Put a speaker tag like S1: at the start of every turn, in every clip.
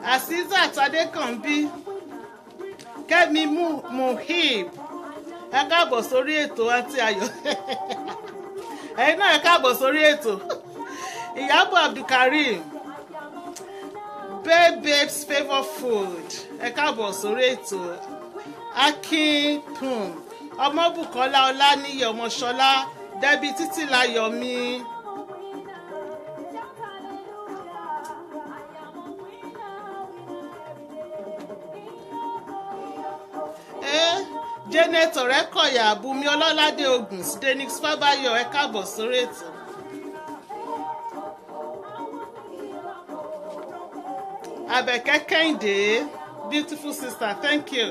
S1: Asisat Adékànbí, Kẹ́mi Muhib, ẹ káàbọ̀ sórí ètò àti Ayọ̀. Ẹ̀yin náà ẹ káàbọ̀ sórí ètò. Ìyábọ̀ Abdulkarim, Babes Favour Food, ẹ káàbọ̀ sórí ètò. Akin Pum, Ọmọbùkọ́lá Ọláníyì Ọmọṣọlá, Dẹ́bi Títílayọ̀mí. Janet Ọ̀rẹ́kọ̀yà, Bùnmi Ọlọ́ládé Ogun, Denix Fábáyọ̀, ẹ káàbọ̀ sórí ètò. Àbẹ̀kẹ́ Kẹ́hìndé, beautiful sister, thank you.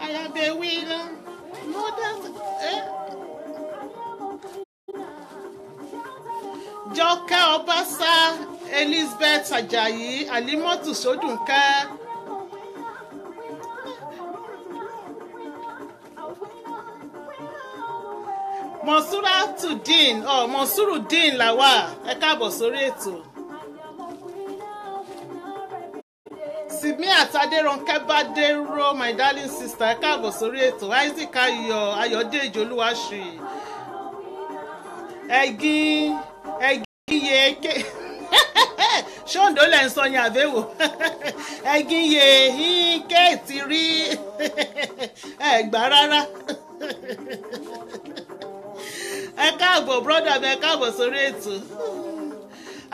S1: Ayabe Wina, Jọkẹ́ Ọbásá, Elizabeth Ajayi, Alimotu Sódùnkẹ́. Monsurudeen Làwà, ẹ káàbọ̀ sórí ètò. Simiat Adérónkẹ́ Bádéró, my darling sister, ẹ káàbọ̀ sórí ètò. Isaac Ayọ̀dèjì Olúwaṣùyì, ẹ̀gìn yèéké ṣóńdó lẹ̀ ń sọ yín àbẹ̀wò ẹ̀gìn yèéké ti rí ẹ̀gbá rárá. Ẹ káàbọ̀ brother mi, ẹ káàbọ̀ sórí ètò.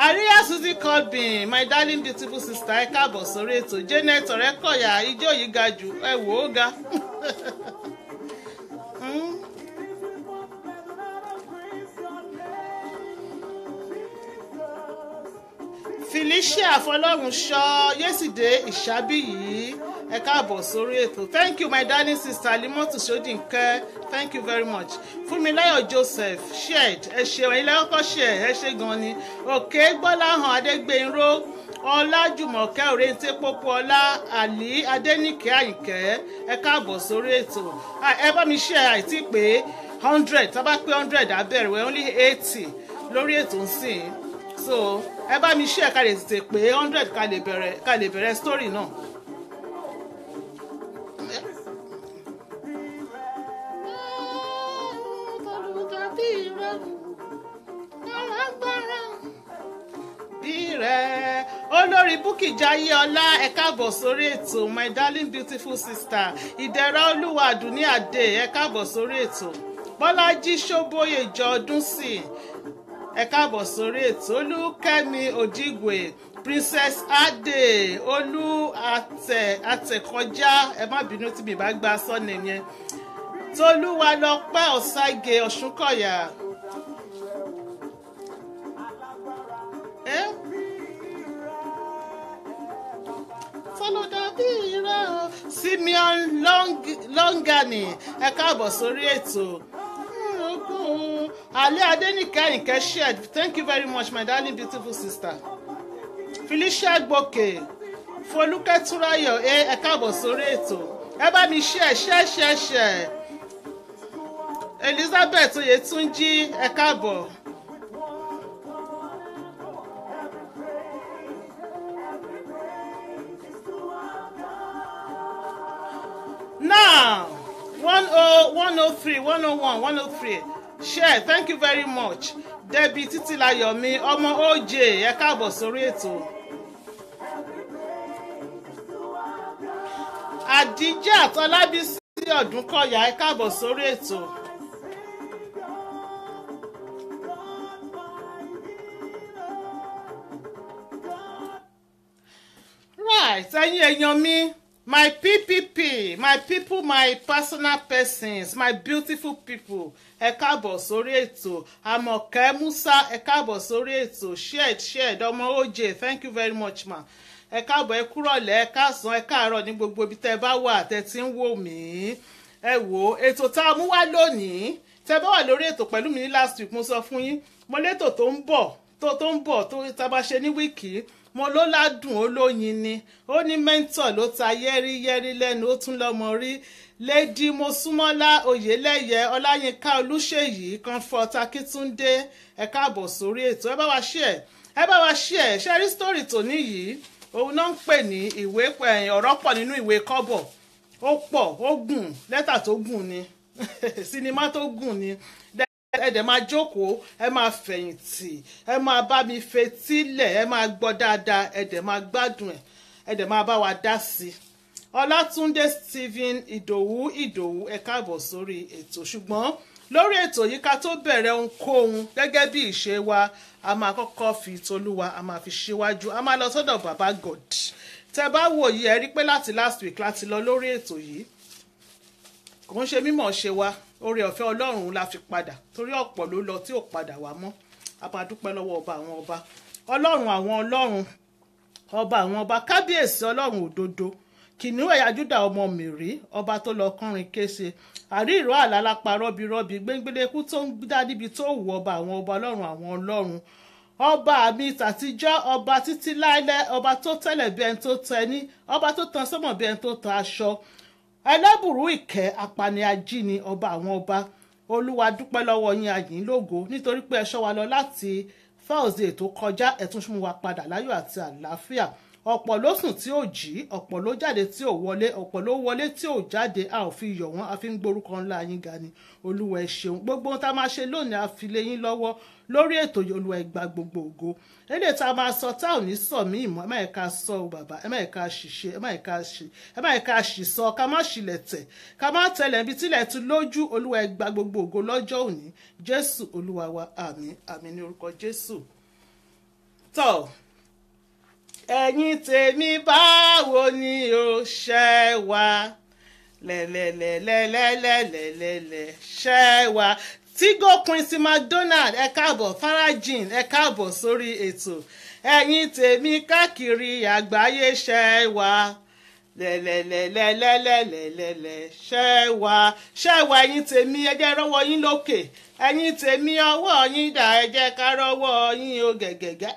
S1: Àríyá Suzy Colbin, my darling beautiful sister, ẹ káàbọ̀ sórí ètò. Janet Ọ̀rẹ́kọ̀yà, ijó yìí ga jù, ẹ wò ó ga. Felicia Fọlọ́runṣọ́, Yésìdé Ìṣábíyì, ẹ káàbọ̀ sórí ètò. Thank you my darling sister Alimotu Sódìnkẹ́, thank you very much. Fúnmiláyọ̀ Joseph shared, ẹ ṣeun ilé ọkọ̀ share, ẹ ṣe gan ni. Òkè Gbọ́láhàn Adégbénró, Ọlájùmọ̀kẹ́ Òrèǹté Pópóọlá, Àlí Adéníkẹ́ Àyìnkẹ́, ẹ káàbọ̀ sórí ètò. Ẹ bá mi share àìtí pé 100, tá bá pé 100 abẹ́rẹ́ wẹ́ only 80 lórí ètò ń sìn. So ẹ bá mi share ká lè tètè pé 100 ká lè bẹ̀rẹ̀ story náà. Olórí Búkì Jayéọlá, ẹ káàbọ̀ sórí ètò. My darling beautiful sister Ìdẹ̀ra Olúwa Àdùnní Adé, ẹ káàbọ̀ sórí ètò. Bọ́lájí Ṣóbóyè Ìjọ Ọdúnsì, ẹ káàbọ̀ sórí ètò. Olúkẹ́mi Òjìgbè, Princess Ade, Olú Àtẹ̀kọjá, ẹ má bínú tí mi bá gba sọ́nà yẹn. Tolúwalọpẹ́ Ọ̀ságè Ọ̀ṣúnkọ̀yà. Simeon Longani, ẹ káàbọ̀ sórí ètò. Alẹ́ Adéníkẹ́ Àyìnkẹ́ shared, thank you very much my darling beautiful sister. Felicia Gbòkè, Folúkẹ́ Túráyọ̀, ẹ káàbọ̀ sórí ètò. Ẹ bá mi share. Elizabeth Oyètúnjí, ẹ káàbọ̀. Now 103, 101, 103 share, thank you very much. Debbie Títílayọ̀mí, ọmọ OJ, ẹ káàbọ̀ sórí ètò. Adijat Ọlábísí Ọdúnkọ̀yà, ẹ káàbọ̀ sórí ètò. Right, ẹ̀yin èèyàn mi. My PPP, my people, my personal persons, my beautiful people, ẹ káàbọ̀ sórí ètò. Àmọ̀kẹ́ Musa, ẹ káàbọ̀ sórí ètò. Shared, ọmọ OJ, thank you very much ma. Ẹ káàbọ̀, ẹ kúrọ̀lẹ́, ẹ káàsán, ẹ káàárọ̀ ní gbogbo ibi tẹ́ bá wà tẹ́ ti ń wò mí. Ẹ wò ètò tá a mú wá lónìí. Tẹ́ bá wà lórí ètò pẹ̀lú mi ní last week, mo sọ fún yín, mo létò tó ń bọ̀ tó tá bá ṣe ní wíìkì. Mo ló ládùn olóyin ni, ó ní mẹ́ńtọ̀ ló ta yẹ́rí lẹ́nu, ó tún lọ́mọ rí. Lady Mosúnmọ́lá Oyèlẹ́yẹ, Ọláyínká Olúṣèyí, Comfort Akíntúndé, ẹ káàbọ̀ sórí ètò. Ẹ bá wa share, ẹ bá wa share ṣẹ́rí story tòní yìí òun náà ń pè ní ìwé ọ̀rọ̀ pọ̀ nínú ìwé kọ́bọ̀ ó pọ̀ ó gùn lẹ́tà tó gùn ni sinimá tó gùn ni ẹ dẹ̀ máa jókòó ẹ máa fẹ̀yìntì ẹ máa bá mi fetílẹ̀ ẹ máa gbọ́ dáadáa ẹ dẹ̀ máa gbádùn ẹ dẹ̀ máa bá wa dá sí i. Ọlátúndé Stephen Ìdòwú ẹ káàbọ̀ sórí ètò ṣùgbọ́n lórí ètò yìí ká tó bẹ̀rẹ̀ ohunkóhun gẹ́gẹ́ bí ìṣe wa a máa kọ́kọ́ fi tolúwa a máa fi ṣíwájú a máa lọ sọ́dọ̀ bàbá God tẹ bá wò yìí ẹ rí pé láti last week láti lọ lórí ètò yìí kò ń ṣe mímọ̀ ṣe wa oore ọ̀fẹ́ Ọlọ́run la fi padà torí ọ̀pọ̀ ló lọ tí ò padà wá mọ́ a máa dúpẹ́ lọ́wọ́ ọba àwọn ọba Ọlọ́run àwọn Ọlọ́run ọba àwọn ọba kábíyèsí Ọlọ́run òdodo kìnìún ẹ̀yà Júdà ọmọ Mèrí ọba tó lọ kọrin kése àrí ìró àlálápá rọ́bìrọ́bì gbẹ́ngbẹ́lẹ́kú tó ń dá níbi tó wù ọba àwọn ọba Ọlọ́run àwọn Ọlọ́run ọba mi tàtijọ́ ọba títí láíláí ọba tó tẹ́lẹ̀ bí ẹni tó tẹni ọba tó tan sọ́mọ̀ bí ẹni tó tan aṣọ ẹlẹ́bùrú ìkẹ́ apani ajíni ọba àwọn ọba Olúwa dúpẹ́ lọ́wọ́ yín ayìn lógo nítorí pé ẹ ṣọ́ wa lọ láti Thursday tó kọjá ẹ tún mú wa padà láyọ̀ àti àlàáfíà ọ̀pọ̀ ló sùn tí ò jí ọ̀pọ̀ ló jáde tí ò wọlé ọ̀pọ̀ ló wọlé tí ò jáde a ò fi yọ̀ wọ́n a fi ń gborúkọ ńlá yín ga ni Olúwa ẹ ṣeun gbogbo ohun tá a máa ṣe lónìí a fi lé yín lọ́wọ́ lórí ètò yìí Olúwa ẹ gba gbogbo ògo eléyìí tá a máa sọ tá ò ní sọ mí ìmọ̀ ẹ má yẹ ká sọ o bàbá ẹ má yẹ ká ṣìṣe ẹ má yẹ ká ṣìsọ ká má ṣìlẹ̀ tẹ̀ ká má tẹ̀lẹ̀ ibi tílẹ̀ tún lójú Olúwa ẹ gba gbogbo ògo lọ́jọ́ òní Jésù Olúwa wa àmín àmín ní orúkọ Jésù tọ́ ẹ̀yin tèmi báwo ni o ṣe wà lẹ́lẹ́lẹ́lẹ́lẹ́lẹ́lẹ́lẹ́ ṣe wà Tígó Quincy McDonald ẹ káàbọ̀ Farajin ẹ káàbọ̀ sórí ètò ẹ̀yin tèmi káàkiri àgbáyé ṣe wà lẹ́lẹ́lẹ́lẹ́lẹ́lẹ́lẹ́ ṣe wà ẹ̀yin tèmi ẹ jẹ́ rọ́wọ́ yín lókè ẹ̀yin tèmi ọwọ́ yín dà ẹ jẹ́ ká rọ́wọ́ yín o gẹ̀gẹ̀gẹ̀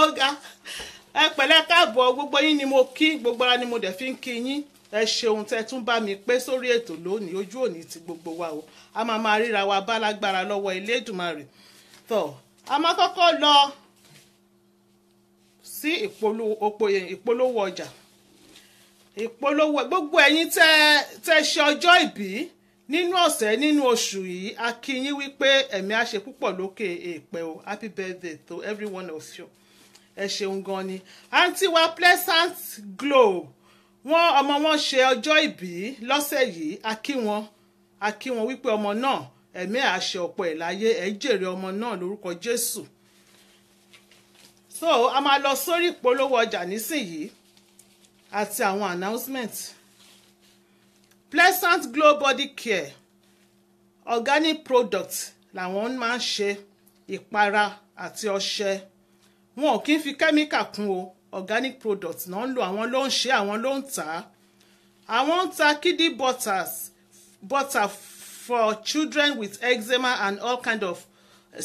S1: ọ̀gá ẹ pẹ̀lẹ́ káàbọ̀ gbogbo yín ni mo kí gbogbo ara ni mo dẹ̀ fi ń kí yín ẹ ṣeun tẹ́ tún bá mi pé sórí ètò lónìí ojú òní ti gbogbo wa o a máa ríra wa bá lágbára lọ́wọ́ Elédùmarè tó a máa kọ́kọ́ lọ sí ìpolówó ọjà ìpolówó gbogbo ẹ̀yin tẹ́ ṣe ọjọ́ ìbí nínú ọ̀sẹ̀ nínú oṣù yìí a kí yín wípé ẹ̀mí á ṣe púpọ̀ lókè èèpẹ̀ o happy birthday to every one of you ẹ ṣeun gan ni àǹtí wa Pleasant Glow wọn ọmọ wọn ṣe ọjọ́ ìbí lọ́sẹ̀ yìí a kí wọn wípé ọmọ náà ẹ̀mí á ṣe ọ̀pọ̀ ẹ̀ láyé ẹ̀ jèrè ọmọ náà lórúkọ Jésù so a máa lọ sórí ìpolówó ọjà nísìnyìí àti àwọn announcement Pleasant Glow body care organic product làwọn máa ń ṣe ìpara àti ọṣẹ wọn ò kí ń fi kẹ́míkà kún o organic product náà ń lò àwọn ló ń ṣe àwọn ló ń tà á àwọn ń ta kiddie butter for children with eczema and all kind of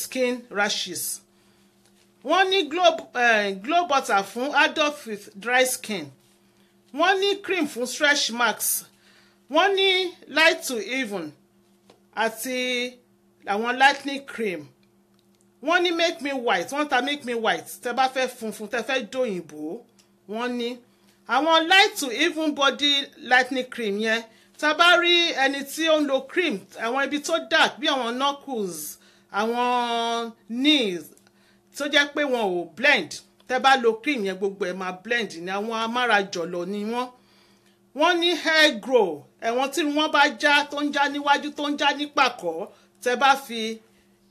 S1: skin rashes wọ́n ní glow butter fún adult with dry skin wọ́n ní cream fún stretch marks wọ́n ní light to even àti àwọn lightening cream wọ́n ní make me white wọ́n ta make me white tẹ́ bá fẹ́ funfun tẹ́ fẹ́ dòyìnbó wọ́n ní àwọn light to even body lightening cream yẹn tá bá rí ẹni tí ó ń lo cream àwọn ibi tó dark bí àwọn knuckles àwọn knees tó jẹ́ pé wọn ò blend tẹ́ bá lo cream yẹn gbogbo ẹ̀ máa blend ní àwọn amárajọ̀lọ̀ ni wọ́n ní hair grow ẹ̀wọ̀n tí wọ́n bá já tó ń já níwájú tó ń já nípàkọ́ tẹ́ bá fi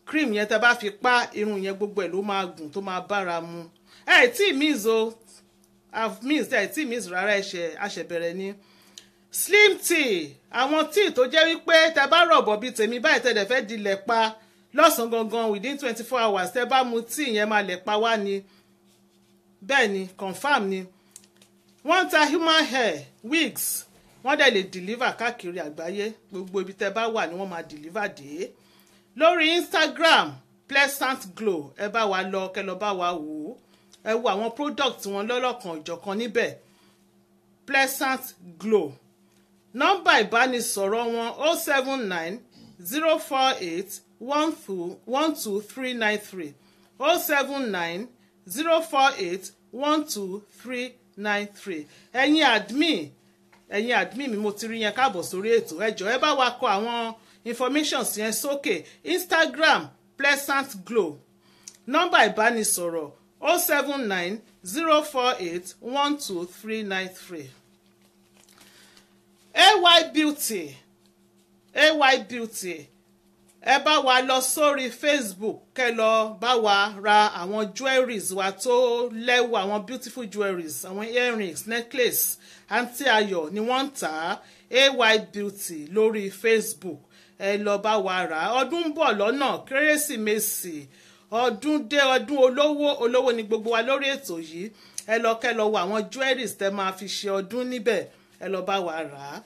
S1: cream yẹn tẹ́ bá fi pa irun yẹn gbogbo ẹ̀ ló máa gùn tó máa bára mu tí miss o I've missed tí miss rárá àṣẹbẹ̀rẹ̀ ni slim tea àwọn tea tó jẹ́ wípé tẹ́ bá rọ̀bọ̀ bíi tèmi báyìí tẹ́ dẹ̀ fẹ́ dilẹ̀ pa lọ́sàn-án gangan within 24 hours tẹ́ bá mu tea yẹn máa lẹ̀ pa wá ni bẹ́ẹ̀ ni confam ni wọ́n ta human hair wigs wọ́n dẹ̀ lè deliver káàkiri àgbáyé gbogbo ibi tẹ́ bá wà ni wọ́n máa deliver dé lórí Instagram Pleasant Glow ẹ bá wa lọ kẹ́ lọ bá wa wò ó ẹ wo àwọn product wọn lọ́lọ́kan òjọ̀kan níbẹ̀ Pleasant Glow nọ́mbà ìbánisọ̀rọ̀ wọn 079 048 079 048 12393. ẹ̀yin admin mi mo ti rí yẹn káàbọ̀ sórí ètò ẹ jọ̀ọ́ ẹ bá wa kọ àwọn informations yẹn sókè. Instagram Pleasant Glow, nọ́mbà ìbánisọ̀rọ̀ 079 048 12393. AY Beauty ẹ bá wa lọ sórí Facebook kẹ́ lọ bá wa ra àwọn jewelries wa tó lẹ́wọ̀, àwọn beautiful jewelries, àwọn earrings, necklace. Àǹtí Ayọ̀ ni wọ́n ń tà á. AY Beauty lórí Facebook ẹ lọ bá wa rà á. Ọdún ń bọ̀ lọ́nà, Kérésìmesì, ọdún dé, ọdún olówó ni gbogbo wa lórí ètò yìí. Ẹ lọ kẹ́ lọ wo àwọn jewelries tẹ́ máa fi ṣe ọdún níbẹ̀, ẹ lọ bá wa rà á.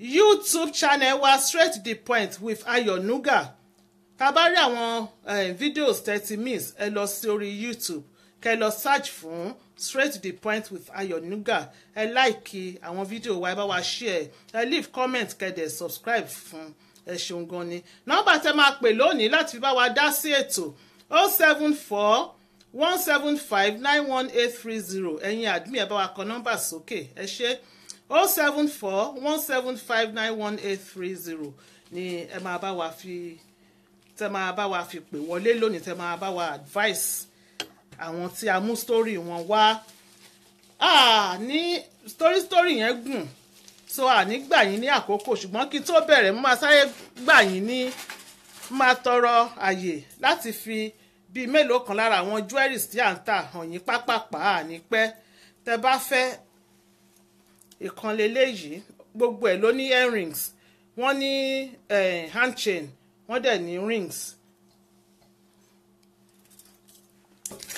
S1: YouTube channel wa Straight to the Point with Ayonuga. Tá bá rí àwọn videos 30 minutes ẹ lọ sí orí YouTube kẹ́ lọ search fún Straight to the Point with Ayonuga. Ẹ like àwọn video wa, ẹ bá wa share, ẹ leave comment, kẹ́ dẹ̀ subscribe fún. Ẹ ṣeun gan ni. Nọ́mbà tẹ́ máa pè lónìí láti fi bá wa dá sí ètò 074 175 91830. Ẹ̀yin admin ẹ bá wa kọ nọ́mbà sókè. Ẹ ṣé 074 175 91830 ni ẹ máa bá wa fi pè wọlé lónìí, tẹ́ máa bá wa advice àwọn tí a mú story wọn wá. Ní story yẹn gùn, so ní gbà yín ní àkókò, ṣùgbọ́n kí tó bẹ̀rẹ̀ mo máa sáré gbà yín ní máa tọrọ àyè láti fi bíi mélòó kan lára àwọn jewelries tí à ń tà hàn yín pápápá ní pẹ́. Tẹ́ bá fẹ́ ìkan leléyìí, gbogbo ẹ̀ ló ní earrings, wọ́n ní hand chain, wọ́n dẹ̀ ní rings.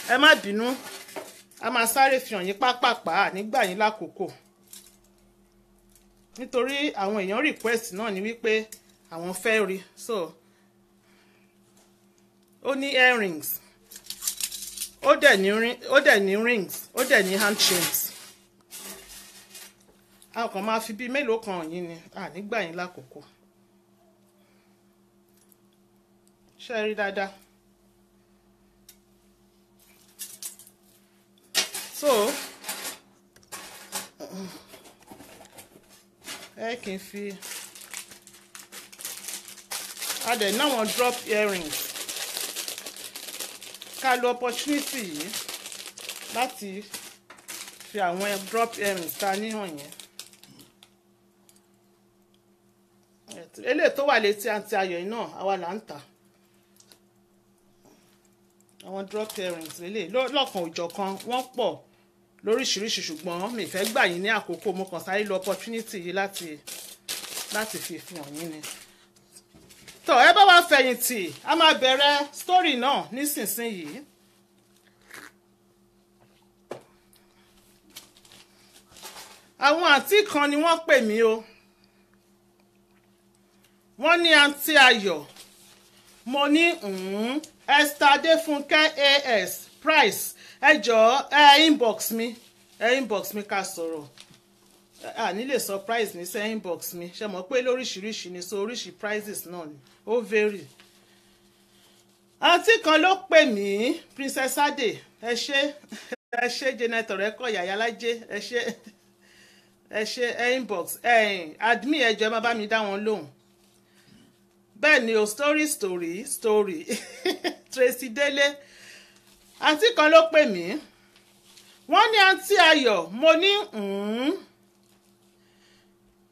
S1: Ẹ má bínú, a máa sáré fi hàn yín pápápá nígbà yín lákòókò, nítorí àwọn èèyàn request náà ni wípé àwọn fẹ́ rí. So ó ní earrings, ó dẹ̀ ní rings, ó dẹ̀ ní hand chains. A kàn máa fi bíi mélòó kan yín ni nígbà yín lákòókò. Ṣé rí dáadáa? So kì í fi dẹ̀ náà wọ́n drop earrings. Ká lo opportunity yìí láti fi àwọn drop earrings ta níhàn yẹn. Eléyìí tó wà létí Àǹtí Ayọ̀ yìí náà àwa là ń tà. Àwọn drop earrings lélẹ̀ lọ́kàn òjọ̀kan, wọ́n pọ̀ lóríṣiríṣi, ṣùgbọ́n mi fẹ́ gbà yín ní àkókò, mo kàn sáré lo opportunity yìí láti fi hàn yín ni. Tó ẹ bá wá fẹ̀yìntì, a máa bẹ̀rẹ̀ story náà nísinsìnyí. Àwọn àǹtí kan ni wọ́n pè mí o. Wọ́n ní Àǹtí Ayọ̀, mo ní Esther Adéfúnkẹ́ AS price, ẹ jọ̀ọ́ inbox mi ká sọ̀rọ̀. Ní lè sọ price ní sẹ́ inbox mi, ṣe mọ̀ pé lóríṣiríṣi ni, so oríṣi prices náà ni ó vary. Àǹtí kan ló pè mí, Princess Ade, ẹ ṣé Janet Ọ̀rẹ́kọ̀ Yàyálájé, ẹ ṣé inbox admin ẹ jọ̀ọ́ ẹ má bá mi dá wọn lóhùn. Bẹ́ẹ̀ ni o, story Tracy Délé. Àǹtí kan ló pè mí, wọ́n ní Àǹtí Ayọ̀, mo ní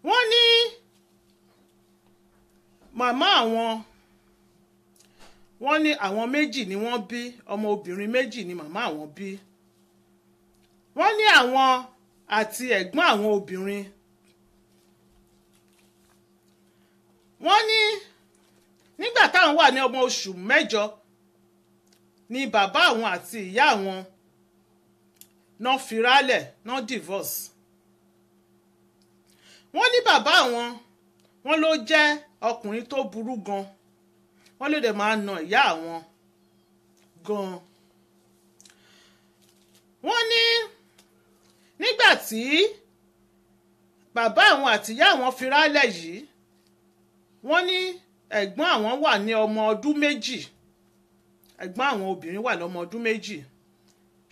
S1: wọ́n ní màmá wọ́n ní àwọn méjì ni wọ́n bí, ọmọ obìnrin méjì ni màmá àwọn bí. Wọ́n ní àwọn àti ẹ̀gbọ́n àwọn obìnrin. Wọ́n ní nígbà táwọn wà ní ọmọ oṣù 8 ni bàbá àwọn àti ìyá àwọn náà firálẹ̀, náà divorce. Wọ́n ní bàbá wọn ló jẹ́ ọkùnrin tó burú gan, wọ́n ló dẹ̀ máa na ìyá àwọn gan. Wọ́n ní nígbà tí bàbá àwọn àti ìyá àwọn firálẹ̀ yìí, wọ́n ní ẹ̀gbọ́n àwọn wà ní ọmọ ọdún méjì ẹ̀gbọ́n àwọn obìnrin wà lọ́mọ ọdún méjì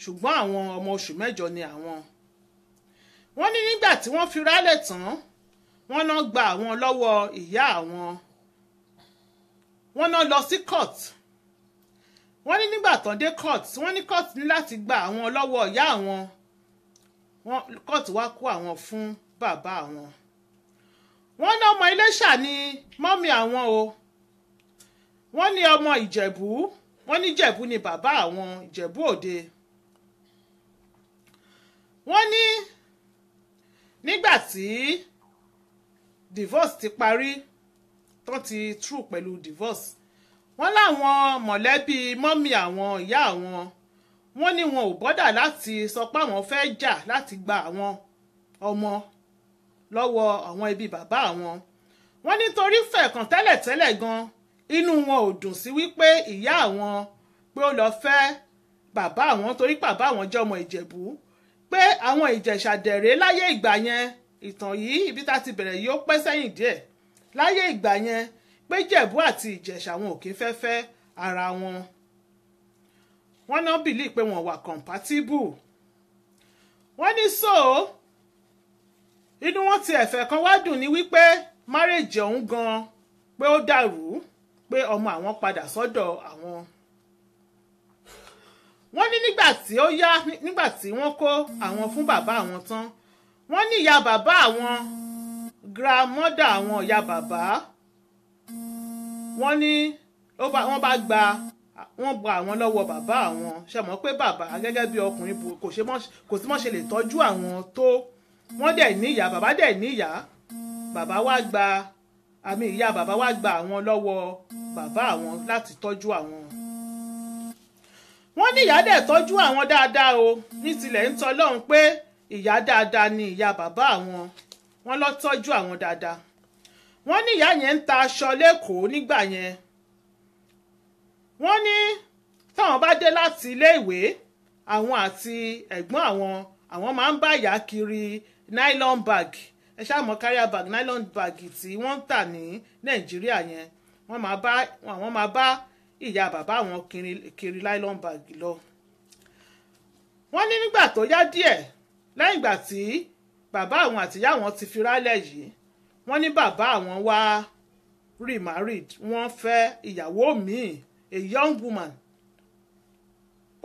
S1: ṣùgbọ́n àwọn ọmọ oṣù mẹ́jọ ni àwọn. wọ́n ní nígbà tí wọ́n fi rálẹ̀ tán wọ́n náà gba àwọn lọ́wọ́ ìyá àwọn wọ́n náà lọ sí court. wọ́n ní nígbà tán dé court wọ́n ní court ní láti gba àwọn lọ́wọ́ ìyá àwọn court wá kó àwọn fún bàbá àwọn. wọ́n ní ọmọ Iléṣà ni mọ́mì àwọn o wọ́n ní ọmọ Ìjẹ̀bú wọ́n ní Ìjẹ̀bú ni bàbá àwọn Ìjẹ̀bú Òde. wọ́n ní nígbà tí divorce ti parí tán ti true pẹ̀lú divorce wọ́n láwọn mọ̀lẹ́bí mọ́mì àwọn ìyá àwọn wọ́n ní wọn ò bọ́dà láti sọ pé àwọn fẹ́ jà láti gba àwọn ọmọ lọ́wọ́ àwọn ẹbí bàbá àwọn. wọ́n nítorí fẹ̀kàn tẹ́lẹ̀tẹ́lẹ̀ gan inú wọn ò dùn sí wípé ìyá àwọn pé ó lọ fẹ́ bàbá àwọn torí bàbá àwọn jẹ́ ọmọ Ìjẹ̀bú pé àwọn Ìjẹ̀ṣà dẹ̀rẹ́ láyé ìgbà yẹn ìtàn yìí ibi tá ti bẹ̀rẹ̀ yìí ó pẹ́ sẹ́yìn díẹ̀ láyé ìgbà yẹn pé Ìjẹ̀bú àti Ìjẹ̀ṣà wọn ò kí fẹ́ fẹ́ ara wọn. wọ́n náà bìlí pé wọ́n wà compatible. wọ́n ní so inú wọn ti ẹ̀fẹ̀ kan wá dùn ní wípé marriage ọ̀hún gan pé ó dàrú pé ọmọ àwọn padà sọ́dọ̀ àwọn. wọ́n ní nígbà tí ó yá nígbà tí wọ́n kó àwọn fún bàbá àwọn tán wọ́n ní ìyá bàbá àwọn grandmother àwọn ìyá bàbá wọ́n ní wọ́n bá gba àwọn lọ́wọ́ bàbá àwọn ṣe mọ̀ pé bàbá gẹ́gẹ́ bí ọkùnrin kò sí mọ́ ṣe lè tọ́jú àwọn tó wọ́n dẹ̀ níyà bàbá dẹ̀ níyà bàbá wá gba ìyá bàbá wá gba àwọn lọ́wọ́ bàbá àwọn láti tọ́jú àwọn. wọ́n ní ìyá dẹ̀ tọ́jú àwọn dáadáa o ní tilẹ̀ ń tọ́ lọ́hùn pé ìyá dáadáa ni ìyá bàbá àwọn wọ́n lọ tọ́jú àwọn dáadáa. wọ́n ní ìyá yẹn ń ta aṣọ lẹ́kọ̀ọ́ nígbà yẹn. wọ́n ní táwọn bá dé láti ilé ìwé àwọn àti ẹ̀gbọ́n àwọn máa ń bá ìyá kiri nylon bag ẹ ṣáà mọ̀ carrier bag nylon bag tí wọ́n ń tà ní Nàìjíríà yẹn wọ́n máa bá ìyá bàbá àwọn kiri nylon bag lọ. wọ́n ní nígbà tó yá díẹ̀ lẹ́yìn ìgbà tí bàbá àwọn àtìyá àwọn ti fi rálẹ̀ yìí wọ́n ní bàbá àwọn wá remarried wọ́n fẹ́ ìyàwó míì a young woman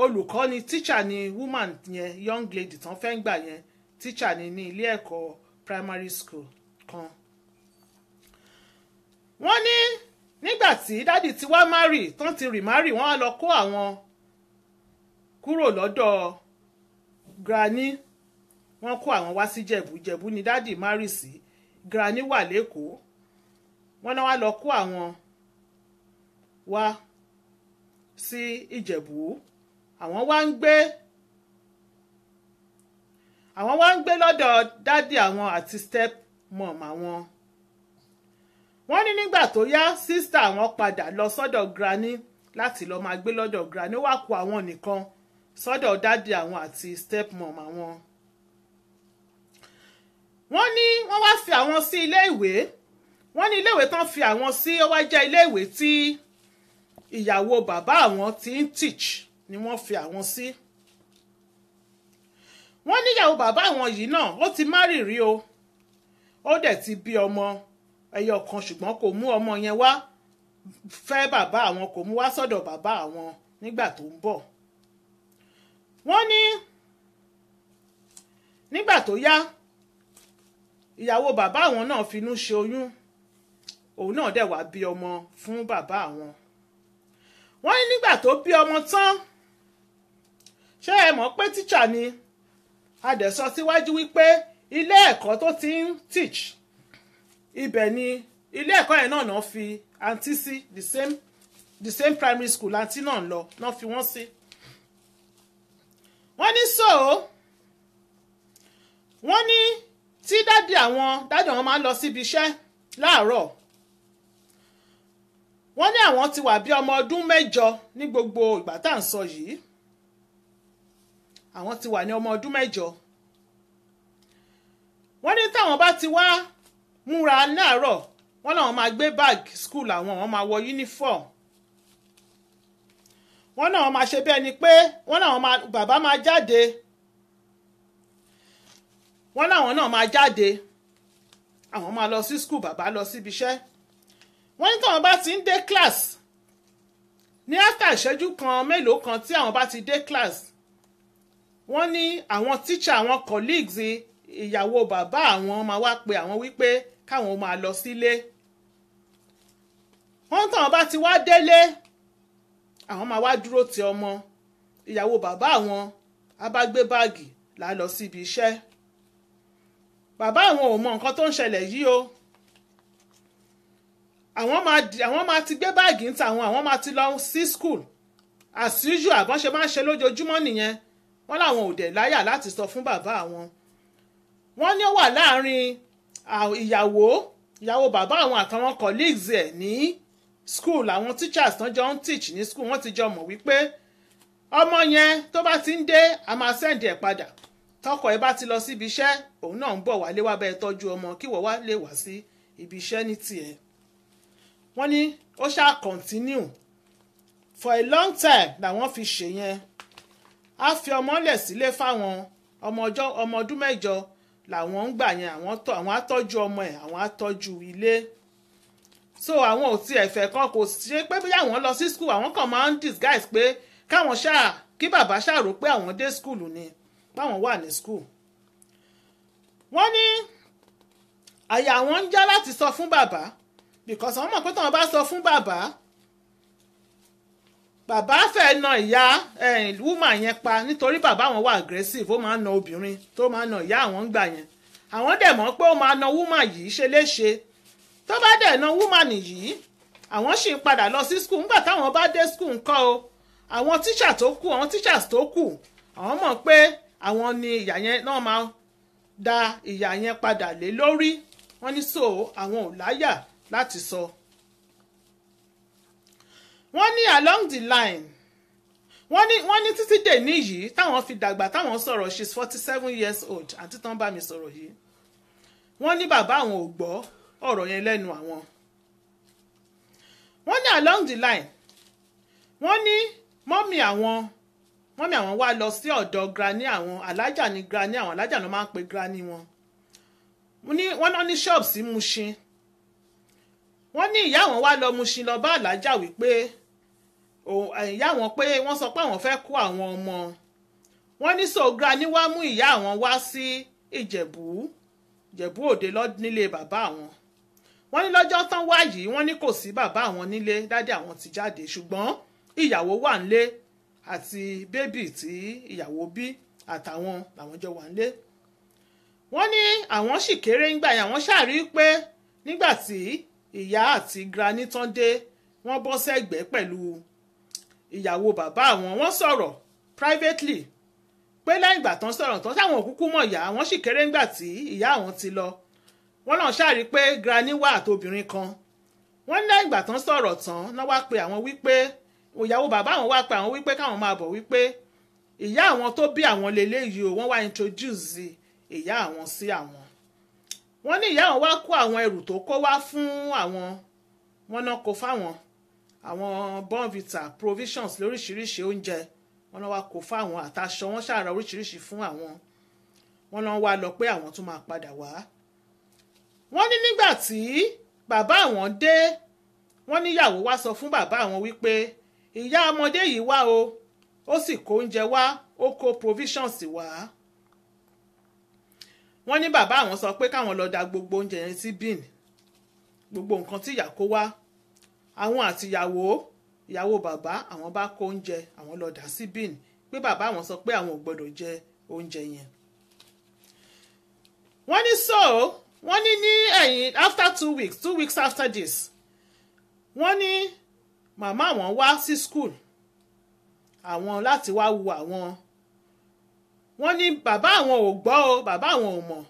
S1: olùkọ́ ni teacher ni woman yẹn young lady tán fẹ́ ń gbà yẹn teacher ni ní ilé ẹ̀kọ́ primary school kan. wọ́n ní nígbà tí dádì ti wá marry tán ti remarry wọ́n á lọ kó àwọn kúrò lọ́dọ̀ granny wọ́n kó àwọn wá sí Jẹ̀bú ni dádì marry sí granny wà lẹ́kọ̀ọ́ wọ́n náà wá lọ kó àwọn wá sí Ìjẹ̀bú àwọn wá ń gbé lọ́dọ̀ dádì àwọn àti step mom àwọn. wọ́n ní nígbà tó yá sísítà àwọn padà lọ sọ́dọ̀ granny láti lọ́ọ́ máa gbé lọ́dọ̀ granny wá kó àwọn nìkan sọ́dọ̀ dádì àwọn àti step mom àwọn. wọ́n ní wọ́n wá fi àwọn sí ilé ìwé wọ́n ní ilé ìwé tán fi àwọn sí ó wá jẹ́ ilé ìwé tí ìyàwó bàbá àwọn ti ń teach ni wọ́n fi àwọn sí. wọ́n níyàwó bàbá àwọn yìí náà ó ti márì rí o ó dẹ̀ ti bí ọmọ ẹyọ kan ṣùgbọ́n kò mú ọmọ yẹn wá fẹ́ bàbá àwọn kò mú wá sọ́dọ̀ bàbá àwọn nígbà tó ń bọ̀. wọ́n ní nígbà tó yá ìyàwó bàbá àwọn náà finú ṣe oyún òun náà dẹ̀ wá bí ọmọ fún bàbá àwọn. wọ́n ní nígbà tó bí ọmọ tán ṣé ẹ mọ̀ pé tíṣà ni a dẹ̀ sọ síwájú wípé ilé ẹ̀kọ́ tó ti ń teach ibẹ̀ ni ilé ẹ̀kọ́ yẹn náà fi àǹtí sí the same primary school àǹtí náà lọ náà fi wọ́n sí. wọ́n ní wọ́n ní tí dádì àwọn máa ń lọ síbi iṣẹ́ láàárọ̀ wọ́n ní àwọn ti wà bí ọmọ ọdún 8 ní gbogbo ìgbà tá à ń sọ yìí àwọn ti wà ní ọmọ ọdún 8. wọ́n ní táwọn bá ti wá múra láàárọ̀ wọ́n náà máa gbé bag school àwọn wọ́n máa wọ uniform wọ́n náà máa ṣe bẹ́ẹ̀ ni pé wọ́n náà bàbá máa jáde wọ́n náà máa jáde àwọn máa lọ sí school bàbá lọ síbi iṣẹ́ wọ́n ní táwọn bá ti ń dé class ní after ìṣẹ́jú kan mélòó kan tí àwọn bá ti dé class wọ́n ní àwọn teacher àwọn colleagues ìyàwó bàbá àwọn máa wá pe àwọn wípé káwọn máa lọ sílé wọ́n táwọn bá ti wá délé àwọn máa wá dúró ti ọmọ ìyàwó bàbá àwọn á bá gbé báàgì là lọ síbi iṣẹ́ bàbá àwọn ò mọ nǹkan tó ń ṣẹlẹ̀ yìí o àwọn máa ti gbé báàgì ń ta àwọn máa ti lọ sí school as usual àbọ̀n ṣe máa ń ṣe lójoojúmọ́ nìyẹn wọ́n láwọn ò dẹ̀ láyà láti sọ fún bàbá àwọn wọ́n ní ó wà láàrin ìyàwó bàbá àwọn àtàwọn colleagues ẹ̀ ní school àwọn teachers tán jọ ń teach ní school wọ́n ti jọ mọ̀ wípé ọmọ yẹn tó bá ti ń dé a máa send ẹ̀ padà tọkọ ẹ̀ bá ti lọ síbi iṣẹ́ òun náà ń bọ̀ wálé wá bẹ́ẹ̀ tọ́jú ọmọ kí wọ́n wá lè wá sí ibi iṣẹ́ ní tiẹ̀ wọ́n ní ó ṣáà continue for a long time làwọn fi ṣe yẹn á fi ọmọ lẹ̀ sílé fáwọn ọmọ ọdún mẹ́jọ làwọn ń gbà yẹn àwọn á tọ́jú ọmọ ẹ̀ àwọn á tọ́jú ilé so àwọn ò tiẹ̀ fẹ́ kan kò ṣe pé bí àwọn lọ sí school àwọn kan máa ń disguise pé káwọn ṣáà kí bàbá ṣáà rò pé àwọn dé school ni báwọn wà ní school wọ́n ní àyà àwọn ń já láti sọ fún bàbá because àwọn mọ̀ pé táwọn bá sọ fún bàbá fẹ́ na ìyá woman yẹn pa nítorí bàbá àwọn wà aggressive ó máa ń na obìnrin tó máa ń na ìyá àwọn ń gbà yẹn àwọn dẹ̀ mọ̀ pé ó máa na woman yìí ṣe léṣe tó bá dẹ̀ na woman yìí àwọn sì ń padà lọ sí school nígbà táwọn bá dé school ńkọ́ o àwọn teachers tó kù àwọn mọ̀ pé àwọn ni ìyá yẹn náà máa da ìyá yẹn padà lé lórí wọ́n ní so àwọn ò láyà láti sọ. wọ́n ní along the line wọ́n ní títí dè níyìí táwọn fi dàgbà táwọn sọ̀rọ̀ she's 47 years old àti tán bá mi sọ̀rọ̀ yìí wọ́n ní bàbá àwọn ò gbọ́ ọ̀rọ̀ yẹn lẹ́nu àwọn. wọ́n ní along the line wọ́n ní mọ́mì àwọn wá lọ sí ọ̀dọ̀ granny àwọn alájà ní granny àwọn alájà ló máa ń pe granny wọn. wọ́n náà ní ṣọ́ọ̀bù sí Mushin wọ́n ní ìyá àwọn wá lọ Mushin lọ bá alájà wípé ìyá àwọn pé wọ́n sọ pé àwọn fẹ́ kó àwọn ọmọ wọ́n ní so granny wá mú ìyá àwọn wá sí Ìjẹ̀bú Òde nílé bàbá àwọn wọ́n ní lọ́jọ́ tán wá yìí wọ́n ní kò sí bàbá àwọn nílé dádì àwọn ti jáde ṣùgbọ́n ìyàwó wà nílé àti bébì tí ìyàwó bí àtàwọn làwọn jọ wà nílé wọ́n ní àwọn sì kéré ńgbà yẹn àwọn ṣàrí pé nígbà tí ìyá àti granny tán dé wọ́n bọ́ sẹ́gbẹ̀ẹ́ pẹ̀lú ìyàwó bàbá àwọn wọ́n sọ̀rọ̀ privately pé lẹ́yìn ìgbà tán sọ̀rọ̀ tán táwọn òkúkú mọ̀ ìyá àwọn sì kéré ńgbà tí ìyá àwọn ti lọ wọ́n náà ṣàrí pé granny wà àtobìnrin kan wọ́n ní lẹ́yìn ìgbà tán sọ̀rọ̀ tán náà wá pe àwọn wípé ìyàwó bàbá àwọn wá pe àwọn wípé káwọn máa bọ̀ wípé ìyá àwọn tó bí àwọn leléyìí o wọ́n wá introduce ìyá àwọn sí àwọn wọ́n ní ìyá àwọn wá kó àwọn ẹrù tó kó wá fún àwọn wọ́n náà kó fáwọn àwọn Bonvita provisions lóríṣiríṣi oúnjẹ wọ́n náà wá kó fáwọn àtàṣọ wọ́n ṣàrà oríṣiríṣi fún àwọn wọ́n náà wá lọ pé àwọn tún máa padà wá wọ́n ní nígbà tí bàbá àwọn dé wọ́n níyàwó wá sọ fún bàbá àwọn wípé ìyá ọmọdé yìí wá o ó sì kó oúnjẹ wá ó kó provisions wá wọ́n ní bàbá àwọn sọ pé káwọn lọ da gbogbo oúnjẹ yẹn sí bin gbogbo nǹkan tí ìyá kó wá àwọn àti ìyàwó bàbá àwọn bá kó oúnjẹ àwọn lọ dà sí bin pé bàbá àwọn sọ pé àwọn ò gbọdọ̀ jẹ oúnjẹ yẹn wọ́n ní wọ́n ní ẹ̀yìn after 2 weeks after this wọ́n ní màmá àwọn wá sí school àwọn láti wá wo àwọn wọ́n ní bàbá àwọn ò gbọ́ o bàbá àwọn ò mọ̀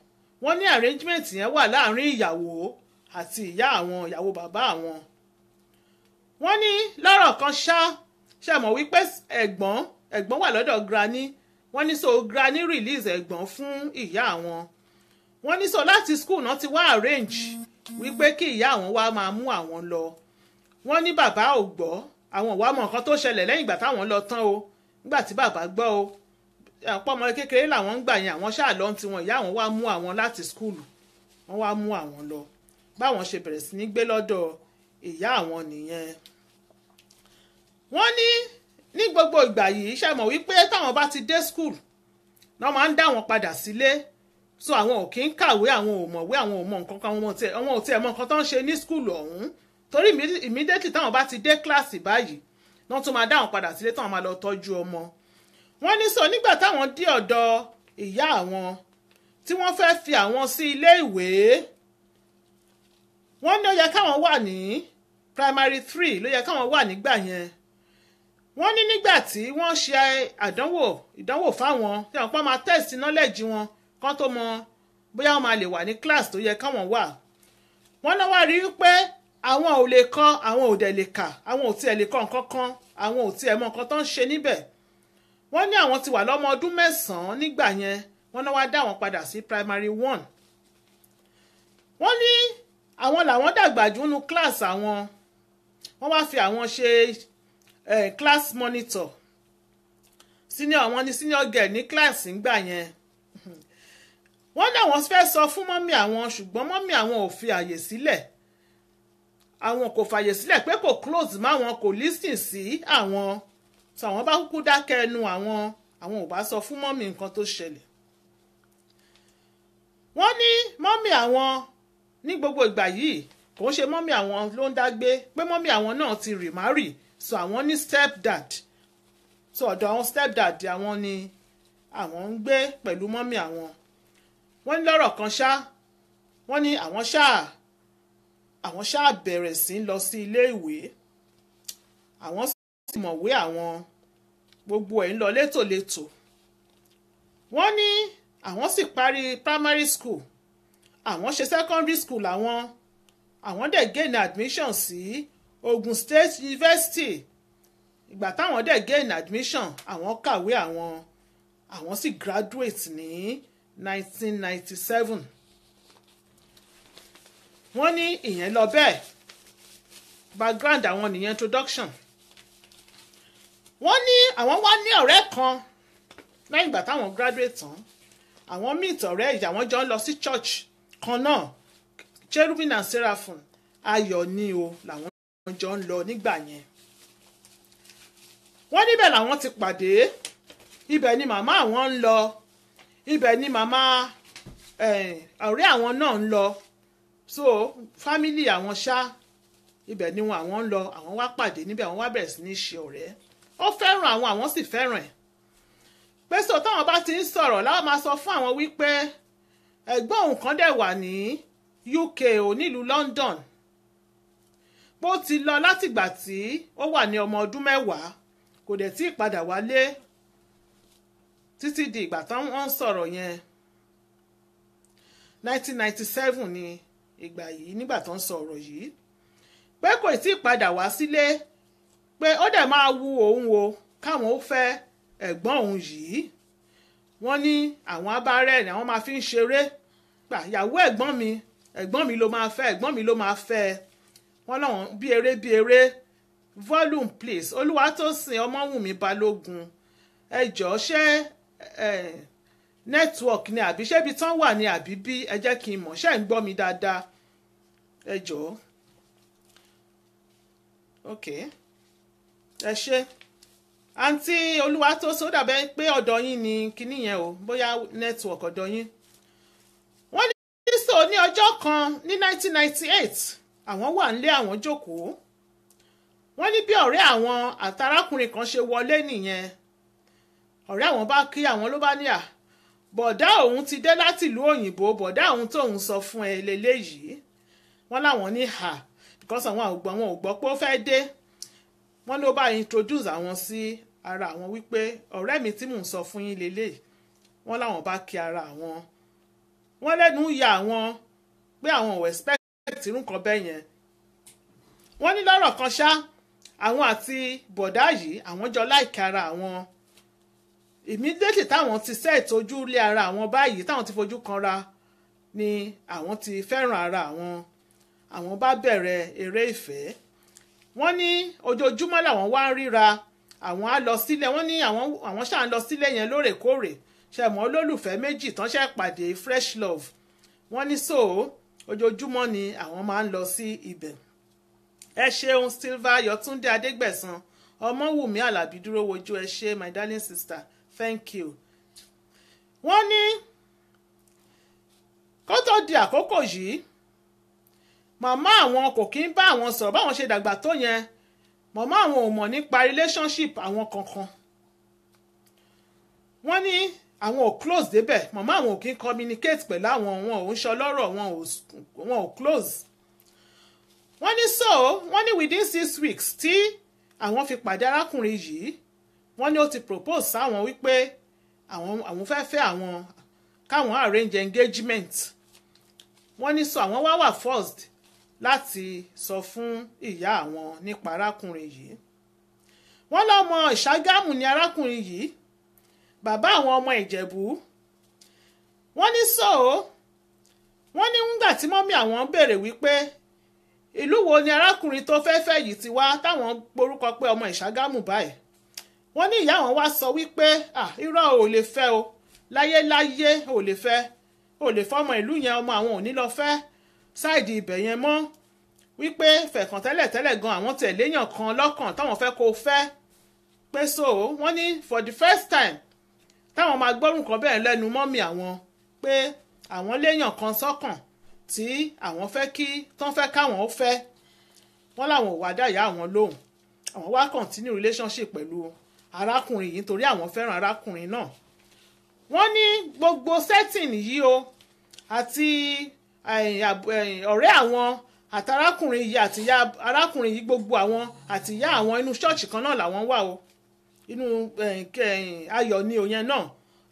S1: wọ́n ní arrangement yẹn wà láàrin ìyàwó àti ìyàwó bàbá àwọn wọ́n ní lọ́rọ̀ kan ṣá mọ̀ wípé ẹ̀gbọ́n wà lọ́dọ̀ granny wọ́n ní so granny release ẹ̀gbọ́n fún ìyá àwọn wọ́n ní so láti school náà ti wá arrange wípé kí ìyá àwọn wá máa mú àwọn lọ. Wọ́n ní bàbá ò gbọ́, àwọn ò wá mọ nǹkan tó ṣẹlẹ̀ lẹ́yìn ìgbà táwọn lọ tán o. Nígbà tí bàbá gbọ́ o, àpọ̀ ọmọ kékeré làwọn ń gbà yẹn, àwọn ṣáà lọ tí wọn ìyá àwọn wá mú àwọn láti skúlù, wọ́n wá mú àwọn lọ. Báwọn ṣe bẹ̀rẹ̀ sí ní gbé lọ́dọ̀ ìyá àwọn nìyẹn. Wọ́n ní gbogbo ìgbà yìí ṣe mọ̀ wípé táwọn bá ti dé skúlù náà máa ń dá wọn padà sílé, so àwọn ò kí ń kàwé, àwọn ò mọ̀wé, àwọn ò mọ nǹkan kan, àwọn ò tiẹ̀ mọ nǹkan tó ń ṣe ní skúlù ọ̀hún, torí immediately táwọn bá ti dé kíláàsì báyìí náà tún máa dá wọn padà sílé táwọn máa lọ tọ́jú ọmọ. Wọ́n ní sọ nígbà táwọn dé ọ̀dọ̀ ìyá àwọn tí wọ́n fẹ́ fi àwọn sí ilé ìwé, wọ́n ní ó yẹ káwọn wà ní primary 3 ló yẹ káwọn wà nígbà yẹn. Wọ́n ní nígbà tí wọ́n ṣe ìdánwò fáwọn tí àwọn pọ́n máa test knowledge wọn kán tó mọ bóyá wọ́n máa lè wà ní class tó yẹ káwọn wà. Wọ́n náà wá rí pé àwọn ò lè kọ, àwọn ò dẹ̀ lè kà, àwọn ò tiẹ̀ lè kọ nǹkan kan, àwọn ò tiẹ̀ mọ nǹkan tó ń ṣe níbẹ̀. Wọ́n ní àwọn ti wà lọ́mọ ọdún 9 nígbà yẹn, wọ́n náà wá dá wọn padà sí primary 1. Wọ́n ní àwọn làwọn dàgbà jù nínú class àwọn, wọ́n wá fi àwọn ṣe class monitor, senior àwọn ní senior girl ní class ńgbà yẹn. Wọ́n ní àwọn fẹ́ sọ fún mọ́mí àwọn, ṣùgbọ́n mọ́mí àwọn ò fi àyè sílẹ̀, àwọn kò fàyè sílẹ̀ pé kò close mọ́ àwọn, kò listen sí àwọn, so àwọn bá kúkú dákẹ́ ẹnu àwọn ò bá sọ fún mọ́mí nǹkan tó ṣẹlẹ̀. Wọ́n ní mọ́mí àwọn ní gbogbo ìgbà yìí kò ń ṣe mọ́mí àwọn ló ń dágbé, pé mọ́mí àwọn náà ti remarry, so àwọn ní stepdad, so ọ̀dọ̀ àwọn stepdad àwọn ni àwọn ń gbé pẹ̀lú mọ́mí àwọn. Wọ́n ní lọ́rọ̀ kan ṣá, wọ́n ní àwọn ṣáà bẹ̀rẹ̀ sí lọ sí ilé ìwé, àwọn sì mọ̀wé àwọn, gbogbo ẹ̀ ń lọ létòlétò. Wọ́n ní àwọn sì parí primary school, àwọn ṣe secondary school àwọn dẹ̀ gain admission sí Ogun State University. Ìgbà táwọn dẹ̀ gain admission, àwọn kàwé àwọn sì graduate ní 1997. Wọ́n ní ìyẹn lọ bẹ́ẹ̀, background àwọn nìyẹn, introduction. Wọ́n ní àwọn wá ní ọ̀rẹ́ kan lẹ́yìn ìgbà táwọn graduate tán, àwọn meet ọ̀rẹ́ ìyá, àwọn jọ ń lọ sí church kan náà, Cherubim and Seraphim, ayọ̀ ni o làwọn jọ ń lọ nígbà yẹn. Wọ́n níbẹ̀ làwọn ti pàdé, ibẹ̀ ni màmá àwọn ń lọ, ibẹ̀ ni màmá ọ̀rẹ́ àwọn náà ń lọ, so family àwọn ṣá ibẹ̀ ni àwọn ń lọ, àwọn wá pàdé níbẹ̀, àwọn wá bẹ̀rẹ̀ sí ní ṣe ọ̀rẹ́. Ó fẹ́ràn àwọn sì fẹ́ràn ẹ̀. Pé so táwọn bá ti ń sọ̀rọ̀ láwọn máa sọ fún àwọn wípé ẹ̀gbọ́n òun kan dẹ̀ wà ní UK ò nílùú London, bó ti lọ látìgbà tí ó wà ní ọmọ ọdún 10 kò dẹ̀ tí ì padà wálé títí di ìgbà tán wọ́n ń sọ̀rọ̀ yẹn. 1997 ni ìgbà yìí, nígbà tán ń sọ̀rọ̀ yìí, pé kò tí ì padà wá sílé, pé ó dẹ̀ máa wu òun o káwọn ó fẹ́ ẹ̀gbọ́n òun yìí. Wọ́n ní àwọn abárẹ́ ni àwọn máa fi ń ṣeré, gbà ìyàwó ẹ̀gbọ́n mi ló máa fẹ́, ẹ̀gbọ́n mi ló máa fẹ́. Wọ́n láwọn bí eré volume please, Olúwatósìn Ọmọ́wùnmí Balógun, ẹ jọ̀ọ́ ṣé network ni àbí ṣé ibi tán wà ní àbí bí, ẹ jẹ́ kí n mọ̀, ṣé ń gbọ́ mi dáadáa, ẹ jọ̀ọ́. Ok, ẹ ṣé àǹtí Olúwatósìn, ó dàbẹ́ pé ọ̀dọ̀ yín ni kinní yẹn o, bóyá network ọ̀dọ̀ yín. Wọ́n ní sọ ní ọjọ́ kan ní 1998 àwọn wà nílé, àwọn jókòó. Wọ́n ní bí ọ̀rẹ́ àwọn àtàrákùnrin kan ṣe wọlé nìyẹn, ọ̀rẹ́ àwọn bá kí àwọn, ló bá ní bọ̀dá òun ti dé láti ìlú òyìnbó, bọ̀dá òun tóun sọ fún ẹ lélẹ́yìí. Wọ́n láwọn ní because àwọn ò gbọ́ pé ó fẹ́ dé. Wọ́n ló bá introduce àwọn sí ara àwọn wípé ọ̀rẹ́ mi tí mò ń sọ fún yín lélẹ́yìí. Wọ́n láwọn bá kí ara àwọn, wọ́n lẹ́nu ya àwọn pé àwọn ò expect irú nǹkan bẹ́ẹ̀ yẹn. Wọ́n ní lọ́rọ̀ kan ṣá, àwọn àti bọ̀dá yìí àwọn jọ like ara àwọn. Immediately táwọn ti set ojú lé ara àwọn báyìí, táwọn ti fojú kanra ni àwọn ti fẹ́ràn ara àwọn. àwọn bá bẹ̀rẹ̀ eré ìfẹ́. Wọ́n ní ojoojúmọ́ làwọn wá ń ríra, àwọn á lọ sílé, wọ́n ní àwọn ṣáà ń lọ sílé yẹn lóòrèkóòrè, ṣe mọ́ olólùfẹ́ méjì tán ṣe pàdé fresh love. Wọ́n ní so ojoojúmọ́ ni àwọn máa ń lọ sí ibẹ̀. Ẹ ṣeun Silva Yọ̀túndé Adégbẹ̀san, Ọmọwùmí Àlàbí dúró wojú, ẹ ṣé my darling sister, thank you. Wọ́n ní kó tó di àkókò yìí màmá àwọn kò kí ń bá àwọn sọ̀rọ̀ báwọn ṣe dàgbà tó yẹn, màmá àwọn ò mọ̀ nípa relationship àwọn kankan. Wọ́n ní àwọn ò close débẹ̀, màmá àwọn ò kí ń communicate pẹ̀lú àwọn, wọn ò ń sọ lọ́rọ̀, wọn ò close. Wọ́n ní so wọ́n ní within 6 weeks tí àwọn fi pàdé arákùnrin yìí, wọ́n ní ó ti propose sáwọn wípé àwọn fẹ́ fẹ́ àwọn, káwọn arrange engagement. Wọ́n ní so àwọn wá forced láti sọ fún ìyá àwọn nípa arákùnrin yìí. Wọ́n lọ́mọ Ìṣàgámù ni arákùnrin yìí, bàbá àwọn ọmọ Ìjẹ̀bú. Wọ́n ní so wọ́n ní ńgbà tí mọ́mí àwọn béèrè wípé ìlú wo ni arákùnrin tó fẹ́ fẹ́ yìí ti wá, táwọn gborúkọ pé ọmọ Ìṣàgámù báyìí. Wọ́n ní ìyá àwọn wá sọ wípé irọ́ ò lè fẹ́ o, láyéláyé ò lè fẹ́ ọmọ ìlú yẹn, ọmọ àwọn ò ní lọ fẹ́ sáìdì ibẹ̀ yẹn mọ́, wípé fẹ̀kàn tẹ́lẹ̀ gan àwọn tẹ̀léyàn kan lọ́kàn táwọn fẹ́ kó fẹ́. Pé so wọ́n ní for the first time táwọn máa gbọ́rùn kan bẹ́ẹ̀ lẹ́nu mọ́mì àwọn, pé àwọn léyàn kan sọ́kàn tí àwọn fẹ́ tán fẹ́ káwọn ó fẹ́. Wọ́n láwọn ò wá dá ìyá àwọn lóhùn, àwọn wá continue relationship pẹ̀lú arákùnrin yìí nítorí àwọn fẹ́ràn arákùnrin náà. Wọ́n ní gbogbo setting yìí o àti ọ̀rẹ́ àwọn àtàrákùnrin yìí àti ìyá arákùnrin yìí, gbogbo àwọn àti ìyá àwọn inú ṣọ́ọ̀ṣì kan náà làwọn wà o, inú ayọ̀ ni òyìn náà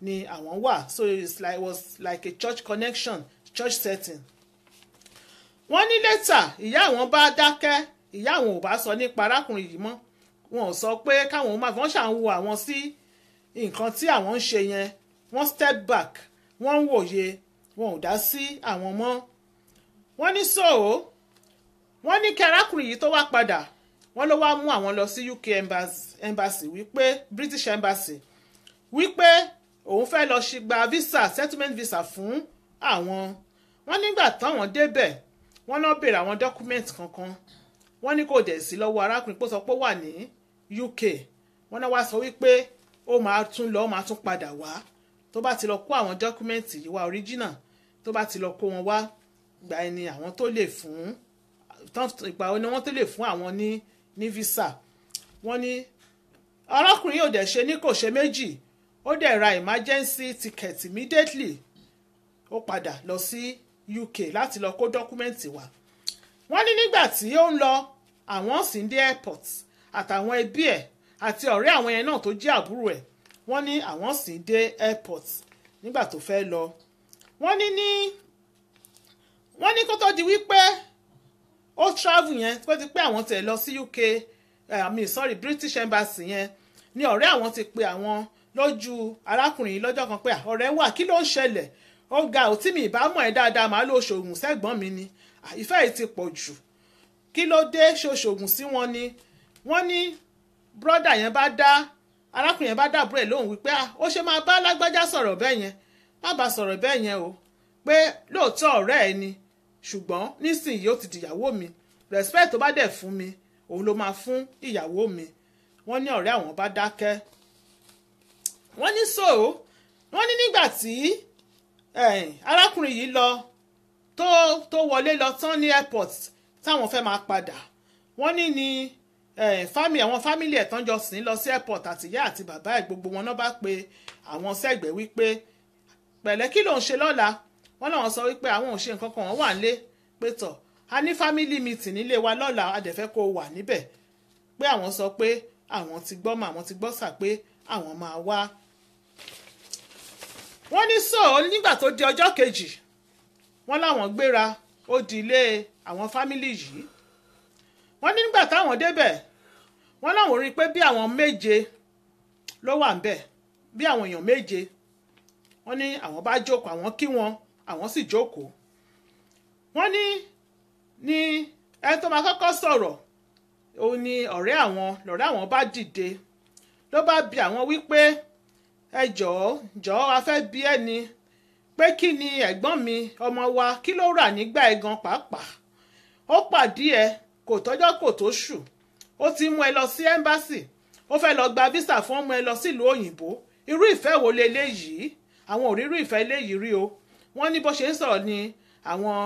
S1: ni àwọn wà. So it was like a church connection, church setting. Wọ́n ní later ìyá àwọn bá dákẹ́, ìyá àwọn ò bá sọ nípa arákùnrin yìí mọ́, wọn ò sọ pé káwọn máa fi wọ́n ṣàn wo àwọn sí nǹkan tí àwọn ń ṣe yẹn, wọ́n step back, wọ́n ń wòye, wọn ò dá sí àwọn mọ́. Wọ́n ní so wọ́n ní kí arákùnrin yìí tó wá padà, wọ́n ló wá mú àwọn lọ sí UK embassy wípé British embassy wípé òun fẹ́ lọ gba visa, settlement visa fún àwọn. Wọ́n nígbà táwọn débẹ̀ wọ́n náà béèrè àwọn document kankan, wọ́n ní kò dẹ̀ sí lọ́wọ́ arákùnrin pé ó sọ pé ó wà ní UK. Wọ́n náà wá sọ wípé ó máa tún padà wá tó bá ti lọ kó àwọn document yìí wá original, tó bá ti lọ kó wọn wá gbà ẹni àwọn tó lè fún ìgbà ni wọ́n tó lè fún àwọn ní visa. Wọ́n ní arákùnrin yóò dẹ̀ ṣe ní kò ṣe méjì, ó dẹ̀ ra emergency ticket immediately, ó padà lọ sí UK láti lọ kó dọ́kúmẹ́ǹtì wá. Wọ́n ní nígbà tí ó ń lọ àwọn sì ń dé airport àtàwọn ẹbí ẹ̀ àti ọ̀rẹ́ àwọn yẹn náà tó jẹ́ àbúrò ẹ̀, wọ́n ní àwọn sì ń dé airport nígbà tó fẹ́ lọ. Wọ́n ní kó tó di wípé ó travel yẹn pé ti pé àwọn tẹ̀ lọ sí UK British embassy yẹn ní ọ̀rẹ́ àwọn ti pe àwọn lójú arákùnrin yìí lọ́jọ́ kan pé ọ̀rẹ́ wà, kí ló ń ṣẹlẹ̀, ó ga ò tí mi ìbá mọ̀ ẹ́ dáadáa, màá lọ ṣògùn sẹ́gbọ́n mi ni, ìfẹ́ yìí ti pọ̀ jù, kí ló dé, ṣòṣògùn sí wọn ni. Wọ́n ní brọ́dà yẹn bá dá arákùnrin yẹn bá dàbúrò ẹ̀ lóhùn wípé ó ṣe máa bá lágbájá sọ̀rọ̀ bẹ́ẹ̀ yẹn, má bá sọ̀rọ̀ bẹ́ẹ̀ yẹn o, pé lóòótọ́ ọ̀rẹ́ ẹ ni ṣùgbọ́n nísìnyí ó ti dìyàwó mi, respect tó bá dẹ̀ fún mi òun ló máa fún ìyàwó mi. Wọ́n ní ọ̀rẹ́ àwọn bá dákẹ́. Wọ́n ní so wọ́n ní nígbà tí arákùnrin yìí lọ tó wọlé lọ tán ní airport táwọn fẹ́ máa padà, wọ́n ní àwọn fámìlì ẹ̀ tán jọ sìn lọ sí airport àtìyá àti bàbá ẹ̀, gbogbo wọn náà bá pe àwọn sẹ́gbẹ̀ẹ́ wípé pẹ̀lẹ́ kí ló ń ṣe lọ́la. Wọ́n náà sọ wípé àwọn ò ṣe nǹkan kan, wọ́n wà nílé pé tọ̀ a ní family meeting nílé wa lọ́la, a dẹ̀ fẹ́ kó wà níbẹ̀, pé àwọn sọ pé àwọn ti gbọ́ mà àwọn ti gbọ́ sà pé àwọn máa wá. Wọ́n ní so nígbà tó di ọjọ́ kejì wọ́n láwọn gbéra ó di ilé àwọn family yìí. Wọ́n ní nígbà táwọn débẹ̀ wọ́n láwọn rí i pé bí àwọn 7 ló wà ńbẹ̀, bí àwọn èèyàn 7. Wọ́n ní àwọn bá jókòó, àwọn kí wọn, àwọn sì jókòó. Wọ́n ní ní ẹni tó máa kọ́kọ́ sọ̀rọ̀ òun ni ọ̀rẹ́ àwọn bá dìde ló bá bi àwọn wípé ẹ jọ̀ọ́ a fẹ́ bi ẹni pé kí ni ẹ̀gbọ́n mi ọmọ wa kí ló rà nígbà ẹ̀gan pàápàá ó pàdé ẹ kò tọ́jọ́ kò tó ṣù ó ti mú ẹ lọ sí ẹ́mbásì ó fẹ́ lọ gba visa fún ọmọ ẹ lọ sílùú òyìnbó irú ìfẹ́ wo leléyìí àwọn ò rírú ìfẹ́ eléyìí rí o wọ́n ní bó ṣe ń sọ̀rọ̀ ni àwọn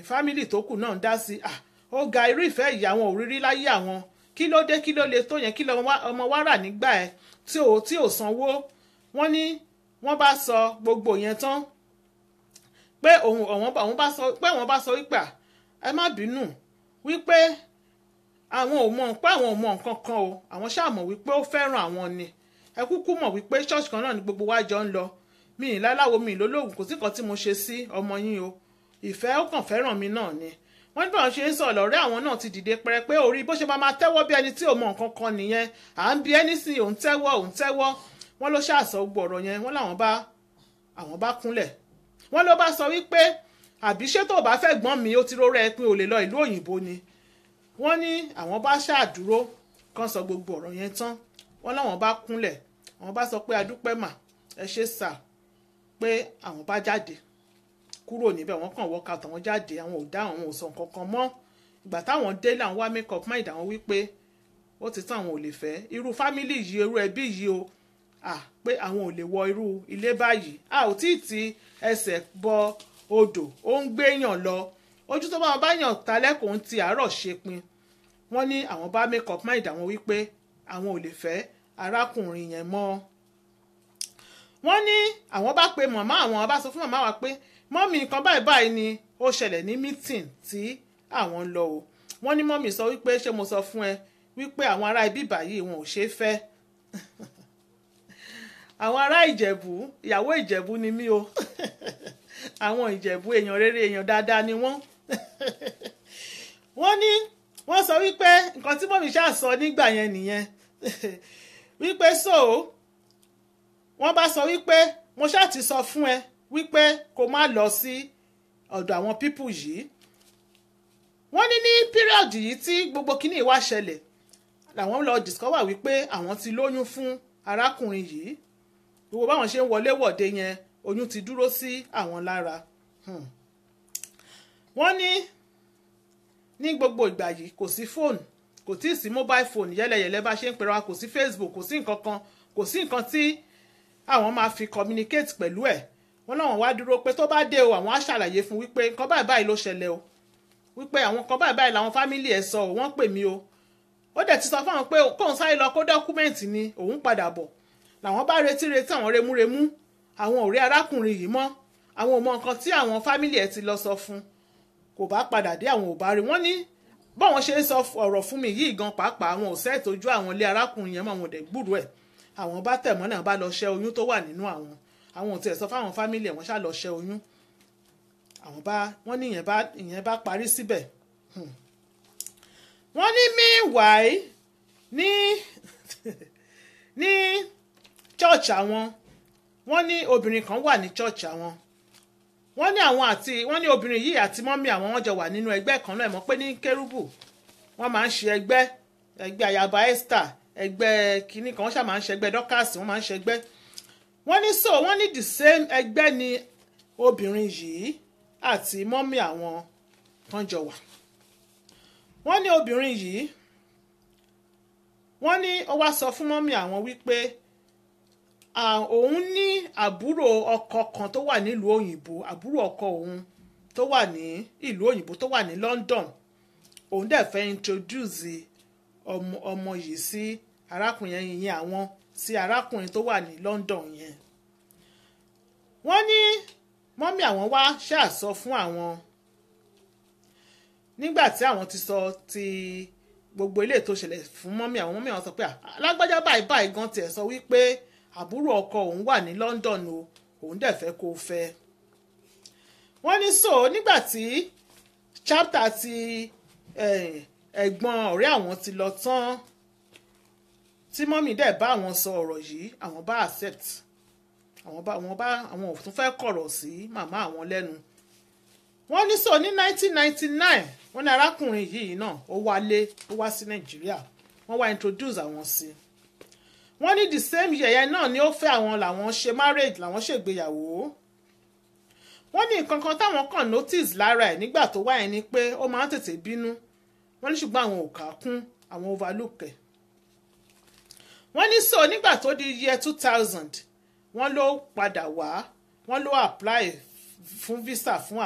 S1: fámìlì tó kù náà ń dá sí ó ga irú ìfẹ́ yìí àwọn ò rírí láyé àwọn kí ló dé kí ló le tó yẹn kí lọ ọmọ wa rà nígbà ẹ tí ò sanwó wọ́n ní wọ́n bá sọ gbogbo yẹn tán pé àwọn bá sọ wípé ẹ má bínú wípé àwọn ò mọ̀ pé àwọn ò mọ̀ nǹkan kan o àwọn ṣáà mọ̀ wípé ó fẹ́ràn àwọn ni ẹ kúkú mọ̀ wípé ṣọ́ọ̀ṣì kan náà ni gbogbo wa jọ ń lọ mi ì láláwo mi ì lólóògùn kò sí nǹkan tí mo ṣe sí ọmọ yín o ìfẹ́ ó kàn fẹ́ràn mi náà ni wọ́n ní bí wọ́n ṣe ń sọ̀rọ̀ lọ́rẹ́ àwọn náà ti dìde pẹ́rẹ́ pé orí bó ṣe máa tẹ́wọ́ bí ẹni tí ò mọ̀ nǹkan kan nìyẹn à ń bi ẹni sí òun tẹ́wọ́ wọ́n ló ṣàṣọ gbogbo ọ̀rọ̀ yẹn wọ́n làwọn bá kúnlẹ̀ wọ́n ló bá sọ wípé àbí ṣé tó bá fẹ́ gbọ́n mi ó ti rórẹ́ ẹ pé o lè lọ ìlú òyìnbó ni wọ́n ní àwọn bá ṣàdúró kan sọ gbogbo ọ̀rọ̀ yẹn tán wọ́n láwọn bá kúnlẹ̀ àwọn bá sọ pé adúpẹ́ mà ẹ ṣe sà pé àwọn bá jáde kúrò níbẹ̀ wọ́n kàn wọ́ka tàwọn jáde àwọn ò dá àwọn ò sọ nǹkan kan mọ́ ìgbà táwọn dé làwọn wá make up mind àwọn wípé ó ti tán àwọn ò lè fẹ́ irú fámìlì yìí irú ẹbí yìí o pé àwọn ò lè wọ irú ilé báyìí ò tí ì ti ẹsẹ̀ bọ odò ó ń gbéyàn lọ ojú tó bá wọn bá yàn talẹ́kùn ti àárọ̀ ṣe pin wọ́n ní àwọn bá make up mind àwọn wípé àwọn ò lè fẹ́ arákùnrin yẹn mọ́ wọ́n ní àwọn bá pe màmá àwọn bá sọ fún màmá wa pé mọ́mì nǹkan báyìí ni ó ṣẹlẹ̀ ní meeting tí àwọn ń lọ o wọ́n ní mọ́mì sọ wípé ṣé mo sọ fún ẹ wípé àwọn ará ibí báyìí wọn ò ṣe é fẹ́ àwọn ará ìjẹ̀bú ìyàwó ìjẹ̀bú ni mí o àwọn ìjẹ̀bú èèyàn rere èèyàn dáadáa ni wọ́n wọ́n sọ wípé nǹkan tí mọ́mì ṣáà sọ nígbà yẹn nìyẹn wípé wọ́n bá sọ wípé mo ṣáà ti sọ fún ẹ wípé kó má lọ sí ọ̀dọ̀ àwọn pípù yìí wọ́n ní pírọ̀dù yìí tí gbogbo kíní wá ṣẹlẹ̀ làwọn lọ discover wípé àwọn ti lóyún fún arákùnrin yìí gbogbo báwọn ṣe ń wọlé wọ̀de yẹn oyún ti dúró sí àwọn lára wọ́n ní gbogbo ìgbà yìí kò sí fóònù kò tí ì sí mobile phone yẹ́lẹyẹ̀lẹ́ bá ṣe ń pera wa kò sí Facebook kò sí nǹkan kan kò sí nǹkan tí àwọn máa fi communicate pẹ̀lú ẹ̀ wọ́n náà wá dúró pé tó bá dé o àwọn á ṣàlàyé fún wípé nǹkan báyìí ló ṣẹlẹ̀ o wípé àwọn nǹkan báyìí làwọn fámìlì ẹ̀ sọ wọ́n pè mí o ó dẹ̀ ti sọ fún àwọn pé kóun sáré lọ kó dọ́kúmẹ̀ntì ni òun padà bọ̀ làwọn bá retí àwọn remúremú àwọn ò rí arákùnrin yìí mọ́ àwọn ò mọ nǹkan tí àwọn fámìlì ẹ̀ ti lọ sọ fún kò bá padà dé àwọn ò bá rí wọ́n ní báwọn ṣe ń sọ ọ̀rọ̀ fún mi yìí gan pàápàá àwọn ò sẹ́ẹ̀tì ojú àwọn ilé arákùnrin yẹn mọ́ àwọn ò dẹ̀ gbúrú ẹ̀ àwọn bá tẹ̀ mọ́ náà bá lọ ṣẹ́ oyún tó wà nínú àwọn ò tiẹ̀ sọ fáwọn fámìlì ẹ̀ wọ́n ṣá lọ ṣẹ́ oyún wọ́n ní ìyẹn bá parí síbẹ̀ wọ́n ní meanwhile ní church àwọn wọ́n ní obìnrin kan wà ní church àwọn wọ́n ní obìnrin yìí àti mọ́mí àwọn wọ́n jọ wà nínú ẹgbẹ́ kan náà mọ̀ pé ní kérúbù wọ́n máa ń ṣe ẹgbẹ́ àyàbá Esther ẹgbẹ́ kìíní kan wọ́n ṣáà máa ń ṣe ẹgbẹ́ Dorcas wọ́n máa ń ṣe ẹgbẹ́ wọ́n ní the same ẹgbẹ́ ni obìnrin yìí àti mọ́mí àwọn kan jọ wà wọ́n ní obìnrin yìí wọ́n ní ó wá sọ fún mọ́mí àwọn wípé òun ní àbúrò ọkọ kan tó wà nílùú òyìnbó àbúrò ọkọ òun tó wà ní ìlú òyìnbó tó wà ní London òun dẹ̀ fẹ́ introduce ọmọ yìí sí arákùnrin yẹn àwọn sí arákùnrin tó wà ní London yẹn wọ́n ní mọ́mí àwọn wá ṣàsọ fún àwọn nígbà tí àwọn ti sọ ti gbogbo ilé tó ṣẹlẹ̀ fún mọ́mí àwọn sọ pé alágbájá báyìí gan tiẹ̀ sọ wípé àbúrò ọkọ òun wà ní London o òun dẹ̀ fẹ́ kó fẹ́ wọ́n ní nígbà tí chapter ti ẹ̀gbọ́n ọ̀rẹ́ àwọn ti lọ tán tí mọ́mí dẹ̀ bá àwọn sọ ọ̀rọ̀ yìí àwọn bá accept àwọn ò tún fẹ́ kọ̀rọ̀ sí màmá àwọn lẹ́nu wọ́n ní ní 1999 wọ́n ní arákùnrin yìí náà ó wá sí Nàìjíríà wọ́n wá introduce àwọn sí wọ́n ní the same year yẹn náà ni ó fẹ́ àwọn làwọn ṣe marriage làwọn ṣègbéyàwó wọ́n ní nǹkan kan táwọn kàn notice lára ẹ̀ nígbà tó wá yẹn ni pé ó máa ń tètè bínú wọ́n ní ṣùgbọ́n àwọn ò kà á kún àwọn overlook ẹ̀ wọ́n ní so nígbà tó di year 2000 wọ́n ló padà wá wọ́n ló apply fún visa fún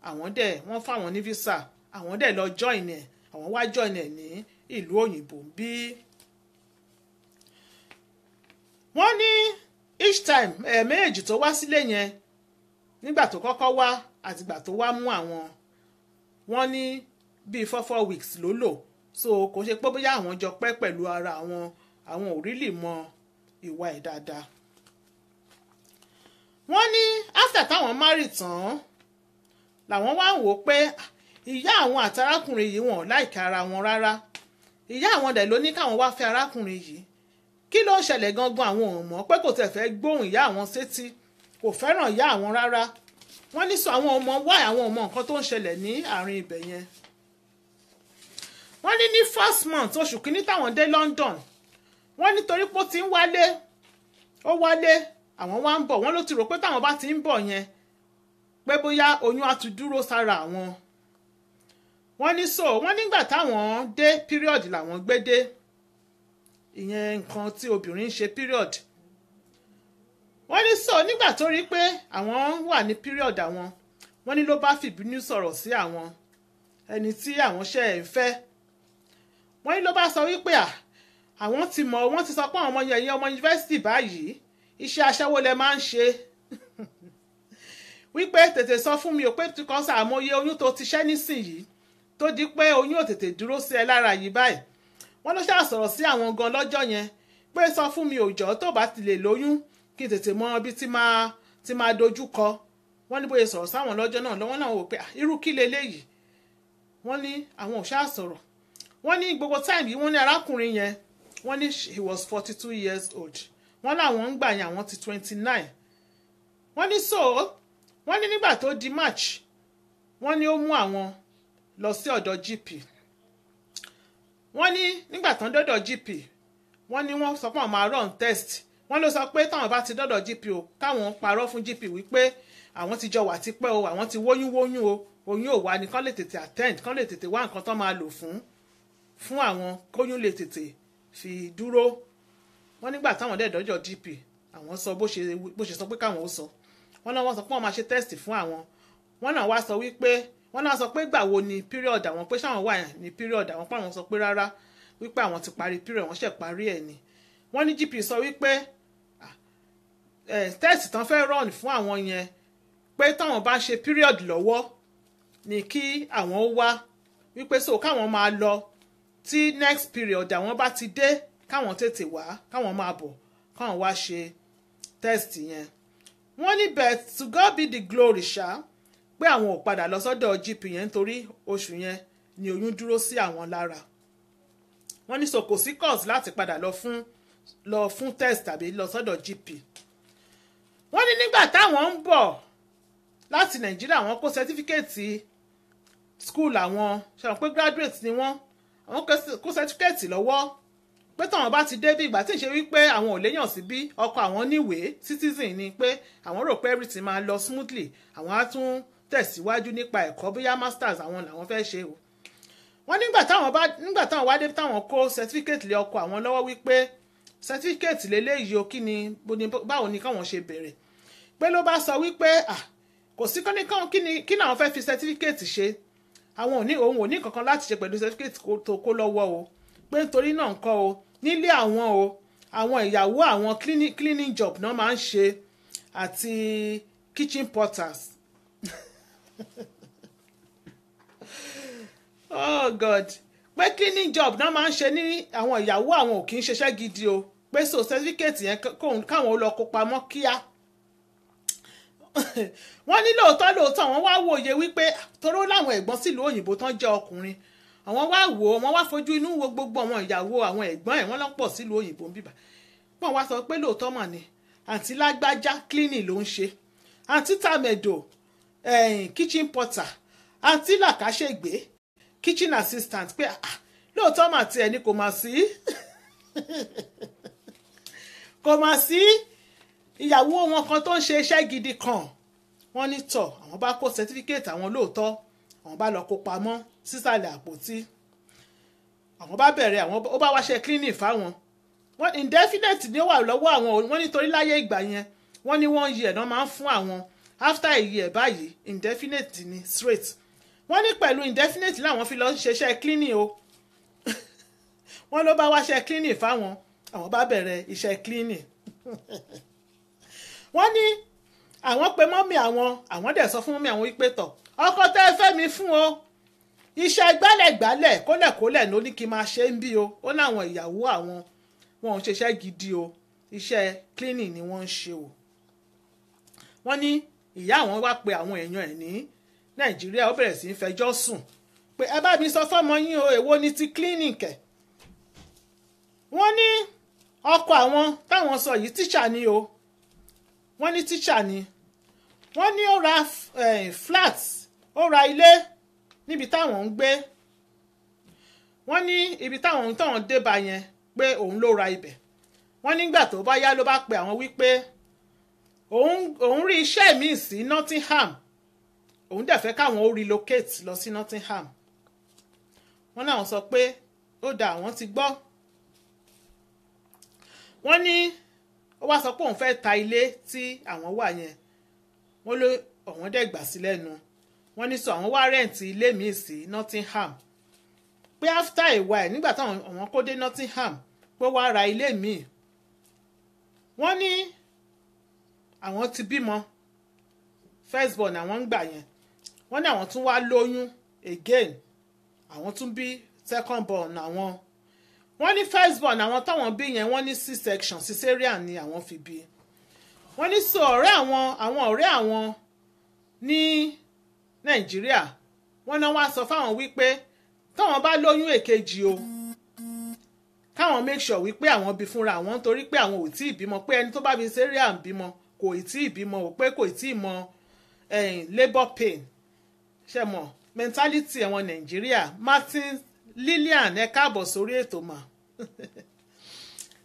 S1: àwọn dẹ̀ wọ́n fún àwọn ní visa àwọn dẹ̀ lọ join ẹ̀ àwọn wá join ẹ̀ ní ìlú òyìnbó bí wọ́n ní each time méjèèjì tó wá sílé yẹn nígbà tó kọ́kọ́ wá àtìgbà tó wá mú àwọn wọ́n ní bíi 4 weeks ló lò so kò ṣe pé bóyá àwọn jọ pẹ́ pẹ̀lú ara àwọn ò really mọ ìwà ẹ̀ dáadáa wọ́n ní after táwọn marry tán làwọn wá wò ó pé ìyá àwọn àti arákùnrin yìí wọn ò láìka ara wọn rárá ìyá àwọn dẹ̀ ló ní káwọn wá fẹ́ arákùnrin yìí kí ló ń ṣẹlẹ̀ gangan àwọn ò mọ̀ pé kò tẹ̀ fẹ́ gbóhùn ìyá àwọn sétí kò fẹ́ràn ìyá àwọn rárá wọ́n ní sọ àwọn ọmọ àwọn ọmọ nǹkan tó ń ṣẹlẹ̀ ní àárín ibẹ̀ yẹn wọ́n ní first month oṣù kìíní táwọn dé London wọ́n nítorí pé ó ti ń wálé àwọn wá ń bọ̀ wọ́n ló ti rò pé táwọn bá ti ń bọ̀ yẹn pé bóyá oyún á tún dúró sára àwọn wọ́n ní so wọ́n nígbà táwọn dé period làwọn gbé dé ìyẹn nǹkan tí obìnrin ń ṣe period wọ́n ní so nígbà tó rí pé àwọn wà ní period àwọn wọ́n ní ló bá fìbínú sọ̀rọ̀ sí àwọn ẹni tí àwọn ṣe ń fẹ́ wọ́n ní ló bá sọ wípé àwọn ti mọ̀ wọ́n ti sọ pé àwọn ọmọ yẹn ọmọ yunifásitì báyìí iṣẹ́ aṣẹ́wó lẹ máa ń ṣe wípé tètè sọ fún mi ò pé tukọ̀ sàmóye oyún tó ti ṣẹ́ nísìnyìí tó di pé oyún ò tètè dúró sí ẹ lára yìí báyìí wọ́n ló ṣáà sọ̀rọ̀ sí àwọn gan lọ́jọ́ yẹn pé sọ fún mi òòjọ́ tó bá ti lè lóyún kí n tètè mọ ibi tí máa dojú kọ wọ́n ní bóyá sọ̀rọ̀ sáwọn lọ́jọ́ náà lọ́wọ́ náà wò pé irú kí leléyìí wọ́n ní àwọn ò ṣáà sọ̀rọ̀ wọ́n ní gbogbo time yìí wọ́n ní arákùnrin yẹn wọ́n ní he was 42 years old wọ́n láwọn ń gbà yẹn àwọn ti 29 wọ́n ní so wọ́n ní nígbà tó di March wọ́n ní ó mú àwọn lọ sí ọ̀dọ̀ GP wọ́n ní nígbà tán dọ́dọ̀ GP wọ́n ní wọ́n sọ pé àwọn máa run test wọ́n ló sọ pé táwọn bá ti dọ́dọ̀ GP o káwọn parọ́ fún GP wípé àwọn ti jọ wà tipẹ́ o àwọn ti wóyún o oyún ò wá ní kán lè tètè attend kán lè tètè wá nǹkan tán máa lò fún àwọn kóyún lè tètè fi dúró wọ́n nígbà táwọn dẹ̀ dọ́jọ́ GP àwọn sọ bó ṣe sọ pé káwọn ó sọ wọ́n náà wọ́n sọ pé wọ́n máa ṣe test fún àwọn wọ́n náà wá sọ wípé wọ́n náà sọ pé gbà wo ni period àwọn pé ṣáwọn wà ní period àwọn pàwọn sọ pé rárá wípé àwọn ti parí period wọ́n ṣẹ̀ parí ẹ̀ ni wọ́n ní GP sọ wípé test tán fẹ́ run fún àwọn yẹn pé táwọn bá ṣe period lọ́wọ́ ni kí àwọn ó wá wípé so káwọn máa lọ tí next period àwọn bá ti dé káwọn tètè wá káwọn máa bọ̀ káwọn wá ṣe test yẹn wọ́n ní but to God be the glory ṣá pé àwọn ò padà lọ sọ́dọ̀ GP yẹn nítorí oṣù yẹn ni oyún dúró sí àwọn lára wọ́n ní so kò sí cause láti padà lọ fún test tàbí lọ sọ́dọ̀ GP wọ́n ní nígbà táwọn ń bọ̀ láti Nàìjíríà wọ́n kó sẹtífíkẹ́ẹ̀tì school àwọn ṣàwọn pé graduate ni wọ́n àwọn kó sẹtífíkẹ́ẹ̀tì lọ́wọ́ pé táwọn bá ti dé bí ìgbà tí ń ṣe wípé àwọn ò léyàn sí bí ọkọ àwọn níwèé citizen ni pé àwọn rò pé everything máa lọ smoothly àwọn á tún tẹ̀síwájú nípa ẹ̀kọ́ bóyá masters àwọn làwọn fẹ́ ṣe o wọ́n nígbà táwọn wá dé táwọn kó certificate lé ọkọ àwọn lọ́wọ́ wípé certificate lélẹ́yìí o kí ni báwo ni káwọn ṣe bẹ̀rẹ̀ pé ló bá sọ wípé kò sí kí ni àwọn fẹ́ fi certificate ṣe àwọn òun ò ní kankan láti ṣe pẹ̀lú certificate tó kó lọ́wọ́ o pé nítorí náà ńkọ́ o nílé àwọn ìyàwó àwọn cleaning job náà máa ń ṣe àti kitchen porters oh God pé cleaning job náà máa ń ṣe ní àwọn ìyàwó àwọn ò kì í ṣiṣẹ́ gidi o pé so certificate yẹn káwọn ó lọ kó pamọ́ kíá wọ́n ní lóòótọ́ wọ́n wá wòye wípé toró láwọn ẹ̀gbọ́n sílùú òyìnbó tán jẹ́ ọkùnrin àwọn wọ́n wá fojú inú wo gbogbo àwọn ìyàwó àwọn ẹ̀gbọ́n ẹ̀ wọ́n lọ́pọ̀ sílùú òyìnbó ń bíbà wọ́n wá sọ pé lóòótọ́ mà ní àǹtí lágbájá cleaning ló ń ṣe àǹtí tàmẹ̀dò kitchen porter àǹtí làkàṣègbè kitchen assistant pé lóòótọ́ mà tiẹ̀ ni kò mà sí kò mà sí ìyàwó wọn kan tó ń ṣe iṣẹ́ gidi kan wọ́n ní tọ̀ àwọn bá kó certificate àwọn lóòótọ́ àwọn bá lọ kó pamọ́ sísàlẹ̀ àpótí àwọn bá bẹ̀rẹ̀ àwọn ó bá wáṣẹ́ cleaning fáwọn wọ́n indefinite ni ó wà lọ́wọ́ àwọn wọ́n nítorí láyé ìgbà yẹn wọ́n ní 1 year náà máa ń fún àwọn after a year báyìí indefinite ni straight wọ́n ní pẹ̀lú indefinite láwọn fi lọ ṣiṣẹ́ cleaning o wọ́n ló bá wáṣẹ́ cleaning fáwọn àwọn bá bẹ̀rẹ̀ iṣẹ́ cleaning wọ́n ní àwọn pe mọ́mì àwọn dẹ̀ sọ fún mọ́mì àwọn wípé tọ̀ ọkọ tẹ́ ẹ fẹ́ mi fún o iṣẹ́ gbálẹ̀gbálẹ̀ kólẹ̀kólẹ̀ ló ní kí n máa ṣe ń bí o ó láwọn ìyàwó àwọn wọn ò ṣiṣẹ́ gidi o iṣẹ́ cleaning ni wọ́n ń ṣe o wọ́n ní ìyá àwọn wá pe àwọn èèyàn ẹ̀ ní nàìjíríà ó bẹ̀rẹ̀ sí í fẹjọ́ sùn pé ẹ bá mi sọ fọ́mọ yín o èwo ni ti cleaning kẹ̀ wọ́n ní ọkọ àwọn táwọn sọ yìí tíṣà ni o wọ́n ní tíṣà ni wọ́n ní ó ra flat ó ra ilé níbi táwọn ń gbé wọ́n ní ibi táwọn dé bá yẹn pé òun ló ra ibẹ̀ wọ́n nígbà tó bá yá ló bá pe àwọn wípé òun rí iṣẹ́ míì sí Nottingham òun dẹ̀ fẹ́ káwọn ó relocate lọ sí Nottingham wọ́n náà sọ pé ó dà àwọn ti gbọ́ wọ́n ní ó wá sọ pé òun fẹ́ ta ilé tí àwọn wà yẹn wọ́n ló àwọn dẹ̀ gbà sí lẹ́nu wọ́n ní sọ àwọn wá rẹ́ǹtì ilé míì sí Nottingham pé after a while nígbà táwọn àwọn kó dé Nottingham pé wá ra ilé míì wọ́n ní àwọn ti bímọ first born àwọn ń gbà yẹn wọ́n ní àwọn tún wá lóyún again àwọn tún bí second born àwọn wọ́n ní first born àwọn táwọn bí yẹn wọ́n ní c-section cesarean ni àwọn fi bí wọ́n ní sọ àwọn ọ̀rẹ́ àwọn ní Nàìjíríà wọ́n náà wá sọ fáwọn wípé táwọn bá lóyún èkejì o káwọn make sure wípé àwọn bí fúnra àwọn nítorí pé àwọn ò tí ì bímọ pé ẹni tó bá bí cesarean bímọ kò tí ì bímọ ò pé kò tí ì mọ labour pain ṣe mọ mentality ẹ̀wọ̀n Nàìjíríà Martin Lillian ẹ káàbọ̀ sórí ètò mà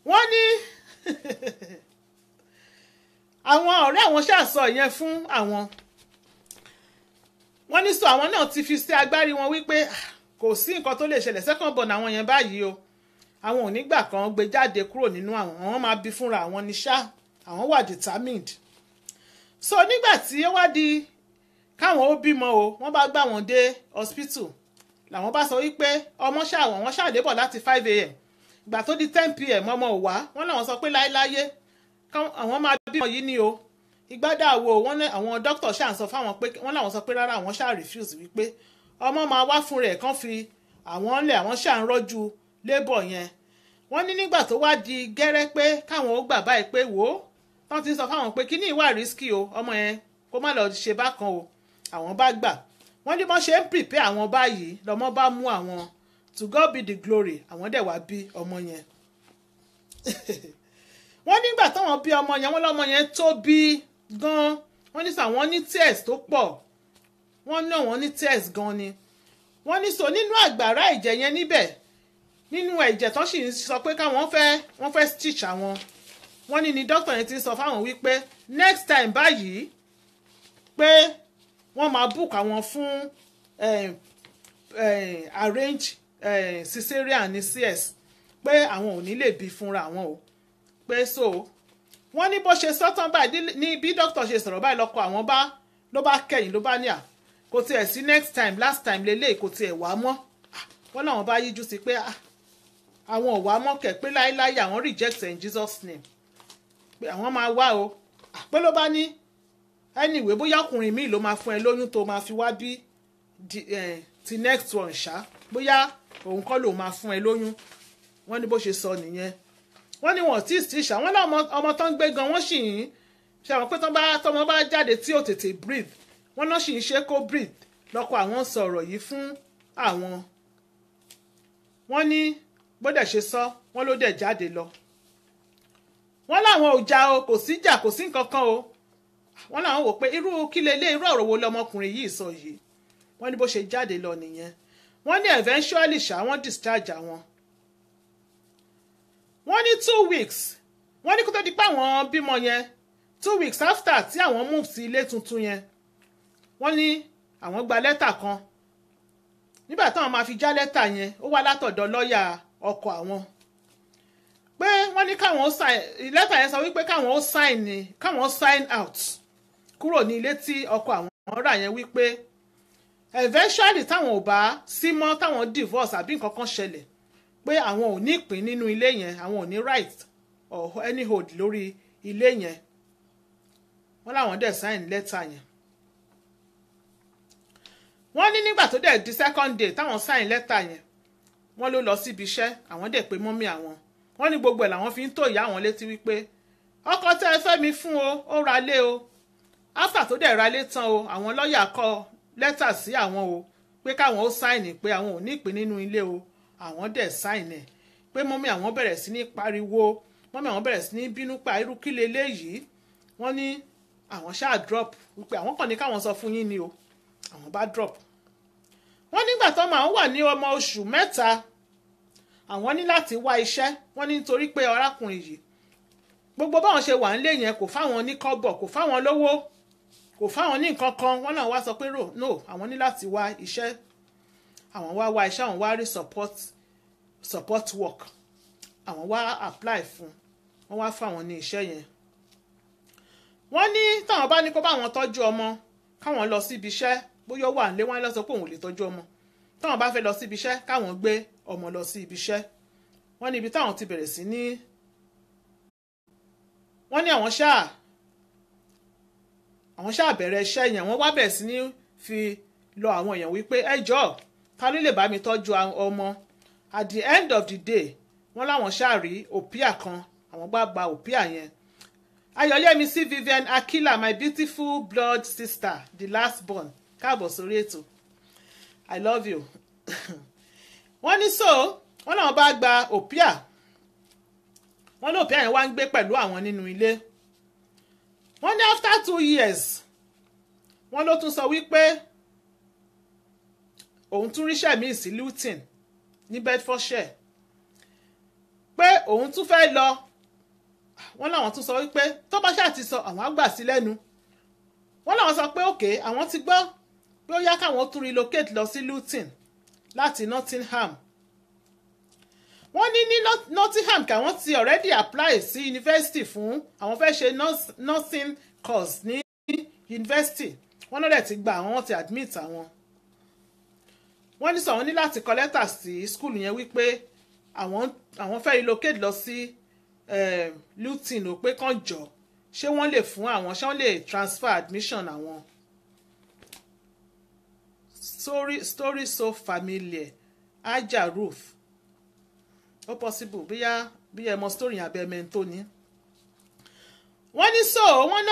S1: wọ́n ní àwọn ọ̀rẹ́ àwọn ṣàṣọ ìyẹn fún àwọn wọ́n ní sọ àwọn náà ti fi sí agbárí wọn wípé kò sí nǹkan tó lè ṣẹlẹ̀ second born àwọn yẹn báyìí o àwọn ò nígbà kan gbé jáde kúrò nínú àwọn máa bí fúnra àwọn ní ṣá àwọn wà determined so nígbà tí ó wá di káwọn ó bímọ o wọ́n bá gbà wọ́n dé hospital làwọn bá sọ wípé ọmọ ṣàwọn wọ́n ṣàdébọ̀ láti 5 a.m. ìgbà tó di 10 p.m. ọmọ ò wá wọ́n làwọn sọ pé láéláyé àwọn máa bímọ yìí ni o ìgbádàwó wọ́n ní àwọn dókítà ṣáà ń sọ fáwọn pé wọ́n làwọn sọ pé rárá àwọn ṣáà refuse wípé ọmọ máa wá fún rẹ̀ kán fi àwọn ńlẹ̀ àwọn ṣáà ń rọ́jú labour yẹn wọ́n ní nígbà tó wá di gẹ́rẹ́ pé káwọn ó gbà báyìí pé wò ó tán ti sọ fáwọn pé kíní ìwà risky o ọmọ yẹn kó má lọ ṣe bákan o àwọn bá gbà wọ́n ní bọ́n ṣe ń prepare àwọn báyìí lọ́mọ bá mú àwọn to God be the glory àwọn dẹ̀ wá bí ọmọ yẹn wọ́n nígbà táwọn bí ọmọ yẹn wọ́n lọ́mọ yẹn tóbi gan wọ́n ní sọ àwọn ní tears tó pọ̀ wọ́n ní àwọn ní tears gan ni wọ́n ní sọ nínú àgbàrá ẹ̀jẹ̀ yẹn níbẹ̀ nínú ẹ̀jẹ̀ tó sì ń sọ pé káwọn wọ́n fẹ́ stitch àwọn wọ́n ní ni doctor yẹn ti sọ fáwọn wípé next time báyìí pé wọ́n máa book àwọn fún arrange cesarean ní CS pé àwọn ò ní lè bí fúnra àwọn o pé so wọ́n ní bó ṣe sọ́tàn báyìí ní bí doctor ṣe sọ̀rọ̀ báyìí lọ́kọ àwọn ló bá kẹ́yìn ló bá ní kò tiẹ̀ sí next time last time lélẹ́yìí kò tiẹ̀ wá mọ́ wọ́n láwọn bá yíjú sí pé àwọn ò wá mọ́ kẹ̀ pé láéláé àwọn reject in Jesus name pé àwọn máa wá o pé ló bá ní anyway bóyá ọkùnrin míì ló máa fún ẹ lóyún tó máa fi wá bí ti next one ṣá bóyá òun kọ́ ló máa fún ẹ lóyún wọ́n ní bó ṣe sọ nìyẹn wọ́n ní wọ́n tí ì ṣá wọ́n láwọn ọmọ tó ń gbé gan wọ́n sì ń ṣe àwọn pé tọ́mọ bá jáde tí ò tètè breathe wọ́n náà sì ń ṣe kó breathe lọ́kọ àwọn sọ̀rọ̀ yìí fún àwọn wọ́n ní bódẹ̀ ṣe sọ wọ́n ló dẹ̀ jáde lọ wọ́n láwọn ò jà o kò sí jà kò sí nǹkan kan o wọ́n láwọn wò pé irú kí lélẹ̀ irú ọ̀rọ̀ wo lọmọkùnrin yìí sọ yìí wọ́n ní bó ṣe jáde lọ nìyẹn. Wọ́n ní eventually ṣá wọ́n discharge àwọn. Wọ́n ní 2 weeks wọ́n ní kó tó di pé àwọn bímọ yẹn 2 weeks after tí àwọn move sí ilé tuntun yẹn wọ́n ní àwọn gba lẹ́tà kan nígbà táwọn máa fi já lẹ́tà yẹn ó wá látọ̀dọ̀ lọ́ọ̀yà ọkọ àwọn pé wọ́n ní káwọn lẹ́tà yẹn sọ wípé káwọn sign out kúrò ní ilé tí ọkọ àwọn rà yẹn wípé eventually táwọn ò bá sí mọ́ táwọn divorce àbí nǹkan kan ṣẹlẹ̀ pé àwọn ò ní ìpín nínú ilé yẹn àwọn ò ní right or any hold lórí ilé yẹn wọ́n láwọn dẹ̀ sign lẹ́tà yẹn. Wọ́n ní nígbà tó dẹ̀ di second day táwọn sign lẹ́tà yẹn wọ́n ló lọ síbi iṣẹ́ àwọn dẹ̀ pé mọ́mí àwọn wọ́n ní gbogbo ẹ̀ làwọn fi ń tó ìyá àwọn létí wípé ọkọ tẹ́ ẹ fẹ́ mi fún o ó ra lé o after tó dẹ̀ ra lé tán o àwọn lọ́ọ̀yà kọ lẹ́tà sí àwọn o pé káwọn ó sign pé àwọn ò ní ìpín nínú ilé o àwọn dẹ̀ sign ẹ̀ pé mọ́mí àwọn bẹ̀rẹ̀ sí ní pariwo mọ́mí àwọn bẹ̀rẹ̀ sí ní bínú pa irú kí leléyìí wọ́n ní àwọn ṣáà drop wípé àwọn kàn ní káwọn sọ fún yín ni o àwọn bá drop. Wọ́n nígbà tó máa ń wà ní ọmọ oṣù 3 àwọn ní láti wá iṣẹ́ wọ́n ní nítorí pé arákùnrin yìí gbogbo báwọn ṣe wà nílé yẹn kò fáwọn ní kọ́bọ̀ kò fáwọn lówó kò fáwọn ní nǹkan kan wọ́n náà wá sọ pé no àwọn ní láti wá iṣẹ́ àwọn wá iṣẹ́ àwọn wá rí support work àwọn wá apply fún wọ́n wá fáwọn ní iṣẹ́ yẹn. Wọ́n ní táwọn bá ní kó báwọn tọ́jú ọmọ káwọn lọ síbi iṣẹ́ bóyá wà nílé wọn lọ sọ pé òun ò lè tọ́jú ọmọ táwọn bá fẹ́ lọ síbi iṣẹ́ káwọn gbé ọmọ lọ sí ibi iṣẹ́. Wọ́n ní ibi táwọn ti bẹ̀rẹ̀ sí ní wọ́n ní àwọn ṣáà bẹ̀rẹ̀ iṣẹ́ yẹn wọ́n wá bẹ̀rẹ̀ sí ní fi lọ àwọn èèyàn wípé ẹ jọ̀ọ́ ta ló lè bá mi tọ́jú ọmọ. At the end of the day wọ́n láwọn ṣáà rí òpíà kan àwọn gba òpíà yẹn. Ayọ̀yẹ́misí Vivian Akila, my beautiful blood sister, the last born. Káàbọ̀ sórí ètò. I love you. Wọ́n ní wọ́n náà bá gba òpíà. Wọ́n ní òpíà yẹn wá ń gbé pẹ̀lú àwọn nínú ilé. Wọ́n ní after 2 years, wọ́n ló tún sọ wípé òun tún ríṣẹ́ míì sí Luton ní Bedfordshire. Pé òun tún fẹ́ lọ. Wọ́n láwọn tún sọ wípé tó bá ṣáà ti sọ àwọn àgbà sí lẹ́nu. Wọ́n láwọn sọ pé òkè àwọn ti gbọ́ pé ó yá káwọn tún relocate lọ sí Luton láti Nottingham. Wọ́n ní Nottingham káwọn ti already apply sí university fún àwọn fẹ́ ṣe nursing course ní university. Wọ́n náà dẹ̀ ti gba àwọn ti admit àwọn. Wọ́n ní sọ wọ́n ní láti kọ lẹ́tà sí school yẹn wípé àwọn fẹ́ relocate lọ sí Luton ò pé kàn jọ ṣé wọ́n lè fún àwọn ṣé wọ́n lè transfer admission àwọn. Story so familiar Aja Ruth ó possible bí ẹ mọ story yẹn abẹ́ mẹ́ntó ni. Wọ́n ní wọ́n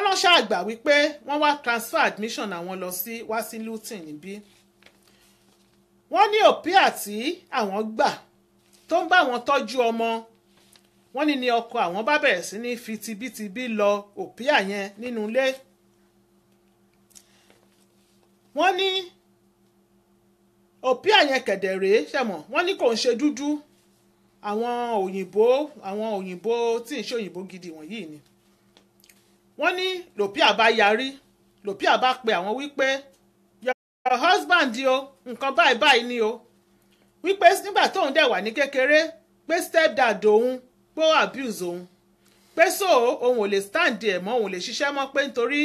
S1: náà ṣàgbà wípé wọ́n wá transfer admission àwọn wá sí Luton níbí. Wọ́n ní òpíà tí àwọn gbà tó ń bá àwọn tọ́jú ọmọ wọ́n ní ọkọ àwọn bá bẹ̀rẹ̀ sí ní fi tibítibí lọ òpíà yẹn nínú ilé. Wọ́n ní òpíà yẹn kẹ̀dẹ̀rẹ́ ṣẹ̀mọ̀ wọ́n ní kò ń ṣe dúdú àwọn òyìnbó tí ń ṣe òyìnbó gidi wọ̀nyí ni. Wọ́n ní lòpíà bá yarí lòpíà bá pe àwọn wípé your husband o nǹkan báyìí ni o wípé nígbà tóun dẹ̀ wà ní kékeré pé stepdad òun pé ó abuse òun pé òun ò lè stand ẹ̀ mọ́ òun lè ṣiṣẹ́ mọ́ pé nítorí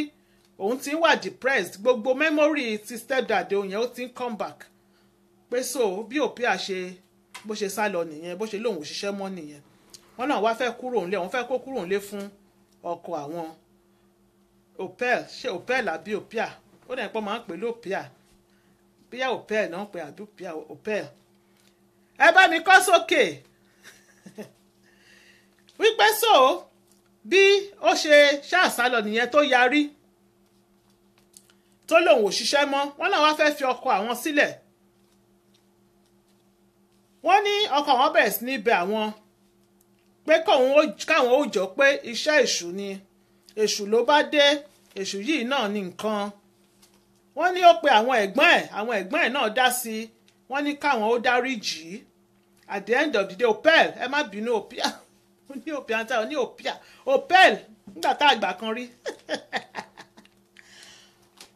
S1: òun ti ń wà depressed gbogbo memory ti stepdad òun yẹn ó ti ń come back pé bí òpíà bó ṣe sá lọ nìyẹn bó ṣe lóun ò ṣiṣẹ́ mọ́ nìyẹn. Wọ́n náà wá fẹ́ kúrò nílé wọ́n fẹ́ kó kúrò nílé fún ọkọ àwọn Opel àbí òpíà ó dẹ̀ pọ́ máa ń pè lópíà bíyà Opel náà pè àbí òpíà Opel. Ẹ bá mi kọ́ sókè wípé bí ó ṣe ṣàṣàlọ nìyẹn tó yarí tó lòun ò ṣiṣẹ́ mọ́ wọ́n náà wá fẹ́ fi ọkọ àwọn sílẹ̀. Wọ́n ní ọkọ àwọn bẹ̀rẹ̀ sí ní bẹ̀ àwọn pé káwọn ó jọ pé iṣẹ́ èṣù ni èṣù ló bá dé èṣù yìí náà ní nǹkan wọ́n ní ó pe àwọn ẹ̀gbọ́n ẹ̀ náà dá sí i wọ́n ní káwọn ó dáríjì í at the end of the day Opel ẹ má bínú Opia ní Opia ń tẹ́ ọ ní Opia Opel nígbà tá àgbà kan rí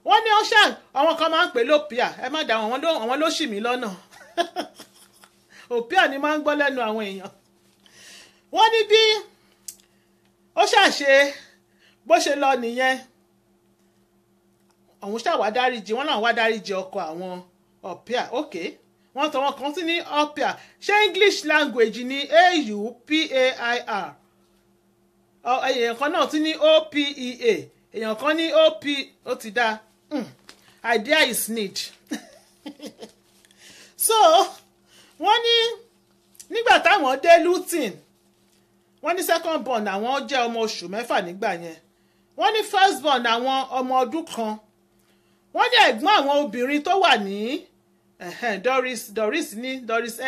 S1: wọ́n ní ọ̀ṣà àwọn kan máa ń pè lópia ẹ má dá àwọn ló ṣì mí lọ́nà Opia ni máa ń gbọ́ lẹ́nu àwọn èèyàn wọ́n ní bí ó ṣàṣe bó ṣe lọ nìyẹn àwọn ṣàwá dáríjì wọ́n náà wá dáríjì ọkọ àwọn Opia ok wọ́n tọ́ wọn kan sí ní Opia ṣé English language ní AUPAIR èèyàn kan náà tún ní OPEA èèyàn kan ní OP ó ti dá idea is need so wọ́n ní nígbà táwọn dé Luton wọ́n ní second born àwọn jẹ́ ọmọ oṣù 6 nígbà yẹn wọ́n ní first born àwọn ọmọ ọdún kan wọ́n ní ẹ̀gbọ́n àwọn obìnrin tó wà ní Doris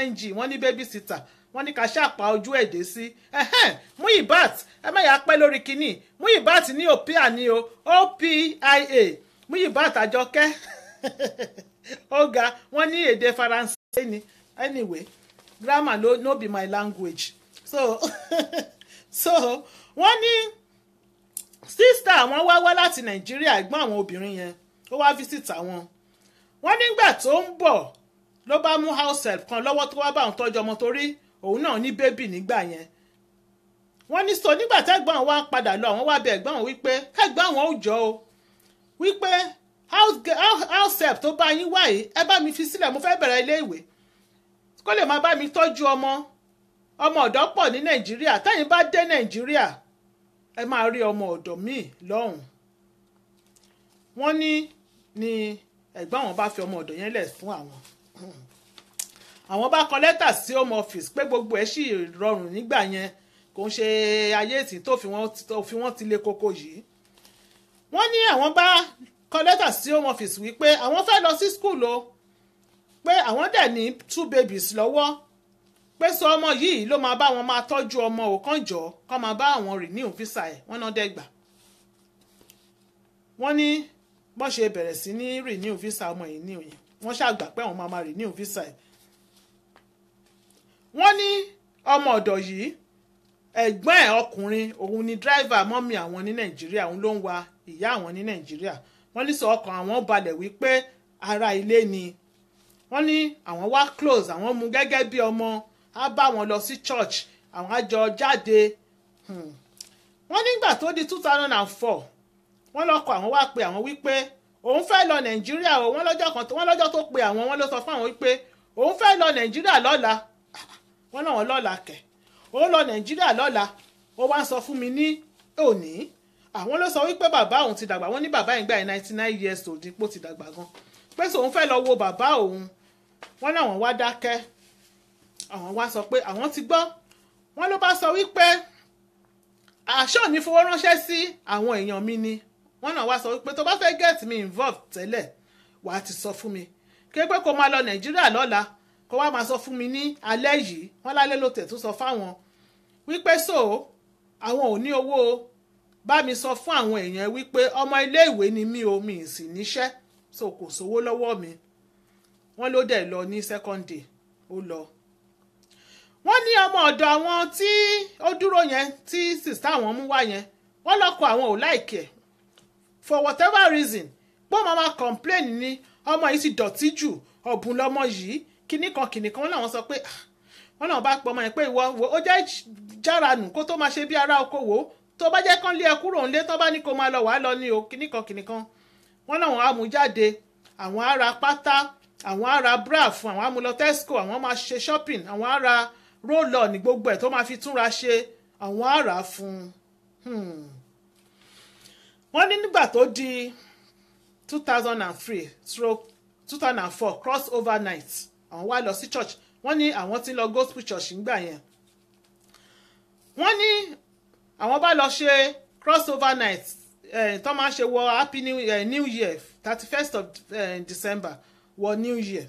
S1: NG wọ́n ní babysitter wọ́n ní ká ṣàpá ojú èdè sí Muyibat ẹ má yà pẹ́ lórí kínní Muyibat ní Opia ní o OPIA Muyibat Àjọkẹ́ ó ga wọ́n ní èdè Faransé ni anyway grammar no be my language so wọ́n ní sísítà àwọn wá láti Nàìjíríà ẹ̀gbọ́n àwọn obìnrin yẹn ó wá visit àwọn wọ́n nígbà tó ń bọ̀ ló bá mú house help kan lọ́wọ́ tó wá bá òun tọ́jú ọmọ torí òun náà ní bébì nígbà yẹn wọ́n ní sọ nígbà tẹ́gbọ́n wa padà lọ àwọn wá bẹ ẹ̀gbọ́n wọn wípé kẹ́gbọ́n wọn ò jọ o wípé house help tó bá yín wáyé ẹ bá mi fi sílẹ̀ mo fẹ́ bẹ̀rẹ̀ ilé ìwé kó lè máa bá mi tọ́jú ọmọ ọ̀dọ́ pọ̀ ní Nàìjíríà tẹ́yìn bá dé Nàìjíríà ẹ máa rí ọmọ ọ̀dọ́ míì lọ́hùn wọ́n ní ẹ̀gbọ́n wọn bá fi ọmọ ọ̀dọ́ yẹn lẹ̀ fún àwọn bá kọ lẹ́tà sí home office pé gbogbo ẹ̀ sì rọrùn nígbà yẹn kò ń ṣe ayé ìsìn tó fi wọ́n ti lé koko yìí wọ́n ní àwọn bá kọ lẹ́tà sí home office wípé àwọn fẹ́ lọ sí school o pé àwọn dẹ̀ ní 2 babies lọ́wọ́ pé sọ ọmọ yìí ló máa bá wọn máa tọ́jú ọmọ òkànjọ́ kọ́ máa bá àwọn renew visa ẹ̀ wọ́n náà dẹ́gbà wọ́n ní bọ́n ṣe bẹ̀rẹ̀ sí ní renew visa ọmọ yìí ní òyìn wọ́n ṣàgbà pé àwọn máa renew visa ẹ̀ wọ́n ní ọmọ ọ̀dọ̀ yìí ẹ̀gbọ́n ẹ̀ ọkùnrin òun ni driver mọ́mì àwọn ní Nàìjíríà òun ló ń wa ìyá àwọn ní Nàìjíríà wọ́n ní sọ ọkàn àwọn balẹ̀ wípé ara ilé ni wọ́n ní àwọn wá close àwọn mú gẹ́gẹ́ bí ọmọ á bá wọn lọ sí church àwọn á jọ jáde wọ́n nígbà tó di 2004 wọ́n lọ́kọ àwọn wá pe àwọn wípé òun fẹ́ lọ Nàìjíríà o wọ́n lọ́jọ́ tó pe àwọn wọ́n ló sọ fún àwọn wípé òun fẹ́ lọ Nàìjíríà lọ́la wọ́n náà wọ́n lọ́la kẹ̀ ó lọ Nàìjíríà lọ́la ó wá ń sọ fún mi ní òní àwọn ló sọ wípé bàbá òun ti dàgbà wọ́n ní bàbá yìí gbà 99 years old dípò ti dàgbà gan pé sòun fẹ́ lọ wo bàbá òun wọ́n náà wọ́n wá dákẹ́ àwọn wá sọ pé àwọn ti gbọ́ wọ́n ló bá sọ wípé àṣọ ní fowó ránṣẹ́ sí àwọn èèyàn mi ni wọ́n náà wá sọ wípé tó bá fẹ́ get me involved tẹ́lẹ̀ wàá ti sọ fún mi kí pé kó máa lọ Nàìjíríà lọ́la kó wá máa sọ fún mi ní alẹ́ yìí wọ́n lálẹ́ ló tẹ̀ tó sọ fáwọn wípé so àwọn ò ní owó bá mi sọ fún àwọn èèyàn wípé ọmọ ilé ìwé ni mí o mi sì níṣẹ́ so kò sówó lọ́wọ́ mi wọ́n ló dẹ̀ lọ ní second day ó lọ wọ́n ní ọmọ ọ̀dọ̀ àwọn tí ó dúró yẹn tí sista àwọn mú wá yẹn wọ́n lọ́kọ àwọn ò láìkẹ̀ for whatever reason pé wọ́n máa complain ní ọmọ yìí ti dọ̀tí jù ọ̀bùn lọ́mọ yìí kìnnìkan wọ́n làwọn sọ pé wọ́n náà bá pọ̀ ọmọ yẹn pé ìwọ ó jẹ́ jára nù kó tó máa ṣe bí ara okòwò tó bá jẹ́ kán lé ẹ kúrò ńlé tó bá ní kó máa lọ wàá lọ ní o kìnnìkan wọ́n náà wọ́n á mú jáde àwọn á ra pátá àwọn á ra bra fún àwọn á mú lọ Tesco àwọn máa ṣe shopping àwọn á ra roll on ní gbogbo ẹ̀ tó máa fi túnra ṣe àwọn á rà fún wọ́n ní nígbà tó di 2003/2004 cross over night àwọn wá lọ sí church wọ́n ní àwọn tí ń lọ gospel church ńgbà yẹn wọ́n ní àwọn bá lọ ṣe cross over night tó máa ṣe wọ happy new year 31st of December wọ new year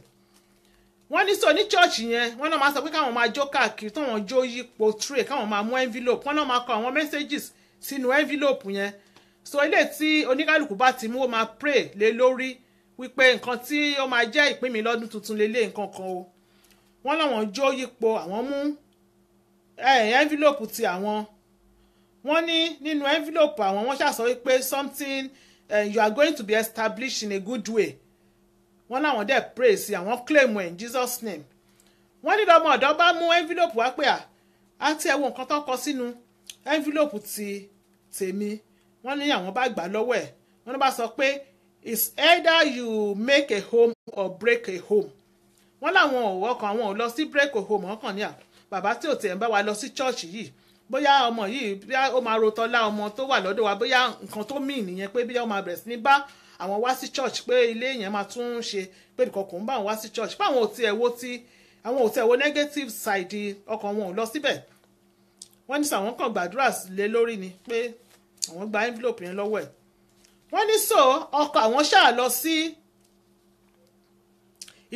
S1: wọ́n ní sọ ní church yẹn wọ́n náà máa sọ pé káwọn máa jó káàkiri tó wọ́n jó yípo tray káwọn máa mú envelope wọ́n náà máa kọ àwọn messages sínú envelope yẹn so ilé tí oníkálùkù bá ti mú ó máa pray lé lórí wípé nǹkan tí ó máa jẹ́ ìpín mi lọ́dún tuntun lélẹ̀ nǹkan kan o wọ́n láwọn jó yípo àwọn mú envelope ti àwọn wọ́n ní nínú envelope àwọn wọ́n ṣàsọ wípé something you are going to be established in a good way wọ́n láwọn dẹ̀ pray sí àwọn claim ẹ̀ in Jesus name wọ́n ní lọ́mọ ọ̀dọ́ bá mú envelope wá pé àti ẹ̀wọ̀n nǹkan tó kọ sínú envelope ti tèmi wọ́n ní àwọn bá gbà lọ́wọ́ ẹ̀ wọ́n ní bá sọ pé it's either you make a home or break a home wọ́n láwọn òwò kan àwọn ò lọ sí break a home ọkàn ní bàbá tí ò tẹ̀ ń bá wa lọ sí church yìí bóyá ọmọ yìí bóyá ó máa rotọ́lá ọmọ tó wà lọ́dọ̀ wa bóyá nǹkan tó mì nìyẹn pé bóyá ó máa bẹ̀rẹ̀ sí ní bá àwọn wá sí church pé ilé yẹn máa tún ṣe pé nǹkan kò ń bá àwọn wá sí church pé àwọn ò tiẹ̀ wo negative side ọkàn wọn ò lọ síbẹ̀ wọ́n ní sàwọn kan gbàdúrà lé lórí ni pé àwọn gba envelope yẹn lọ́wọ́ ẹ̀ wọ́n ní so ọkọ àwọn ṣáà lọ sí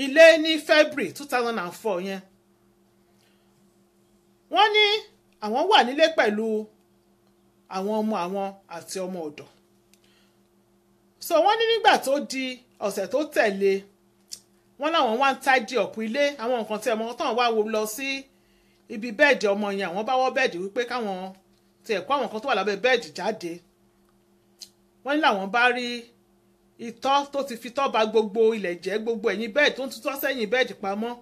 S1: ilé ní February 2004 yẹn wọ́n ní àwọn wà nílé pẹ̀lú àwọn ọmọ àwọn àti ọmọ ọ̀dọ̀ so wọ́n ní nígbà tó di ọ̀sẹ̀ tó tẹ̀lé wọ́n láwọn wá ń tidy up ilé àwọn nǹkan tí ọmọ tán wá wo lọ sí ibi bẹ́ẹ̀dì ọmọ yẹn àwọn bá wọ́ bẹ́ẹ̀dì wípé káwọn ti ẹ̀kọ́ àwọn kan tó wà lábẹ́ bẹ́ẹ̀dì jáde wọ́n ní làwọn bá rí itọ́ tó ti fi tọ́ ba gbogbo ilẹ̀ jẹ́ gbogbo ẹ̀yìn bẹ́ẹ̀dì tó ń tutọ́ sẹ́yìn bẹ́ẹ̀dì pamọ́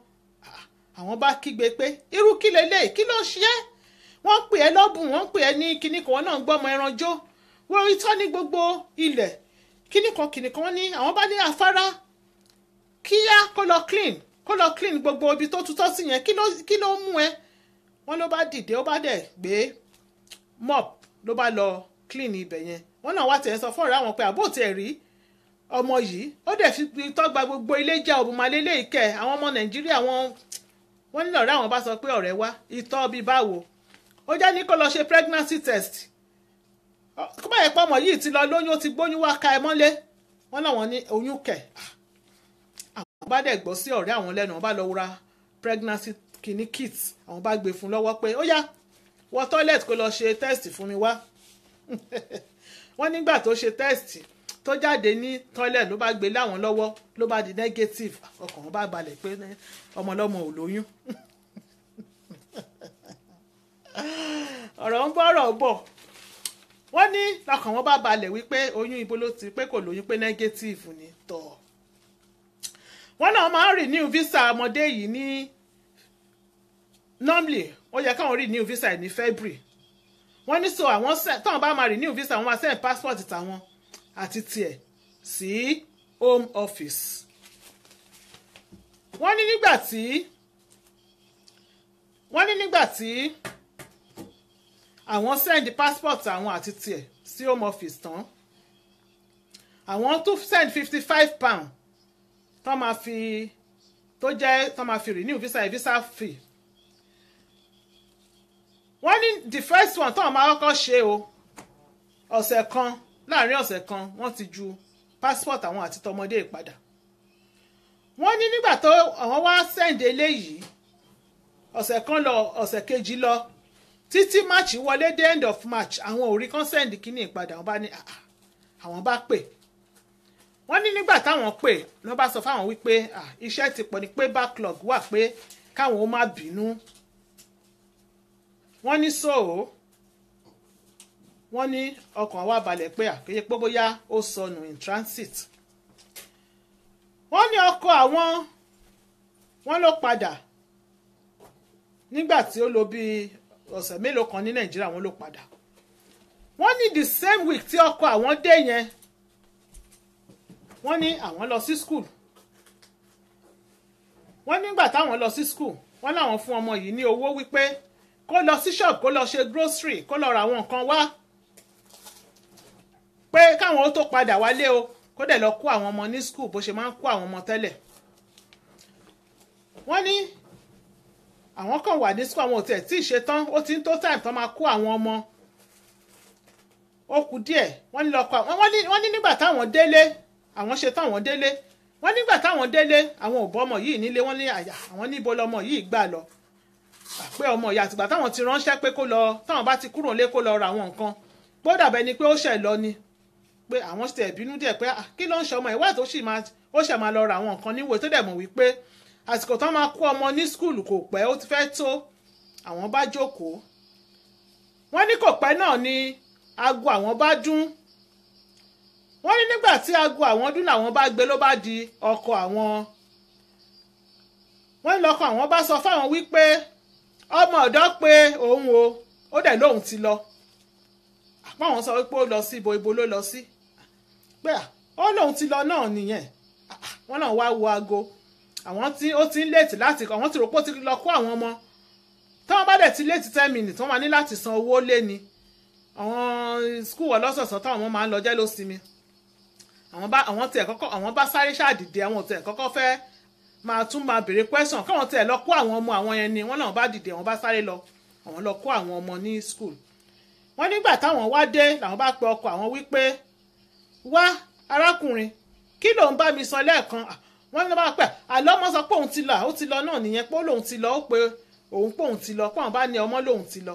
S1: àwọn bá kígbe pé irú kí lélẹ̀ kí ló ṣe é wọ́n pè é lọ́bùn wọ́n pè é ní kinní kan wọ́n náà ń gbọ́mọ ẹran jó wọ́n itọ́ ní gbogbo ilẹ̀ kinní kan wọ́n ní àwọn bá ní afárá kíyá kó lọ clean gbogbo ibi tó tutọ́ sí yẹn kí ló mú ẹ wọ́n ló bá dìde ó bá dẹ̀ gbé mop ló bá lọ clean ibẹ̀ yẹn wọ́n náà wá tẹ̀ sọ fún ọ̀rẹ́ àwọn pé àbó tiẹ̀ rí ọmọ yìí ó dẹ̀ fi tọ́gba gbogbo ilé jẹ́ òbúmalélé ìkẹ́ àwọn ọmọ Nàìjíríà wọ́n ní ọ̀rẹ́ àwọn bá sọ pé ọ̀rẹ́ wá ìtọ́ bíi báwo ó jẹ́ ní kó lọ ṣe pregnancy test kó má yẹ pé ọmọ yìí ti lọ lóyún ó ti gbóyún wá ka ẹ mọ́lé wọ́n náà wọ́n ní oyún kẹ̀ àwọn bá dẹ̀ gbọ́ sí ọ̀rẹ́ àwọn lẹ́nu wọ́n bá lọ ra pregnancy kìíní kit àwọn bá gbé fún lọ́wọ́ pé ó yá wọ toilet kó lọ ṣe test fún mi wá wọ́n nígbà tó ṣe test tó jáde ní toilet ló bá gbé láwọn lọ́wọ́ ló bá di negative ọkàn wọn bá balẹ̀ pé ọmọlọ́mọ ò lóyún ọ̀rọ̀ ń bọ̀rọ̀ bọ̀ wọ́n ní ọkàn wọn bá balẹ̀ wípé oyún ibo ló ti pé kò lóyún pé negative ni tọ̀ wọ́n náà máa ń renew visa ọmọdé yìí ní normally ó yẹ káwọn renew visa ní February wọ́n ní so àwọn táwọn bá máa renew visa wọn máa send passport tàwọn àti tiẹ̀ sí home office wọ́n ní nígbà tí àwọn send passport àwọn àti tiẹ̀ sí home office tán àwọn tún send £55 tó máa fi renew visa fee wọ́n ní the first one tó máa kọ́kọ́ ṣe o láàrin ọ̀sẹ̀ kan wọ́n ti ju passport àwọn àti tọmọdé ìpadà wọ́n ní nígbà tó àwọn wá send eléyìí ọ̀sẹ̀ kan lọ ọ̀sẹ̀ kejì lọ títí march wọlé dé end of march àwọn ò rí kan send kíní ìpadà wọ́n bá ní àwọn bá pè wọ́n ní nígbà táwọn pè ló bá sọ fáwọn wípé iṣẹ́ ti pọ̀ ní pé backlog wà pé káwọn ó má bínú wọ́n ní wọ́n ní ọkàn wa balẹ̀ pé àkéyé pé bóyá ó sọnù in transit wọ́n ní ọkọ àwọn wọ́n ló padà nígbà tí ó lò bí ọ̀sẹ̀ mélòó kan ní Nàìjíríà wọ́n ló padà wọ́n ní the same week tí ọkọ àwọn dé yẹn wọ́n ní àwọn lọ sí school wọ́n nígbà táwọn lọ sí school wọ́n láwọn fún ọmọ yìí ní owó wípé kó lọ sí shop kó lọ ṣe grocery kó lọ ra àwọn nǹkan wá pé káwọn ó tó padà wálé o kó dẹ̀ lọ kó àwọn ọmọ ní school bó ṣe máa ń kó àwọn ọmọ tẹ́lẹ̀ wọ́n ní àwọn kan wà ní school àwọn ò tẹ̀ tí ì ṣe tán ó ti ń tó time tán máa kó àwọn ọmọ ó kù díẹ̀ wọ́n ní lọ́kọ̀ wọ́n ní nígbà táwọn délé àwọn ṣe tán àwọn délé wọ́n nígbà táwọn délé àwọn ò bọ́ ọmọ yìí nílé wọ́n ní àyà àwọn níbo lọmọ yìí gbà lọ pé ọmọ ìyá àtìgbà táwọn ti ránṣẹ́ pé kó lọ táwọn bá ti kúrò lé kó lọ ra àwọn nǹkan bó dàbẹ́ ni pé ó ṣẹ̀ lọ ni pé àwọn ṣe ìbínú díẹ̀ pé kí ló ń ṣe ọmọ ìwádìí ó ṣe máa lọ ra àwọn nǹkan níwò tó dẹ̀ mọ̀ wípé àsìkò tó máa kó ọmọ ní skul kò pẹ́ ó ti fẹ́ tó àwọn bá jókòó wọ́n ní kò pẹ́ náà ni aago àwọn bá dún wọ́n ní nígbà tí aago àwọn dún làwọn bá gbé ló bá di ọkọ àwọn wọ́n ní lọ́kọ àwọn bá sọ fáwọn wípé ọmọ ọ̀dọ́ pé òun ó dẹ̀ lóun ti lọ àpá àwọn sọ wípé ó lọ sí ibo ló lọ sí pé ó lóun ti lọ náà nìyẹn wọ́n náà wá wo aago àwọn tí ó ti ń léètì láti àwọn tí rò pé ó ti lọ kó àwọn ọmọ táwọn bá dẹ̀ ti léètì 10 minutes wọ́n máa ní láti san owó lé ni àwọn skul ọlọ́sọ̀ọ̀sán táwọn ọmọ máa ń lọ jẹ́ ló sinmi àwọn bá sáré ṣàdìde àwọn tiẹ̀ kọ́kọ́ fẹ́ máa béèrè question káwọn tiẹ̀ lọ kó àwọn ọmọ àwọn yẹn ni wọ́n náà bá dìde àwọn bá sáré lọ àwọn lọ kó àwọn ọmọ ní skul wọ́n nígbà táwọn wá dé làwọn bá pe ọkọ àwọn wípé wá arákùnrin kí ló ń bá mi sọ lẹ́ẹ̀kan wọ́n ní bá pẹ́ àlọ́ ọmọ sọ pé òun ti lọ ó ti lọ náà nìyẹn pé lòun ti lọ ó pe òun pé òun ti lọ pé àwọn bá ní ọmọ lòun ti lọ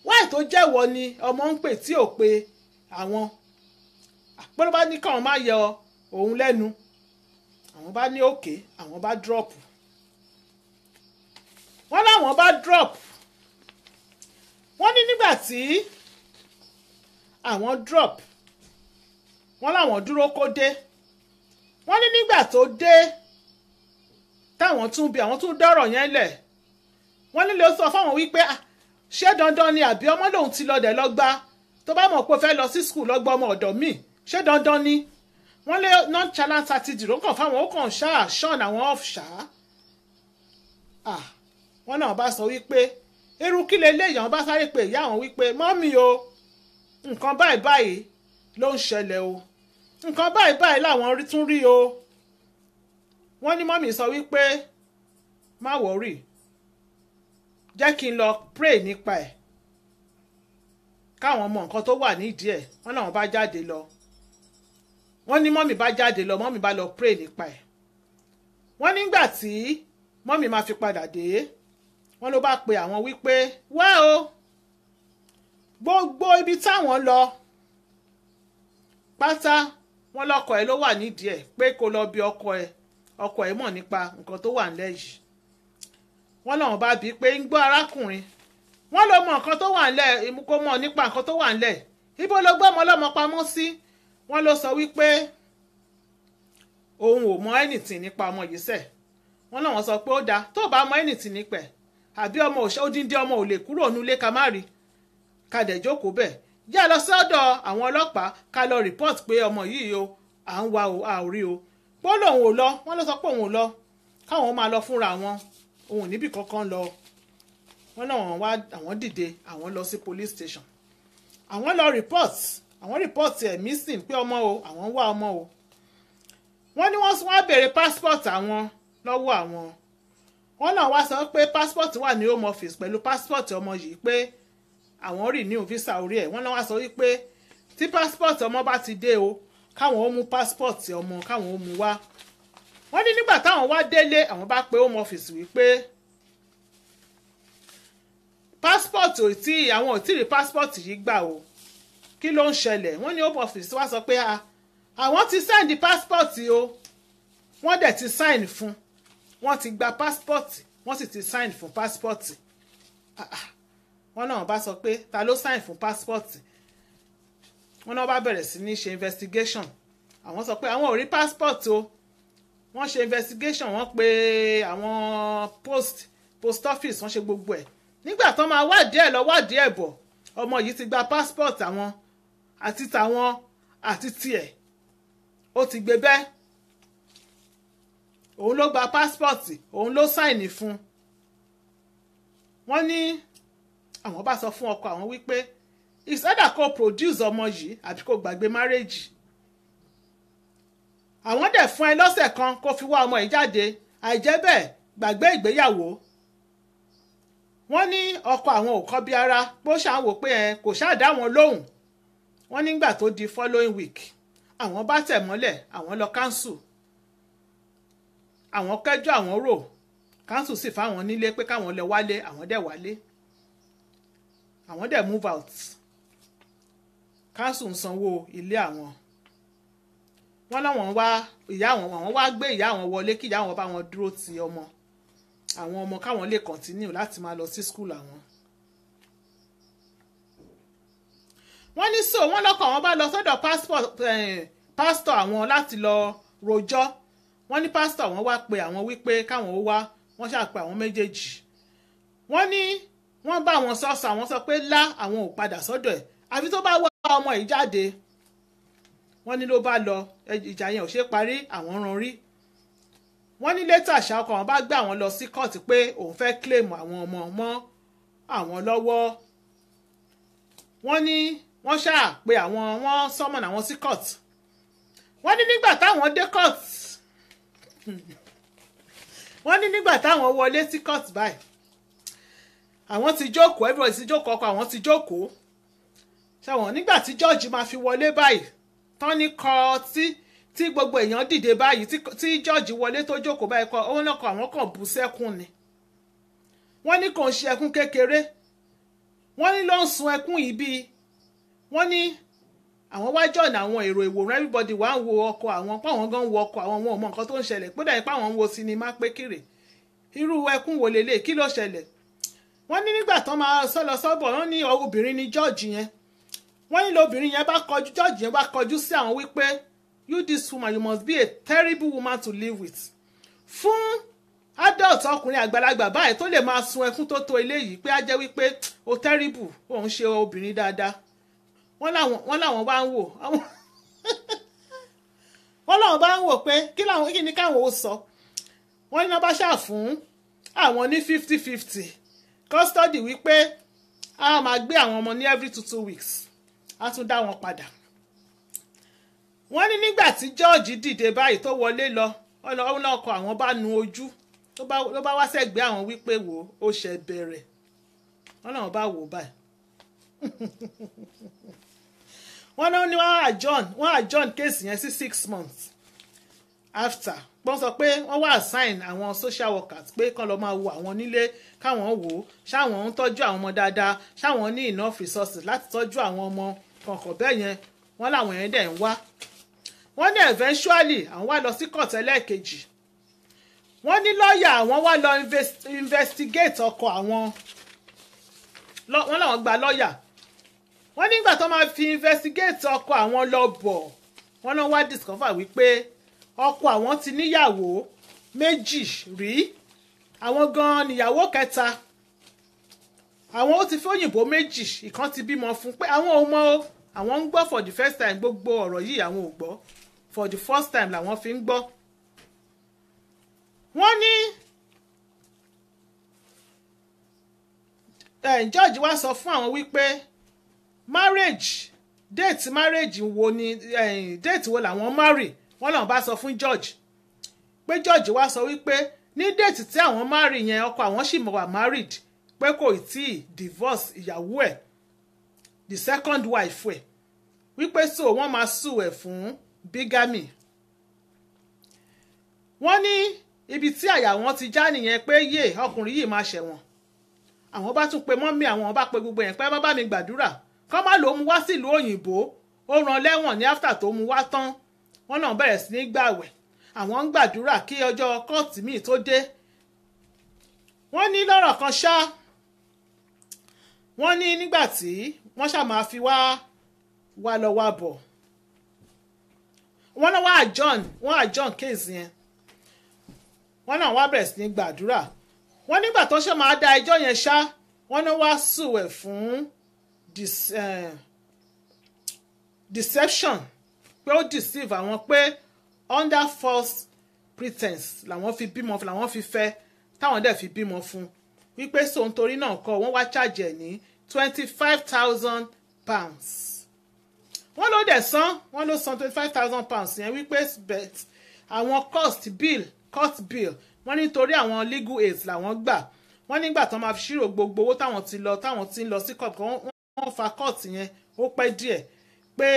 S1: wáì tó jẹ́wọ́ ni ọmọ ń pè tí ò pe àwọn pé ló bá ní káwọn má yọ òun lẹ́nu àwọn bá ní òkè àwọn bá drop wọ́n láwọn bá drop wọ́n ní nígbà tí àwọn drop wọ́n láwọn dúró kó dé wọ́n ní nígbà tó dé táwọn tún bí àwọn tún dọ́rọ̀ yẹn lẹ̀ wọ́n nílé ó sọ fáwọn wípé ṣé dandan ni àbí ọmọ lòun ti lọ dẹ̀ lọ gbá tó bá mọ̀ pé ó fẹ́ lọ sí skul lọ́gbọ́ ọmọ ọ̀dọ̀ míì ṣé dandan ni wọ́n lé nonchalant attitude ó kàn fáwọn ó kàn ṣan àwọn off wọ́n náà bá sọ wípé irú kí leléyìí àwọn bá sáré pé ìyá àwọn wípé mọ́mì o nǹkan báyìí báyìí ló ń ṣẹlẹ̀ o nǹkan báyìí báyìí làwọn tún rí o wọ́n ní mọ́mì sọ wípé má wọ́rì jẹ́ kí n lọ pray nípa ẹ̀ káwọn mọ nǹkan tó wà nídìí ẹ̀ wọ́n náà bá jáde lọ wọ́n ní mọ́mì bá jáde lọ mọ́mì bá lọ pray nípa ẹ̀ wọ́n nígbà tí mọ́mì máa fi padà dé wọ́n ló bá pe àwọn wípé wá o gbogbo ibi táwọn lọ pátá wọ́n lọ́kọ ẹ̀ ló wà nídìí ẹ̀ pé kó lọ bí ọkọ ẹ̀ mọ̀ nípa nǹkan tó wà nílẹ̀ yìí wọ́n làwọn bá bí pé ń gbọ́ arákùnrin wọ́n ló mọ nǹkan tó wà nílẹ̀ kó mọ̀ nípa nǹkan tó wà nílẹ̀ ibo ló gbọ́ ọmọ ọlọ́mọ pamọ́ sí wọ́n ló sọ wípé òun ò mọ anything nípa ọmọ yìí sẹ̀ wọ́n làwọn sọ pé ó dáa tó bá mọ anything nípa ẹ̀ àbí ọmọ òdíndí ọmọ ò lè kúrò nílé ká má rí ká dẹ̀ jókòó bẹ́ẹ̀ jẹ́ lọ sọ́dọ̀ àwọn ọlọ́pàá ká lọ report pé ọmọ yìí o à ń wá o a ò rí o pé lòun ò lọ wọ́n ló sọ pé òun ò lọ káwọn máa lọ fúnra wọn òun ò níbì kankan lọ wọ́n náà àwọn dìde àwọn lọ sí police station àwọn lọ report ẹ̀ missing pé ọmọ o àwọn wá ọmọ o wọ́n ní wọ́n wá béèrè passport àwọn lọ́wọ́ àwọn wọ́n náà wá sọ pé passport wà ní home office pẹ̀lú passport ọmọ yìí pé àwọn renew visa orí ẹ̀ wọ́n náà wá sọ wípé tí passport ọmọ bá ti dé o káwọn ó mú passport ọmọ káwọn ó mú wá wọ́n ní nígbà táwọn wá délé àwọn bá pe home office wípé passport àwọn ò tí rí passport yìí gbà o kí ló ń ṣẹlẹ̀ wọ́n ní home office wá sọ pé àwọn ti send passport o wọ́n dẹ̀ ti sign fún wọ́n ti gba passport wọ́n sì ti sign fún passport wọ́n náà bá sọ pé ta ló sign fún passport wọ́n náà bá bẹ̀rẹ̀ sí ní ṣe investigation àwọn sọ pé àwọn ò rí passport o wọ́n ṣe investigation wọ́n pe àwọn post office wọ́n ṣe gbogbo ẹ̀ nígbà tó máa wádìí ẹ̀ lọ wádìí ẹ̀ bọ̀ ọmọ yìí ti gba passport àwọn àti tàwọn àti tiẹ̀ ó ti gbé bẹ́ẹ̀ òun ló gba passport òun ló sáìnì fún wọ́n ní àwọn bá sọ fún ọkọ àwọn wípé ìsádà kó produce ọmọ yìí àbí kó gbàgbé marriage àwọn dẹ̀ fún ẹ lọ́sẹ̀ kan kó fi wá ọmọ yìí jáde àìjẹ́ bẹ́ẹ̀ gbàgbé ìgbéyàwó wọ́n ní ọkọ àwọn ò kọ́ bí ara bó ṣàn wò pé kò ṣáà dá wọn lóhùn wọ́n nígbà tó di following week àwọn bá tẹ̀ mọ́lẹ̀ àwọn lọ council àwọn kẹ́jọ́ àwọn rò council sì fáwọn nílé pé káwọn lọ wálé àwọn dẹ̀ wálé àwọn dẹ̀ move out council ń sanwó ilé àwọn wọ́n láwọn wá ìyá àwọn wá gbé ìyá àwọn wọlé kí ìyá àwọn bá wọn dúró ti àwọn ọmọ káwọn lè continue láti máa lọ sí school àwọn. wọ́n ní so wọ́n lọ́kọ̀ àwọn bá lọ sọ́dọ̀ pásítọ̀ àwọn láti lọ rojọ́. wọ́n ní pásítọ̀ àwọn wá pe àwọn wípé káwọn ó wá wọ́n ṣàpè àwọn méjèèjì. wọ́n ní wọ́n bá wọn sọ́sọ́ àwọn sọ pé lá àwọn ò padà sọ́dọ̀ ẹ̀ àfi tó bá wá ọmọ yìí jáde. wọ́n ní ló bá lọ ìjà yẹn ò ṣe parí àwọn rán rí. wọ́n ní létà ṣá ọkọ àwọn bá gbé àwọn lọ sí kóòtù pé òun fẹ́ claim àwọn ọmọ mọ́ àwọn lọ́wọ́. wọ́n ní wọ́n ṣáà pé wọ́n summon àwọn sí kóòtù. wọ́n ní nígbà táwọn dé kóòtù wọ́n ní nígbà táwọn wọlé sí kóòtù báyìí àwọn ti jókòó everybody ti jókòó ọkọ àwọn ti jókòó ṣàwọn nígbà tí jọ́ọ̀jì máa fi wọlé báyìí tán ní kọ́ tí gbogbo èèyàn dìde báyìí tí jọ́ọ̀jì wọlé tó jókòó báyìí kọ́ òun náà kọ́ àwọn kan bú sẹ́kún ni wọ́n ní kò ń ṣe ẹkún kékeré wọ́n ní ló ń sun ẹkún yìí bíi wọ́n ní àwọn wá jọ̀nà àwọn èrò ìwòran everybody wá ń wo ọkọ̀ àwọn pàwọn gan ń wo ọkọ̀ àwọn ọmọ nǹkan tó ń ṣẹlẹ̀ pé dàbí pàwọn ń wo sinimá pé kéré irú ẹkún wo lélẹ̀ kí ló ṣẹlẹ̀ wọ́n ní nígbà tán máa sọ́lọ sọ́bọ̀ wọ́n ní obìnrin ní jọ́ọ̀jì yẹn wọ́n ní lóbìnrin yẹn bá kọjú jọ́ọ̀jì yẹn bá kọjú sí àwọn wípé you this woman you must be a terrible woman to live with fún adult ọkùnrin àgbàlagbà báyìí tó lè máa sun ẹkún tó tó eléyìí pé á jẹ́ wípé o terrible òun ṣe obìnrin dáadáa wọ́n láwọn bá ń wò wọ́n láwọn bá ń wò pé kí ni káwọn ó sọ wọ́n ní wọ́n bá ṣáà fún àwọn ní 50-50 custody wípé a máa gbé àwọn ọmọ ní every 2 weeks a tún dá wọn padà. wọ́n ní nígbà tí George dìde báyìí tó wọlé lọ ọ̀nà ọkọ̀ àwọn bá nu ojú ló bá wá sẹ́gbẹ̀ẹ́ àwọn wípé wò ó ṣe bẹ̀rẹ̀ wọ́n náà bá wò báyìí. wọ́n náà ní wọ́n adjourn case yẹn sí 6 months after wọ́n sọ pé wọ́n wá assign àwọn social workers pé kán lọ máa wo àwọn nílé káwọn wò ó ṣáwọn ń tọ́jú àwọn ọmọ dáadáa ṣáwọn ní enough resources láti tọ́jú àwọn ọmọ kọ̀ọ̀kan bẹ́ẹ̀ yẹn wọ́n làwọn yẹn dẹ̀ ń wá. wọ́n ní eventually àwọn wá lọ sí court ẹlẹ́ẹ̀kejì wọ́n ní lọ́ọ̀yà àwọn wá lọ investigate ọkọ àwọn wọ́n làwọn gba lọ́ọ̀yà wọ́n nígbà tó máa fi investigate ọkọ àwọn lọ bọ̀ wọ́n náà wá discover wípé ọkọ àwọn ti níyàwó 2 rí àwọn gan-an níyàwó 3 àwọn ó ti fóyìnbó 2 ìkan ti bímọ fún pé àwọn ò mọ̀ o àwọn ń gbọ́ for the first time gbogbo ọ̀rọ̀ yìí àwọn ò gbọ́ for the first time làwọn fi ń gbọ́. wọ́n ní George wá sọ fún àwọn wípé date marriage wo ni date wo làwọn marry wọ́n làwọn bá sọ fún George pé George wá sọ wípé ní date tí àwọn marry yẹn ọkọ àwọn sì wà married pé kò tí ì divorce ìyàwó ẹ̀ the second wife ẹ̀ wípé so wọ́n máa sue ẹ̀ fún bigamy. wọ́n ní ibi tí àyà wọn ti já nìyẹn pé yé ọkùnrin yìí máa ṣẹ̀wọ̀n àwọn bá tún pe mọ́mí àwọn bá pe gbogbo yẹn pé bá mi gbàdúrà kọ́ má ló mú wá sílùú òyìnbó ó rán lẹ́wọ̀n ní after tó mú wá tán wọ́n náà bẹ̀rẹ̀ sí ní gbàwẹ̀ àwọn ń gbàdúrà kí ọjọ́ kóòtù míì tó dé. wọ́n ní lọ́rọ̀ kan ṣá wọ́n ní nígbà tí wọ́n ṣáà máa fi wá lọ wá bọ̀ wọ́n náà wọ́n adjourn case yẹn wọ́n náà wá bẹ̀rẹ̀ sí ní gbàdúrà wọ́n nígbà tó ṣe máa da ẹjọ́ yẹn ṣá wọ́n ní wá sue ẹ̀ fún deception pé ó deceive àwọn pé under false pretense làwọn fi bímọ làwọn fi fẹ́ táwọn dẹ̀ fi bímọ fún wípé so nítorí náà kọ́ wọ́n wá charge ẹ̀ ní £25,000 wọ́n ló dẹ̀ san wọ́n ló san £25,000 yẹn wípé àwọn court bill wọ́n nítorí àwọn legal aids làwọn gbà wọ́n nígbà tó máa fi ṣírò gbogbo owó táwọn ti ń lọ sí court wọ́n fa court yẹn ó pẹ́ díẹ̀ pé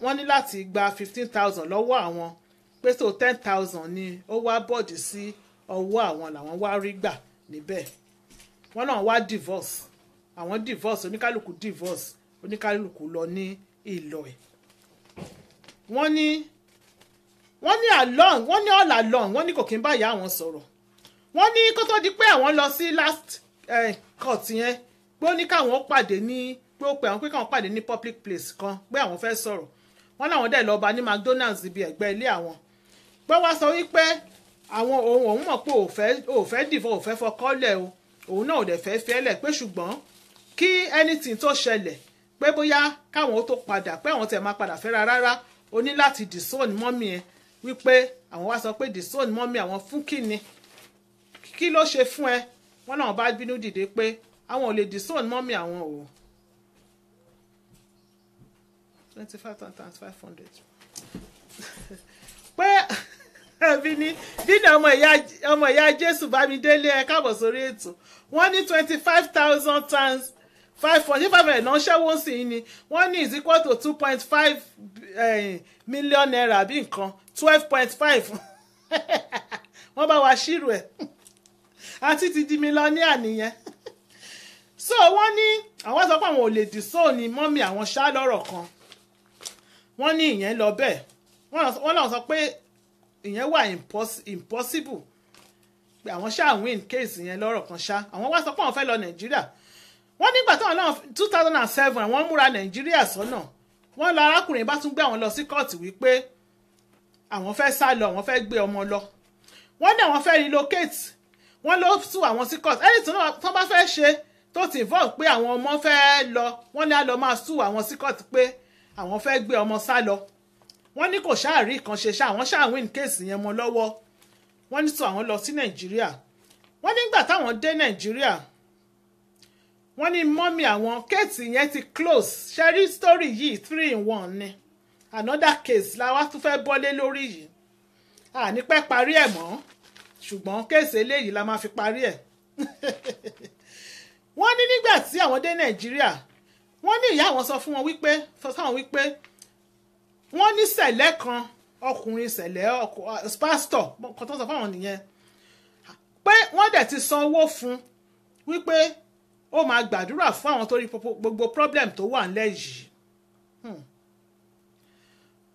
S1: wọ́n ní láti gba 15,000 lọ́wọ́ àwọn pé so 10,000 ni ó wá bọ́ọ̀dì sí ọwọ́ àwọn làwọn wá rí gbà níbẹ̀ wọ́n náà wá divorce oníkálukú divorce oníkálukú lọ ní ìlọ ẹ̀ wọ́n ní wọ́n ní all along wọ́n ní kò kí n bá ìyá àwọn sọ̀rọ̀. Wọ́n ní kó tó di pé àwọn lọ sí last court yẹn pé ó ní káwọn pàdé ní pé ó pè àwọn pé káwọn pàdé ní public place kan pé àwọn fẹ́ sọ̀rọ̀. Wọ́n láwọn dẹ̀ lọ bá ní McDonald's ibi ẹ̀gbẹ́ ilé àwọn. Pé wá sọ wípé àwọn òun mọ̀ pé ò fẹ́ dìbò ò fẹ́ fọkọ́lẹ̀ o òun náà ò dẹ̀ fẹ́ fẹ́lẹ̀ pé ṣùgbọ́n kí anything tó ṣẹlẹ̀ pé bóyá káwọn ó tó padà pé àwọn tẹ̀ máa padà fẹ́ra rárá o ní láti disown mọ́mì ẹ̀ wípé àwọn wá sọ pé disown mọ́mì àwọn fún kíni kí ló ṣe fún ẹ wọ́n náà bá bínú dìde pé àwọn ò lè disown mọ́mì àwọn o 25,500 pé bí ní ọmọ ìyá Jésù Bámidélé ẹ káàbọ̀ sórí ètò wọ́n ní 25,000 times 500 náà ṣẹ́wó sí i ni wọ́n ní is equal to 2.5 million naira bí nǹkan 12.5 wọ́n bá wa ṣírò ẹ̀ àti ti di mílíọ̀nìà nìyẹn so wọ́n ní àwọn sọ pé àwọn ò lè disown ní mọ́mì àwọn ṣá lọ́rọ̀ kan wọ́n ní ìyẹn lọ bẹ́ẹ̀ wọ́n náà sọ pé ìyẹn wà impossible pé àwọn ṣáà win case yẹn lọ́rọ̀ kan ṣá àwọn wá sọ pé àwọn fẹ́ lọ Nàìjíríà wọ́n nígbà táwọn náà 2007 àwọn múra Nàìjíríà sọ́nà wọ́n lọ arákùnrin bá tún gbé àwọn lọ sí kóòtù wípé àwọn fẹ́ sá lọ àwọn fẹ́ gbé ọmọ lọ wọ́n ní àwọn fẹ́ relocate wọ́n ló sùn àwọn sí court ẹni tó bá fẹ́ ṣe tó ti involve pé àwọn ọmọ fẹ́ lọ wọ́n ní á lọ máa sùn àwọn sí court pé àwọn fẹ́ gbé ọmọ sá lọ wọ́n ní kò ṣáàrí kan ṣe ṣá àwọn ṣáà win case yẹn mọ́ lọ́wọ́ wọ́n ní sọ àwọn lọ sí Nàìjíríà wọ́n nígbà táwọn dé Nàìjíríà wọ́n ní mọ́mì àwọn kéètì yẹn ti close ṣẹ́rí story yìí 3-in-1 ni another case la wá tún fẹ́ bọ́lé lórí yìí àní pẹ́ parí ẹ̀ mọ́ ṣùgbọ́n kéèsì eléyìí la máa fi parí ẹ̀ wọ́n ní nígbà tí àwọn dé Nàìjíríà wọ́n ní ìyá àwọn sọ fún wọn wípé wọ́n ní sẹ̀lẹ̀ kan ọkùnrin sẹ̀lẹ̀ pásítọ̀ kan tó sọ fún àwọn nìyẹn pé wọ́n dẹ̀ ti san owó fún wípé ó máa gbàdúrà fún àwọn tó rí gbogbo problem tó wà nílẹ̀ yìí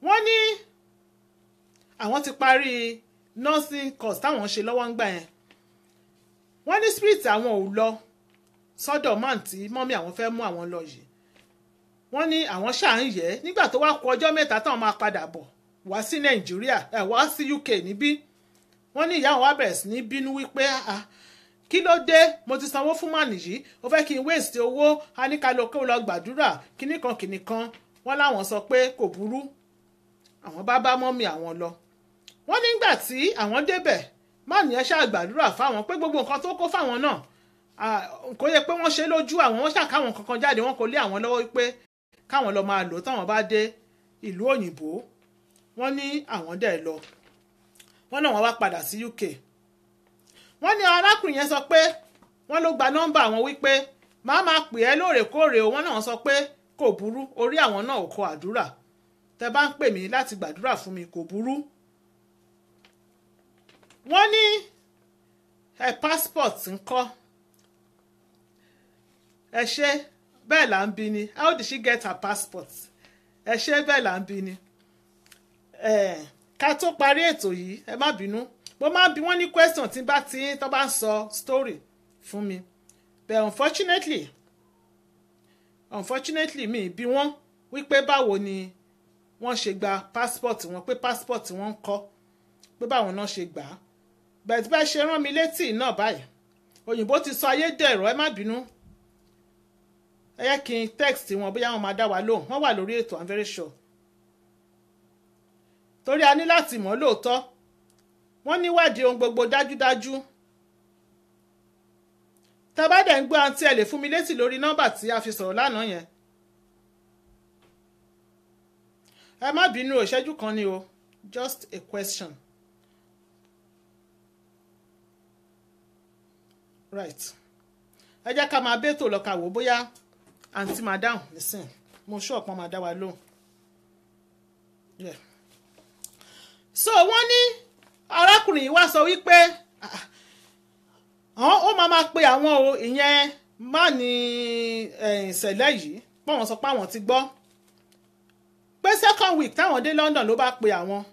S1: wọ́n ní àwọn ti parí nursing course táwọn ṣe lọ́wọ́ ń gbà yẹn wọ́n ní spirit àwọn ò lọ sọ́dọ̀ man tí mọ́mí àwọn fẹ́ mú àwọn lọ yìí wọ́n ní àwọn ṣáà ń yẹ̀ nígbà tó wá kù ọjọ́ mẹ́ta táwọn máa padà bọ̀ wá sí Nàìjíríà wá sí UK níbí wọ́n ní ìyá àwọn wá bẹ̀rẹ̀ sí ní bínú wípé kí ló dé mo ti sanwó fún màní yìí ó fẹ́ kí n waste owó a ní ká lọ kó lọ gbàdúrà kíní kan wọ́n láwọn sọ pé kò burú àwọn bá mọ́mí àwọn lọ wọ́n nígbà tí àwọn débẹ̀ màní ẹ ṣáà gbàdúrà fáwọn pé gbogbo nǹkan tó kó fáwọn náà kò yẹ pé wọ́n ṣe lójú àwọn wọ́n ṣàkáwọn kankan jáde wọ́n kò lé àwọn lọ́wọ́ pé káwọn lọ máa lò táwọn bá dé ìlú òyìnbó wọ́n ní àwọn dẹ̀ lọ wọ́n náà wọ́n wá padà sí UK wọ́n ní arákùnrin yẹn sọ pé wọ́n ló gba nọ́mbà àwọn wípé máa pè ẹ́ lóòrèkóòrè wọ́n náà sọ pé kò burú orí àwọn náà ò kọ àdúrà tẹ́ bá ń pè mí láti gbàdúrà fún mi kò burú wọ́n ní passport ńkọ́ ẹ ṣe bẹ́ẹ̀ là ń bi ni how did she get her passport ẹ ṣe bẹ́ẹ̀ là ń bi ni ká tó parí ètò yìí ẹ má bínú mo máa ń bi wọ́n ní question tí bá ti tó bá ń sọ story fún mi but unfortunately mi bí wọ́n wípé báwo ni wọ́n ṣe gba passport wọn pé passport wọn ń kọ́ pé báwọn náà ṣe gbà á bẹ́ẹ̀ tí bá ṣe rán mi létí náà báyìí òyìnbó ti sọ ayédèrú ẹ má bínú ẹ yẹ kí n text wọn bóyá wọn máa dá wa lóhùn wọ́n wà lórí ètò I'm very sure torí a ní láti mọ̀ lóòótọ́ wọ́n níwádìí ohun gbogbo dájúdájú tá bá dẹ̀ ń gbọ́ àǹtí ẹ lè fún mi létí lórí nọ́mbà tí a fi sọ̀rọ̀ lánàá yẹn ẹ má bínú ìṣẹ́jú kan ni o just a question right ẹ jẹ́ ká máa bẹ́tò lọ́ka wò bóyá àǹtí máa dáhùn nísìn mo ṣọ́ọ̀pọ̀ máa dá wa lóhùn so wọ́n ní arákùnrin yìí wá sọ wípé ó máa pe àwọn o ìyẹn má ní ìṣẹ̀lẹ̀ yìí pé wọ́n sọ pé àwọn ti gbọ́ pé second week táwọn dé London ló bá pe àwọn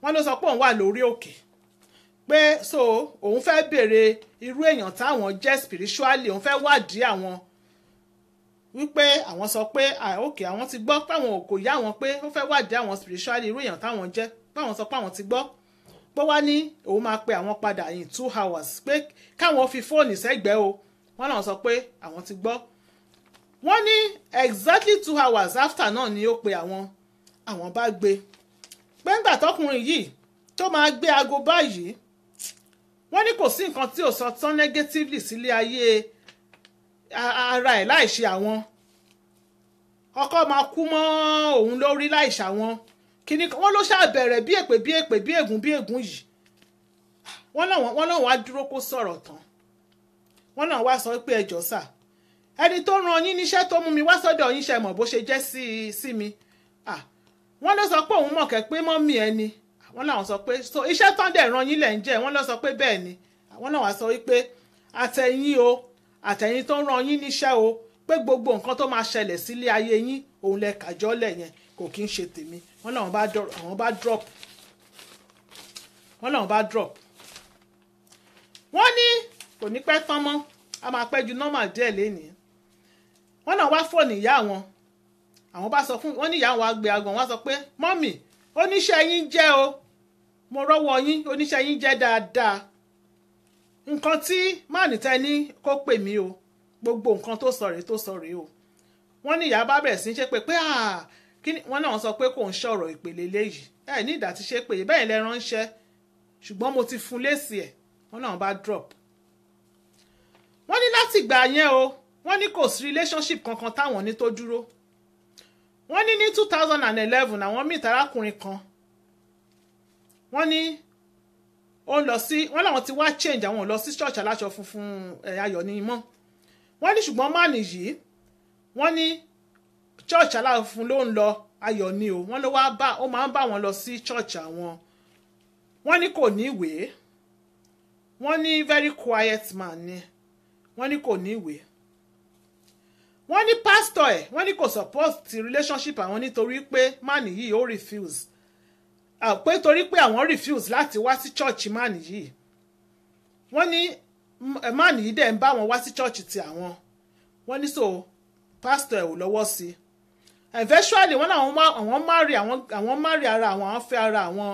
S1: wọ́n ló sọ pé òun wà lórí òkè pé so òun fẹ́ béèrè irú èèyàn táwọn jẹ́ spiritually, òun fẹ́ wádìí àwọn wípé àwọn sọ pé òkè àwọn ti gbọ́ páwọn kò yá àwọn pé ó fẹ́ wádìí àwọn spiritually irú èèyàn táwọn jẹ́ páwọn sọ pé àwọn ti gbọ́ pé wá ní òun máa pe àwọn padà in 2 hours pé káwọn fi fóònù sẹ́gbẹ̀ẹ́ o wọ́n náà sọ pé àwọn ti gbọ́. Wọ́n ní exactly 2 hours after náà ni ó pe àwọn bá gbé pé ńgbà tọkùnrin yìí tó máa gbé aago báyìí wọ́n ní kò sí nǹkan tí ò sọ tán negatively sílé ayé ara ẹ̀ láìṣe àwọn ọkọ máa kú mọ́ òun lórí láìṣe àwọn kíní wọ́n ló ṣàbẹ̀rẹ̀ bí èpè bí ègún yìí wọ́n náà wá dúró kó sọ̀rọ̀ tán wọ́n náà wá sọ pé ẹjọ́ sà ẹni tó rán yín níṣẹ́ tó mú mi wá sọ́dọ̀ yín ṣe mọ̀ bó ṣe jẹ́ sí mi wọ́n ló sọ pé òun mọ̀ kẹ́ pé mọ́mì ẹni wọ́n làwọn sọ pé so iṣẹ́ tán dẹ̀ rán yín lẹ̀ ń jẹ́ wọ́n ló sọ pé bẹ́ẹ̀ ni wọ́n náà wá sọ wípé àtẹ̀yìn tó rán yín níṣẹ́ o pé gbogbo nǹkan tó máa ṣẹlẹ̀ sílé ayé yín òun lẹ kàjọ́lẹ̀ yẹn kò kí ń ṣe tèmi wọ́n làwọn bá drop wọ́n ní kò ní pẹ́ tán mọ́ a máa pẹ́ ju normal díẹ̀ lénìí wọ́n náà wá fóònù ìyá àwọn bá sọ fún wọ́n ní ìyá àwọn àgbẹ̀ àgbọ̀n wọ́n sọ pé mọ́mì oníṣẹ́ yín jẹ́ o mo rọ́wọ́ yín oníṣẹ́ yín jẹ́ dáadáa nǹkan tí máàní tẹ́ ní kó pè mí o gbogbo nǹkan tó sọ rèé o wọ́n ní ìyá bá bẹ̀rẹ̀ sí í ṣe pé wọ́n náà sọ pé kò ń ṣọ̀rọ̀ ìpele léyìí ní ìdá ti ṣe pé bẹ́ẹ̀ lẹ ránṣẹ́ ṣùgbọ́n mo ti fún lésì ẹ̀ wọ́n náà bá drop wọ́n ní láti gbà yẹn o wọ́n ní kò sí relationship kankan táwọn ní tó dúró wọ́n ní 2011 àwọn míì tarákùnrin kan wọ́n ní ó lọ sí wọ́n làwọn ti wá change àwọn ò lọ sí church aláṣọ funfun ayọ̀ ní mọ́ wọ́n ní ṣùgbọ́n máàní yìí wọ́n ní church aláṣọ funfun ló ń lọ ayọ̀ ní o wọ́n ló wá ó máa ń bá wọn lọ sí church àwọn wọ́n ní kò ní ìwé wọ́n ní very quiet man ni wọ́n ní kò ní ìwé wọ́n ní pastor ẹ̀ wọ́n ní kò support ti relationship àwọn nítorí pé máàní yìí ó refuse pé torí pé àwọn refuse láti wá sí church máàní yìí wọ́n ní máàní yìí dẹ̀ ń bá wọn wá sí church ti àwọn wọ́n ní so pastor ẹ̀ ò lọ́wọ́ sí eventually wọ́n náà àwọn marry ara àwọn fẹ́ ara àwọn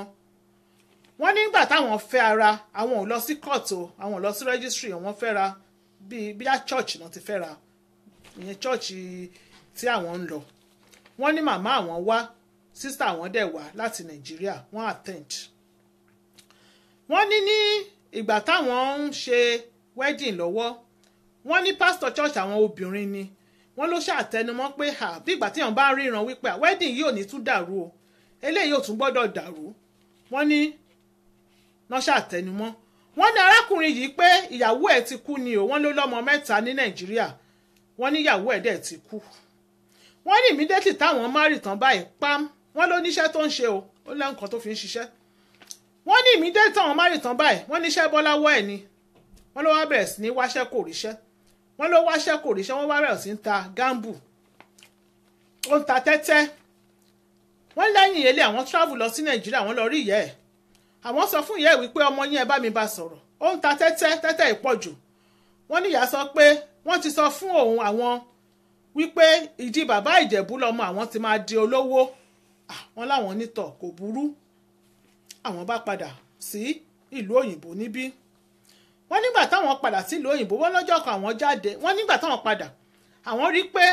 S1: wọ́n nígbà táwọn fẹ́ ara àwọn ò lọ sí court o àwọn ò lọ sí registry àwọn fẹ́ra bí a church náà ti fẹ́ra ìyẹn church tí àwọn ń lọ wọ́n ní màmá àwọn wá sister àwọn dẹ̀ wá láti Nàìjíríà wọ́n attend wọ́n ní ìgbà táwọn ń ṣe wedding lọ́wọ́ wọ́n ní pastor church àwọn obìnrin ni wọ́n ló ṣàtẹnumọ́ pé bí ìgbà tí wọ́n bá ríran wípé wedding yìí ò ní tún dàrú o eléyìí ò tún gbọ́dọ̀ dàrú wọ́n ní náà ṣàtẹnumọ́ wọ́n ní arákùnrin yìí pé ìyàwó ẹ̀ ti kú ni o wọ́n ló lọ́mọ 3 ní Nàìjíríà wọ́n ní ìyàwó ẹ̀ dẹ̀ ti kú wọ́n ní immediately táwọn márì tán báyìí pam wọ́n ló níṣẹ́ tó ń ṣe o ó lẹ́ǹkan tó fi ń ṣiṣẹ́ wọ́n ní immediately táwọn márì tán báyìí wọ́n níṣẹ́ bọ́ láwọ́ ẹ̀ ni wọ́n ló wá bẹ̀rẹ̀ sí ní wáṣẹ́ kò ríṣẹ́ wọ́n ló wáṣẹ́ kò ríṣẹ́ wọ́n wá bẹ̀rẹ̀ sí ń ta gámbù ó ń ta tẹ́tẹ́ wọ́n lẹ́yìn ilé àwọn travel lọ sí Nàìjíríà wọ́n lọ rí ìyá ẹ̀ àwọn sọ fún ìyá ẹ̀ wípé ọmọ yín ẹ bá mi bá sọ̀rọ̀ ó ń ta tẹ́tẹ́ ìpọ̀jù wọ́n ní ìyá sọ pé wọ́n ti sọ fún òun àwọn wípé ìdí bàbá Ìjẹ̀bú lọ́mọ àwọn ti máa di olówó wọ́n láwọn nítọ̀ kò burú àwọn bá padà sí ìlú òyìnbó níbí wọ́n nígbà táwọn padà sí ìlú òyìnbó wọ́n lọ́jọ́ kan àwọn jáde wọ́n nígbà táwọn padà àwọn rí pé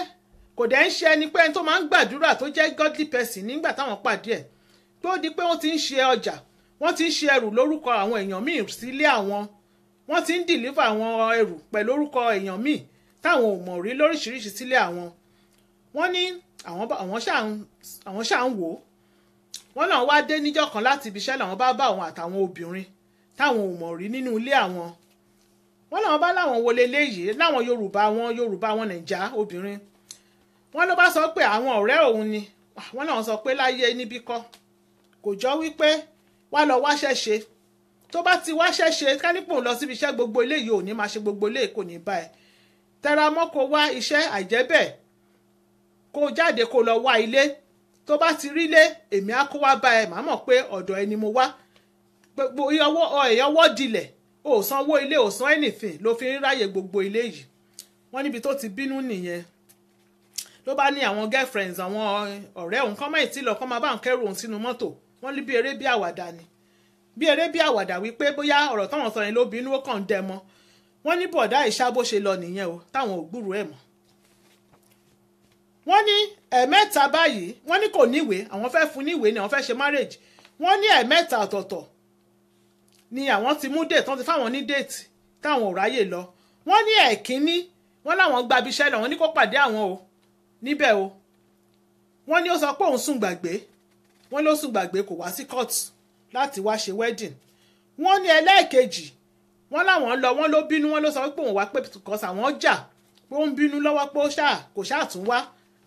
S1: kò dẹ̀ ń ṣe ẹni pé ẹni tó máa ń gbàdúrà tó jẹ́ godly person nígbà táwọn pàdé ẹ̀ tó di pé wọ́n ti ń ṣe ọjà wọ́n ti ń ṣe ẹrù lórúkọ àwọn èèyàn míì sílé àwọn wọ́n ti ń deliver àwọn ẹrù pẹ̀lú orúkọ èèyàn míì táwọn ò mọ̀ rí lóríṣiríṣi sílé àwọn wọ́n ní àwọn ṣáà ń wò ó wọ́n náà wá dé níjọ́ kan láti ibi iṣẹ́ làwọn bá àwọn àtàwọn obìnrin táwọn ò mọ̀ rí nínú ilé àwọn wọ́n náà bá láwọn wọlé léyìí láwọn Yorùbá wọn Nàìjà obìnrin wọ́n ló bá sọ pé àwọn ọ̀rẹ́ òun ni wọ́n náà sọ pé láyé níbí kọ́ kò jọ wípé wá lọ wáṣẹ́ ṣe tó bá ti wáṣẹ́ ṣe kánípò lọ síbi iṣẹ́ gbogbo eléyìí ò ní máa ṣe gbogbo eléyìí kò ní bá ẹ tẹra mọ́ kó wá iṣẹ́ àìjẹ́ bẹ́ẹ̀ kó jáde kó lọ wá ilé tó bá ti rí lé èmi á kó wá bá ẹ màá mọ̀ pé ọ̀dọ̀ ẹni mo wá gbogbo ọwọ́ dilẹ̀ ò sanwó ilé ò san anything ló fi ń ráyè gbogbo ilé yìí wọ́n níbi tó ti bínú nìyẹn ló bá ní àwọn girlfriends àwọn ọ̀rẹ́ òun kọ́ máa tí lọ kọ́ máa bá òun kẹ́rù òun sínú mọ́tò wọ́n ní bí eré bí àwàdà ni bí eré bí àwàdà wípé bóyá ọ̀rọ̀ táwọn sọ yẹn ló bínú ó kàn ń dẹ mọ́ wọ́n ní bọ̀dá ìṣá bó ṣe lọ nìyẹn o táwọn ò gbúròó ẹ̀ mọ́ wọ́n ní ẹ̀ẹ̀mẹ́ta báyìí wọ́n ní kò níwèé àwọn fẹ́ fún níwèé ni àwọn fẹ́ ṣe marriage wọ́n ní ẹ̀ẹ̀mẹ́ta ọ̀tọ̀ọ̀tọ̀ ni àwọn ti mú date wọ́n ti fáwọn ní date táwọn ò ráyè lọ wọ́n ní ẹ̀kínní wọ́n láwọn gba ibiṣẹ́ lọ wọ́n ní kó pàdé àwọn o níbẹ̀ o wọ́n ní ó sọ pé òun sùn gbàgbé wọ́n ló sùn gbàgbé kò wá sí court láti wá ṣe wedding wọ́n ní ẹlẹ́ẹ̀kejì wọ́n láwọn lọ wọ́n ló bínú wọ́n ló sọ pé òun wá pé kọ́sà wọ́n jà pé ó ń bínú lọ́wọ́ pé kò ṣáà tún wá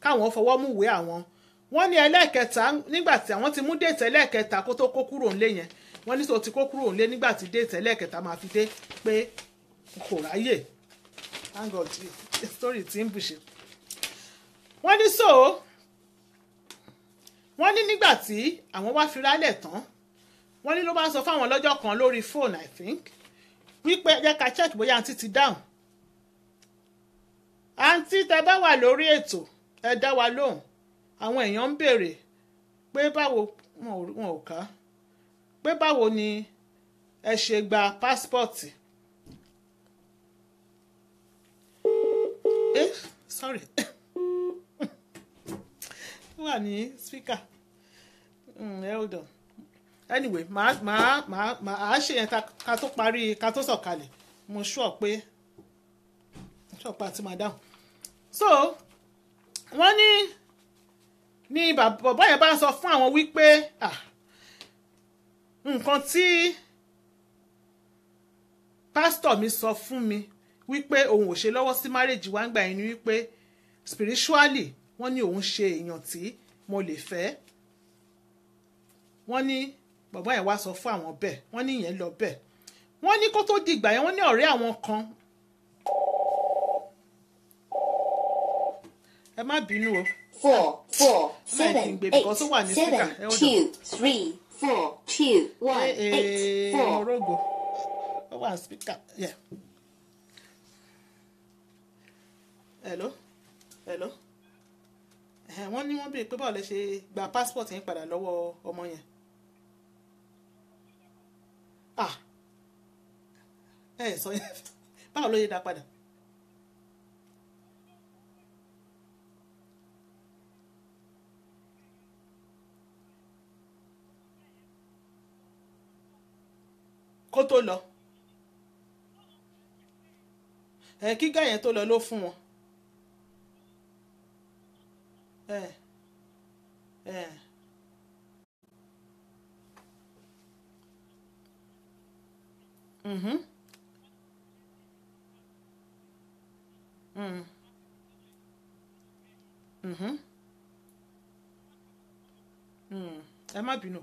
S1: káwọn fọwọ́ mú ìwé àwọn wọ́n ní ẹlẹ́ẹ̀kẹta nígbà tí àwọn ti mú déètì ẹlẹ́ẹ̀kẹta kó tó kó kúrò ńlé yẹn wọ́n ní tó ti kó kúrò ńlé nígbà tí déètì ẹlẹ́ẹ̀kẹta máa fi dé pé kò ráyè thank God story ti ń bùṣe wọ́n ní so wọ́n ní nígbà tí àwọn wá fi rálẹ̀ tán wọ́n ní ló bá sọ fáwọn lọ́jọ́ kan lórí phone I think wípé jẹ́ ká check bóyá àǹtí ti dáhùn àǹtí tẹ bá wà lórí ètò ẹ dá wa lóhùn àwọn èèyàn ń béèrè pé báwo wọn ò ká pé báwo ni ẹ ṣe gba pásítọ̀tì sorry wà ní speaker hold on anyway màá ṣe yẹn ká tó parí ká tó sọ̀kalẹ̀ mo sure pé àti máa dáhùn so wọ́n ní bàbá yẹn bá ń sọ fún àwọn wípé nǹkan tí pásítọ̀ mi sọ fún mi wípé òun ò ṣe lọ́wọ́ sí marriage wa ń gbà yẹn ni wípé spiritually wọ́n ní òun ṣe èèyàn tí mo lè fẹ́ wọ́n ní bàbá yẹn wá sọ fún àwọn bẹ́ẹ̀ wọ́n ní ìyẹn lọ bẹ́ẹ̀ wọ́n ní kó tó dìgbà yẹn wọ́n ní ọ̀rẹ́ àwọn kan ẹ má bínú o.
S2: 4 7 8 7 2 3 4 2 1 8 4.
S1: Morogo. Ó wà speaker. Yeah. Hello. Wọ́n ní wọ́n béèrè pé báwo lẹ ṣe gba passport yín padà lọ́wọ́ ọmọ yẹn. Sọ yẹn báwo ló yẹ dá padà. kó tó lọ kígà yẹn tó lọ ló fún wọn ẹ má bínú.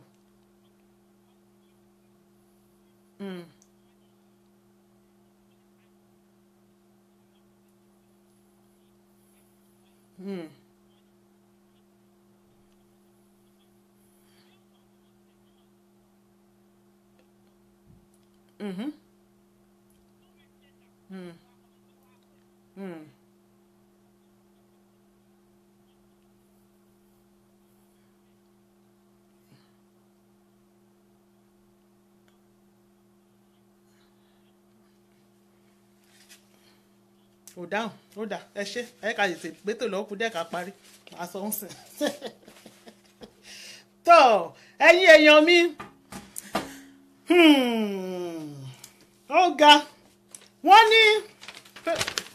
S1: ò dáhùn ó dà ẹ ṣe ẹ ká tètè gbétò lọ́kùn dẹ́ka parí màá sọ ń sìn. tó ẹ̀yin èèyàn mi ó ga wọ́n ní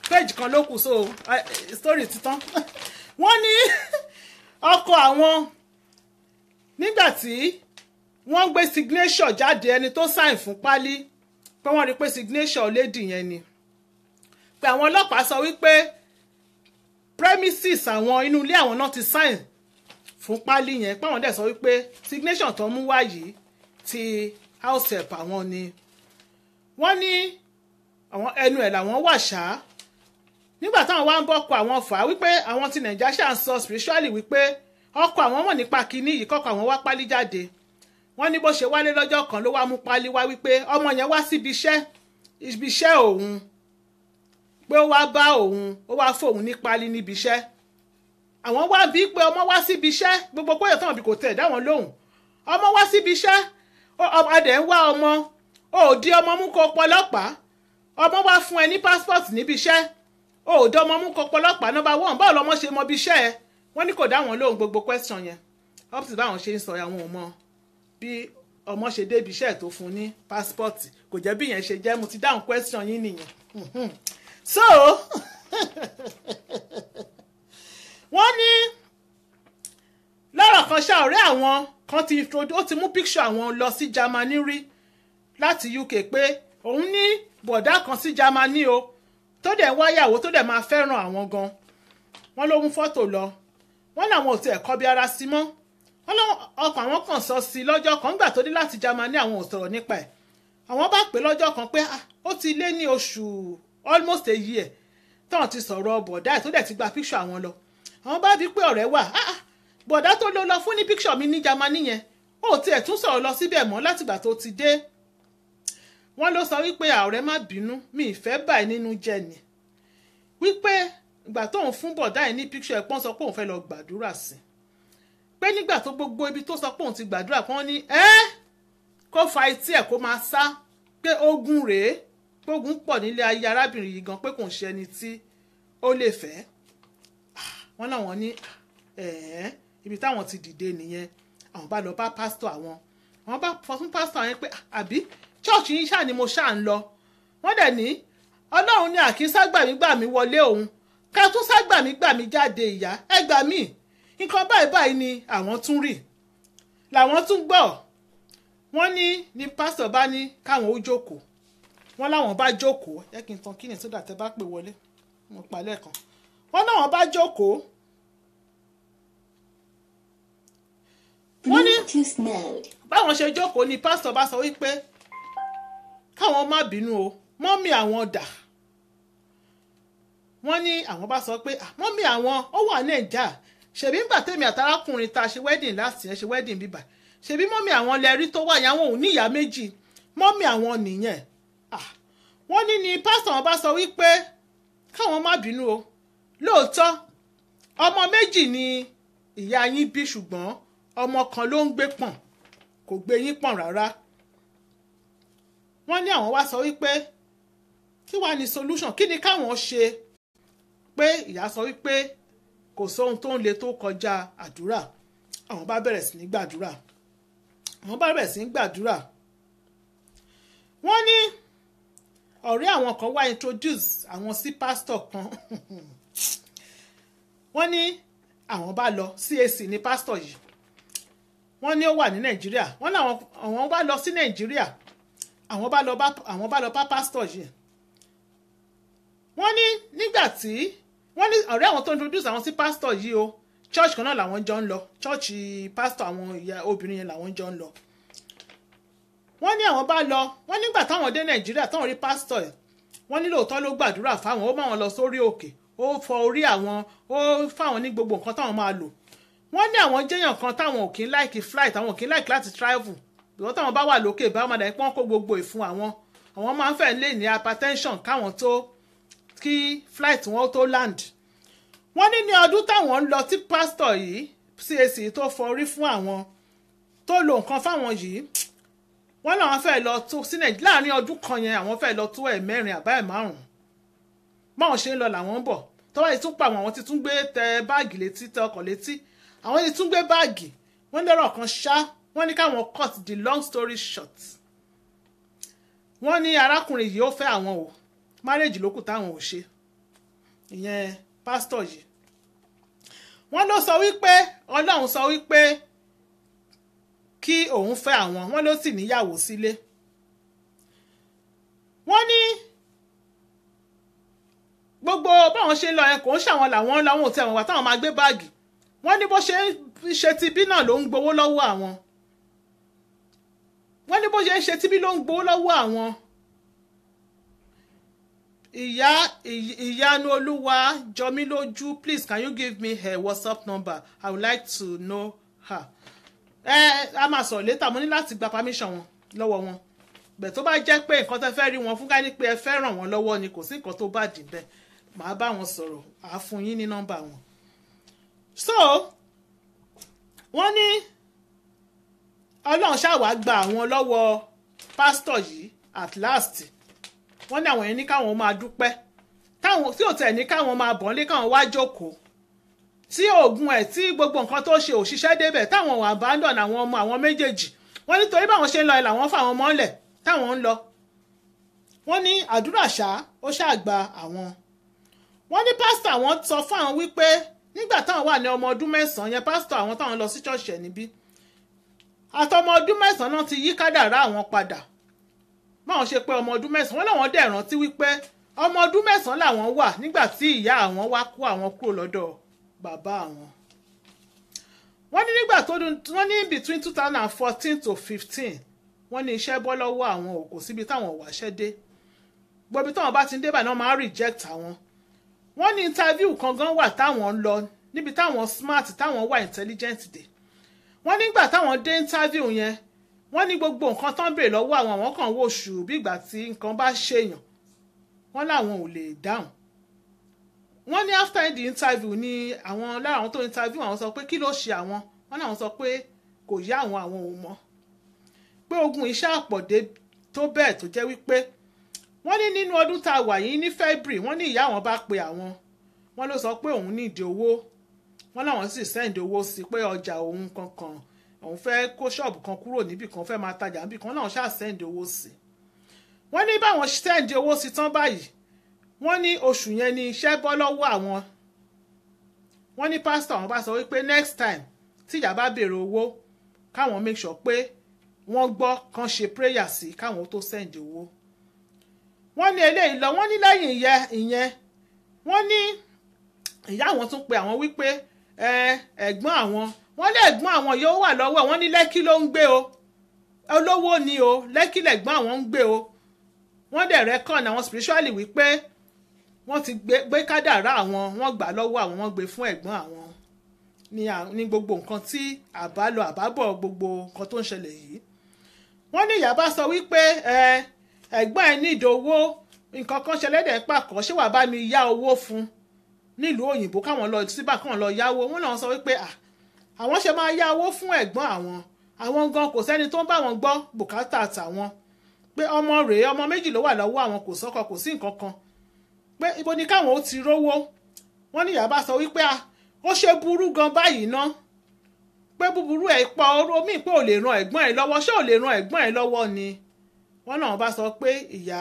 S1: page kan ló kù so story ti tán wọ́n ní ọkọ àwọn nígbà tí wọ́n gbé signature jáde ẹni tó sign fún pálí pé wọ́n rí pé signature lady yẹn ni pé àwọn ọlọ́pàá sọ wípé premises àwọn inú ilé àwọn náà ti sign fún pálí yẹn pé àwọn dẹ̀ sọ wípé signature tó mú wá yìí ti house help àwọn ni wọ́n ní àwọn ẹnu ẹ̀ làwọn wà ṣá nígbà táwọn wá ń bọ́kọ àwọn fà á wípé àwọn ti nàìjíríà ṣáà ń sọ spiritually wípé ọkọ àwọn mọ̀ nípa kinní yìí kọ́kọ́ àwọn wá pálí jáde wọ́n ní bó ṣe wálé lọ́jọ́ kan ló wá mú pálí wá wípé ọmọ yẹn wá síbi iṣẹ́ òun pé ó wá bá òun ó wá fóun ní pálí níbi iṣẹ́ àwọn wá bí pé ọmọ wá síbi iṣẹ́ gbogbo pé ètò àbí kò tẹ̀ dá wọn lóhùn ọmọ wá síbi iṣẹ́ ọmọdé ń wá ọmọ ó di ọmọ mú kó pọlọ́pàá ọmọ wá fún ẹ ní passport níbi iṣẹ́ ó di ọmọ mú kó pọlọ́pàá number 1 báwo lọmọ ṣe mọ bí iṣẹ́ ẹ wọ́n ní kò dá wọn lóhùn gbogbo question yẹn up to báwọn ṣe ń sọ àwọn ò mọ bí ọmọ ṣe débi iṣẹ́ tó fún ní passport kò jẹ́ bí yẹn ṣe jẹ́ mo ti dáhùn question yín nìyẹn so wọ́n ní lọ́rọ̀ kan ṣá ọ̀rẹ́ àwọn kan ó ti mú picture àwọn lọ sí Germany rí láti UK pé òun ní bọ̀dá kan sí Germany o tó dẹ̀ wáyàwó tó dẹ̀ máa fẹ́ràn àwọn gan wọ́n ló mú fọ́tò lọ wọ́n làwọn ò tiẹ̀ kọ́ bí ara sí mọ́ wọ́n lọ ọkọ̀ àwọn kan sọ sí lọ́jọ́ kan nígbà tó dé láti Germany àwọn ò sọ̀rọ̀ nípa ẹ̀ àwọn bá pè lọ́jọ́ kan pé ó ti lé ní oṣù almost a year táwọn ti sọ̀rọ̀ bọ̀dá ẹ̀ tó dẹ̀ ti gba picture àwọn lọ àwọn bá bí pé ọ̀rẹ́ wà bọ̀dá tó lọ fún ní picture mi ní Germany yẹn ó tiẹ̀ tún sọ̀rọ̀ lọ síbẹ̀ mọ́ látìgbà tó ti dé wọ́n ló sọ wípé ọ̀rẹ́ má bínú mi ìfẹ́ báyìí nínú jẹ́ ni wípé ìgbà tóun fún bọ̀dá ẹ̀ ní picture ẹ̀ pọ́n sọ pé òun fẹ́ lọ gbàdúrà sí pé nígbà tó gbogbo ibi tó sọ pé òun ti gbàdúrà pọ́n ní kó fa etí ẹ̀ kó máa sá pé ogun rèé pé ogun pọ̀ nílé ayé arábìnrin yìí gan pé kò ń ṣe ẹni tí ó lè fẹ́ wọ́n náà wọ́n ní ibi táwọn ti dìde nìyẹn àwọn bá lọ bá pásítọ̀ àwọn bá fọ fún pásítọ̀ yẹn pé àbí church yín ṣáà ni mo ṣáà ń lọ wọ́n dẹ̀ ní ọlọ́run ní àkínságbàmígbàmí wọlé òun ká tún ságbàmígbàmí jáde ìyá ẹ gbà mí nǹkan báyìí báyìí ni àwọn tún rí làwọn tún gbọ́ wọ́n ní pásítọ̀ bá ní káwọn ó jókòó wọ́n láwọn bá jókòó ẹ kí n tan kí ni sódà tẹ bá pè wọlé mo pa lẹ́ẹ̀kan wọ́n láwọn bá jókòó wọ́n ní báwọn ṣe jókòó ni pásítọ̀ bá sọ wípé káwọn má bínú o mọ́mì àwọn dà wọ́n ní àwọn bá sọ pé mọ́mì àwọn ó wà Nàìjíríà ṣèbí ńgbà tèmi àtàrákùnrin ta ṣe wedding láti ẹ̀ ṣe wedding bíbà ṣèbí mọ́mì àwọn lẹ́rí tó wà yẹn àwọn ò ní ìyá méjì mọ́mì àwọn nìyẹn wọ́n ní ni pásítọ̀ wọn bá sọ wípé káwọn má bínú o lóòótọ́ ọmọ méjì ni ìyá yín bí ṣùgbọ́n ọmọ kan ló ń gbé pọ̀n kò gbé yín pọ̀n rárá wọ́n ní àwọn wá sọ wípé kí wàá ní solution kí ni káwọn ṣe pé ìyá sọ wípé kò sóhun tó ń le tó kọjá àdúrà àwọn bá bẹ̀rẹ̀ sí ní gbàdúrà wọ́n ní ọ̀rẹ́ àwọn kan wá introduce àwọn sí pastor kan wọ́n ní àwọn bá lọ CAC ní pastor yìí wọ́n ní ó wà ní Nàìjíríà wọ́n ní àwọn bá lọ sí Nàìjíríà àwọn bá lọ bá pastor yìí wọ́n ní nígbà tí wọ́n ní ọ̀rẹ́ àwọn tó introduce àwọn sí pastor yìí o church kan náà làwọn jọ ń lọ church pastor àwọn ìyá obìnrin yẹn làwọn jọ ń lọ wọ́n ní àwọn bá lọ wọ́n nígbà táwọn dé Nàìjíríà táwọn rí pastor ẹ̀ wọ́n ní lóòótọ́ ló gbàdúrà fáwọn ó máa wọn lọ sórí òkè ó fọ orí àwọn ó fáwọn ní gbogbo nǹkan táwọn máa lò wọ́n ní àwọn jẹ́yàn kan táwọn ò kí ń like flight àwọn ò kí ń like láti travel ìwọ́n táwọn bá wà lókè bá wọn dà pọ́n kó gbogbo ìfun àwọn máa ń fẹ́ lè ní hypertension káwọn tó kí flight wọn tó land wọ́n ní ọdún táwọn ń lọ tí pastor yìí CAC tó fọ orí fún àwọn tó lo nǹkan fáwọn yìí wọ́n làwọn fẹ́ lọ tó sí Nàìjíríà láàrin ọdún kan yẹn àwọn fẹ́ lọ tó ẹ̀4 àbá ẹ̀5 báwọn ṣe ń lọ làwọn ń bọ̀ tọ́wọ́ yìí tún pa àwọn ti tún gbé tẹ báàgì létí tẹ ọkọ̀ létí àwọn ti tún gbé báàgì wọ́n lọ́rọ̀ kan ṣá wọ́n ní káwọn cut the long story short wọ́n ní arákùnrin yìí ó fẹ́ àwọn o marriage ló kù táwọn ò ṣe ìyẹn pásítọ̀ yìí wọ́n ló sọ wípé Ọlọ́run sọ wípé kí òun fẹ́ àwọn wọ́n ló sì níyàwó sílé wọ́n ní gbogbo báwọn ṣe ń lọ yẹn kò ń ṣàwọn làwọn ò tẹ àwọn wà táwọn máa gbé báàgì wọ́n ní bó ṣe ń ṣe tibí náà ló ń gbowó lọ́wọ́ àwọn wọ́n ní bó ṣe ń ṣe tibí ló ń gbowó lọ́wọ́ àwọn Ìyanu Olúwa Jọmílójú, please can you give me her WhatsApp number? I would like to know her. A máa sọ̀rọ̀ later, mo ní láti gba permission wọn lọ́wọ́ wọn. Bẹ̀ tó bá jẹ́ pé nǹkan tẹ́ fẹ́ rí wọn fún ká ní pé ẹ fẹ́ ràn wọ́n lọ́wọ́ ni kò sí nǹkan tó bá dì bẹ́ẹ̀. Màá bá wọn sọ̀rọ̀, àá fún yín ní nọ́mbà wọn. So wọ́n ní Ọlọ́run ṣáà wá gba àwọn lọ́wọ́ pásítọ̀ yìí at last. Wọ́n ní àwọn yẹn ní káwọn máa dúpẹ́ tí ò tẹ̀ ní káwọn máa bọ̀ nílé káwọn wá jókòó tí oògùn ẹ̀ tí gbogbo nǹkan tó ṣe òṣìṣẹ́ débẹ̀ táwọn wà abandon àwọn ọmọ àwọn méjèèjì. Wọ́n ní torí báwọn ṣe ń lọ ẹ̀ làwọn fà wọn mọ́lẹ̀ táwọn ń lọ. Wọ́n ní àdúrà ṣá ó ṣàgbà àwọn. Wọ́n ní pásítọ̀ àwọn sọ fún àwọn wípé nígbà táwọn wà ní ọmọ ọdún 9 yẹn pásítọ̀ àwọn táwọn lọ sí ṣọ́ọ̀ṣì ẹ̀ níbí àtọmọ ọdún 9 náà ti yí kádàrá àwọn padà. Báwọn ṣe pé ọmọ ọdún 9 wọ́n láwọn dẹ̀ rántí wípé ọmọ ọdún 9 làwọn wà nígbà tí ìyá àwọn wá kó àwọn kúrò lọ́dọ̀ bàbá àwọn. Wọ́n ní nígbà tó wọ́n ní between 2014 to 15 wọ́n ní iṣẹ́ bọ́ lọ́wọ́ àwọn ò kò síbi táwọn wàṣẹ́ dé. Gbogbo táwọn bá ti ń débà náà máa reject àwọn. Wọ́n ní interview kan gan wà táwọn ń lọ níbi táwọn smart táwọn wà intelligent dé. Wọ́n nígbà táwọn dé interview yẹn wọ́n ní gbogbo nǹkan tán béèrè lọ́wọ́ àwọn kan wò ṣù bí ìgbà tí nǹkan bá ṣèyàn. Wọ́n láwọn ò lè dáhùn. Wọ́n ní after the interview ni àwọn lára àwọn tó interview àwọn sọ pé kí ló ṣe àwọn. Wọ́n láwọn sọ pé kò yá àwọn ò mọ̀. Pé ogun iṣẹ́ àpọ̀dé tó bẹ́ẹ̀ tó jẹ́ wípé wọ́n ní nínú ọdún tá a wà yìí ní February wọ́n ní ìyá àwọn bá pe àwọn. Wọ́n ló sọ pé òun ní ìdí owó. Wọ́n láwọn sì send owó sí pé ọjà òun kankan òun fẹ́ kó ṣọ́ọ̀bù kan kúrò níbì kan fẹ́ máa tajà níbì kan náà ṣáà send owó sí. Wọ́n ní báwọn send owó sí tán báyìí wọ́n ní oṣù yẹn ni iṣẹ́ bọ́ lọ́wọ́ àwọn. Wọ́n ní pásítọ̀ àwọn bá sọ wípé next time tí ìyá bá béèrè owó káwọn make sure pé wọ́n gbọ́ kán ṣe prayer sí káwọn tó send owó. Wọ́n ní eléyìí lọ wọ́n ní lẹ́yìn ìyẹn wọ́n ní ìyá àwọn tún pe àwọn wípé ẹ̀gbọ́n àwọn wọ́n lé ẹ̀gbọ́n àwọn yóò wà lọ́wọ́ wọ́n ní Lẹ́kí ló ń gbé o olówó ni o Lẹ́kí lẹ̀gbọ́n àwọn ń gbé o. Wọ́n dẹ̀ rẹ́kọ̀n àwọn spiritually wípé wọ́n ti gbé kádàrá àwọn wọ́n gbà lọ́wọ́ àwọn wọ́n gbé fún ẹ̀gbọ́n àwọn ní gbogbo nǹkan tí àbálọ àbábọ̀ gbogbo nǹkan tó ń ṣẹlẹ̀ yìí. Wọ́n ní ìyá bá sọ wípé ẹ̀gbọ́n ẹ̀ ní ìdòwó nǹkan kan ṣẹlẹ̀ dẹ̀ pàkọ́ ṣé wàá bá mi yá owó fún nílùú òyìnbó káwọn lọ síbà káwọn lọ yáwó. Wọ́n náà sọ wípé àwọn ṣe máa yá owó fún ẹ̀gbọ́n àwọn gan kò sẹ́ni tó ń bá wọn gbọ́ bùkátà tàwọn pé ọmọ rèé ọmọ méjì ló wà lọ́wọ́ àwọn kò sọ́kọ kò sí nǹkan kan pé ibo ni káwọn ó ti rówó. Wọ́n ní ìyá bá sọ wípé ó ṣe burú gan báyìí ná pé búburú ẹ̀ pọ̀ omi pé ò lè ran ẹ̀gbọ́n ẹ̀ lọ́wọ́ ṣé ò lè ran ẹ̀gbọ́n ẹ̀ lọ́wọ́ ni. Wọ́n náà bá sọ pé ìyá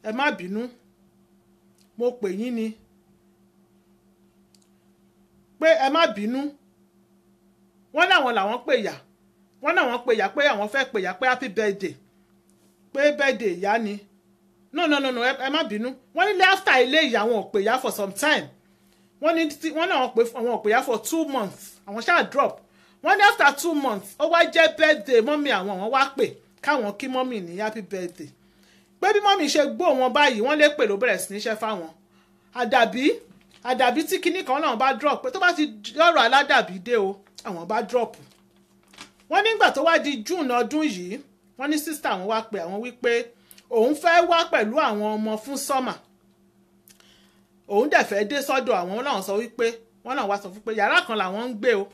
S1: ẹ má bínú mo pè yín ni pé ẹ má bínú. Wọ́n láwọn làwọn pè yà wọ́n náà wọ́n pè yà pé àwọn fẹ́ pè yà pé happy birthday pé birthday ìyá ni no ẹ má bínú. Wọ́n nílé after ilé ìyá wọn ò pè yà for some time. Wọ́n náà àwọn ò pè yà for 2 months àwọn ṣáà drop. Wọ́n ní after 2 months ó wá jẹ́ birthday mọ́mì àwọn wá pè káwọn kí mọ́mì ní happy birthday pé bí mọ́mì ṣe gbọ́ wọn báyìí wọ́n lè pè ló bẹ̀rẹ̀ sí níṣẹ́ fáwọn. Àdàbí tí kinní kan náà bá drop pé tó bá ti lọ́rọ̀ aládàbí dé o àwọn bá drop. Wọ́n nígbà tó wá di June ọdún yìí wọ́n ní sísítà àwọn wá pè àwọn wípé òun fẹ́ wá pẹ̀lú àwọn ọmọ fún sọ́mà òun dẹ̀ fẹ́ dé sọ́dọ̀ àwọn làwọn sọ wípé wọ́n náà wá sọ fún pé yàrá kan làwọn ń gbé o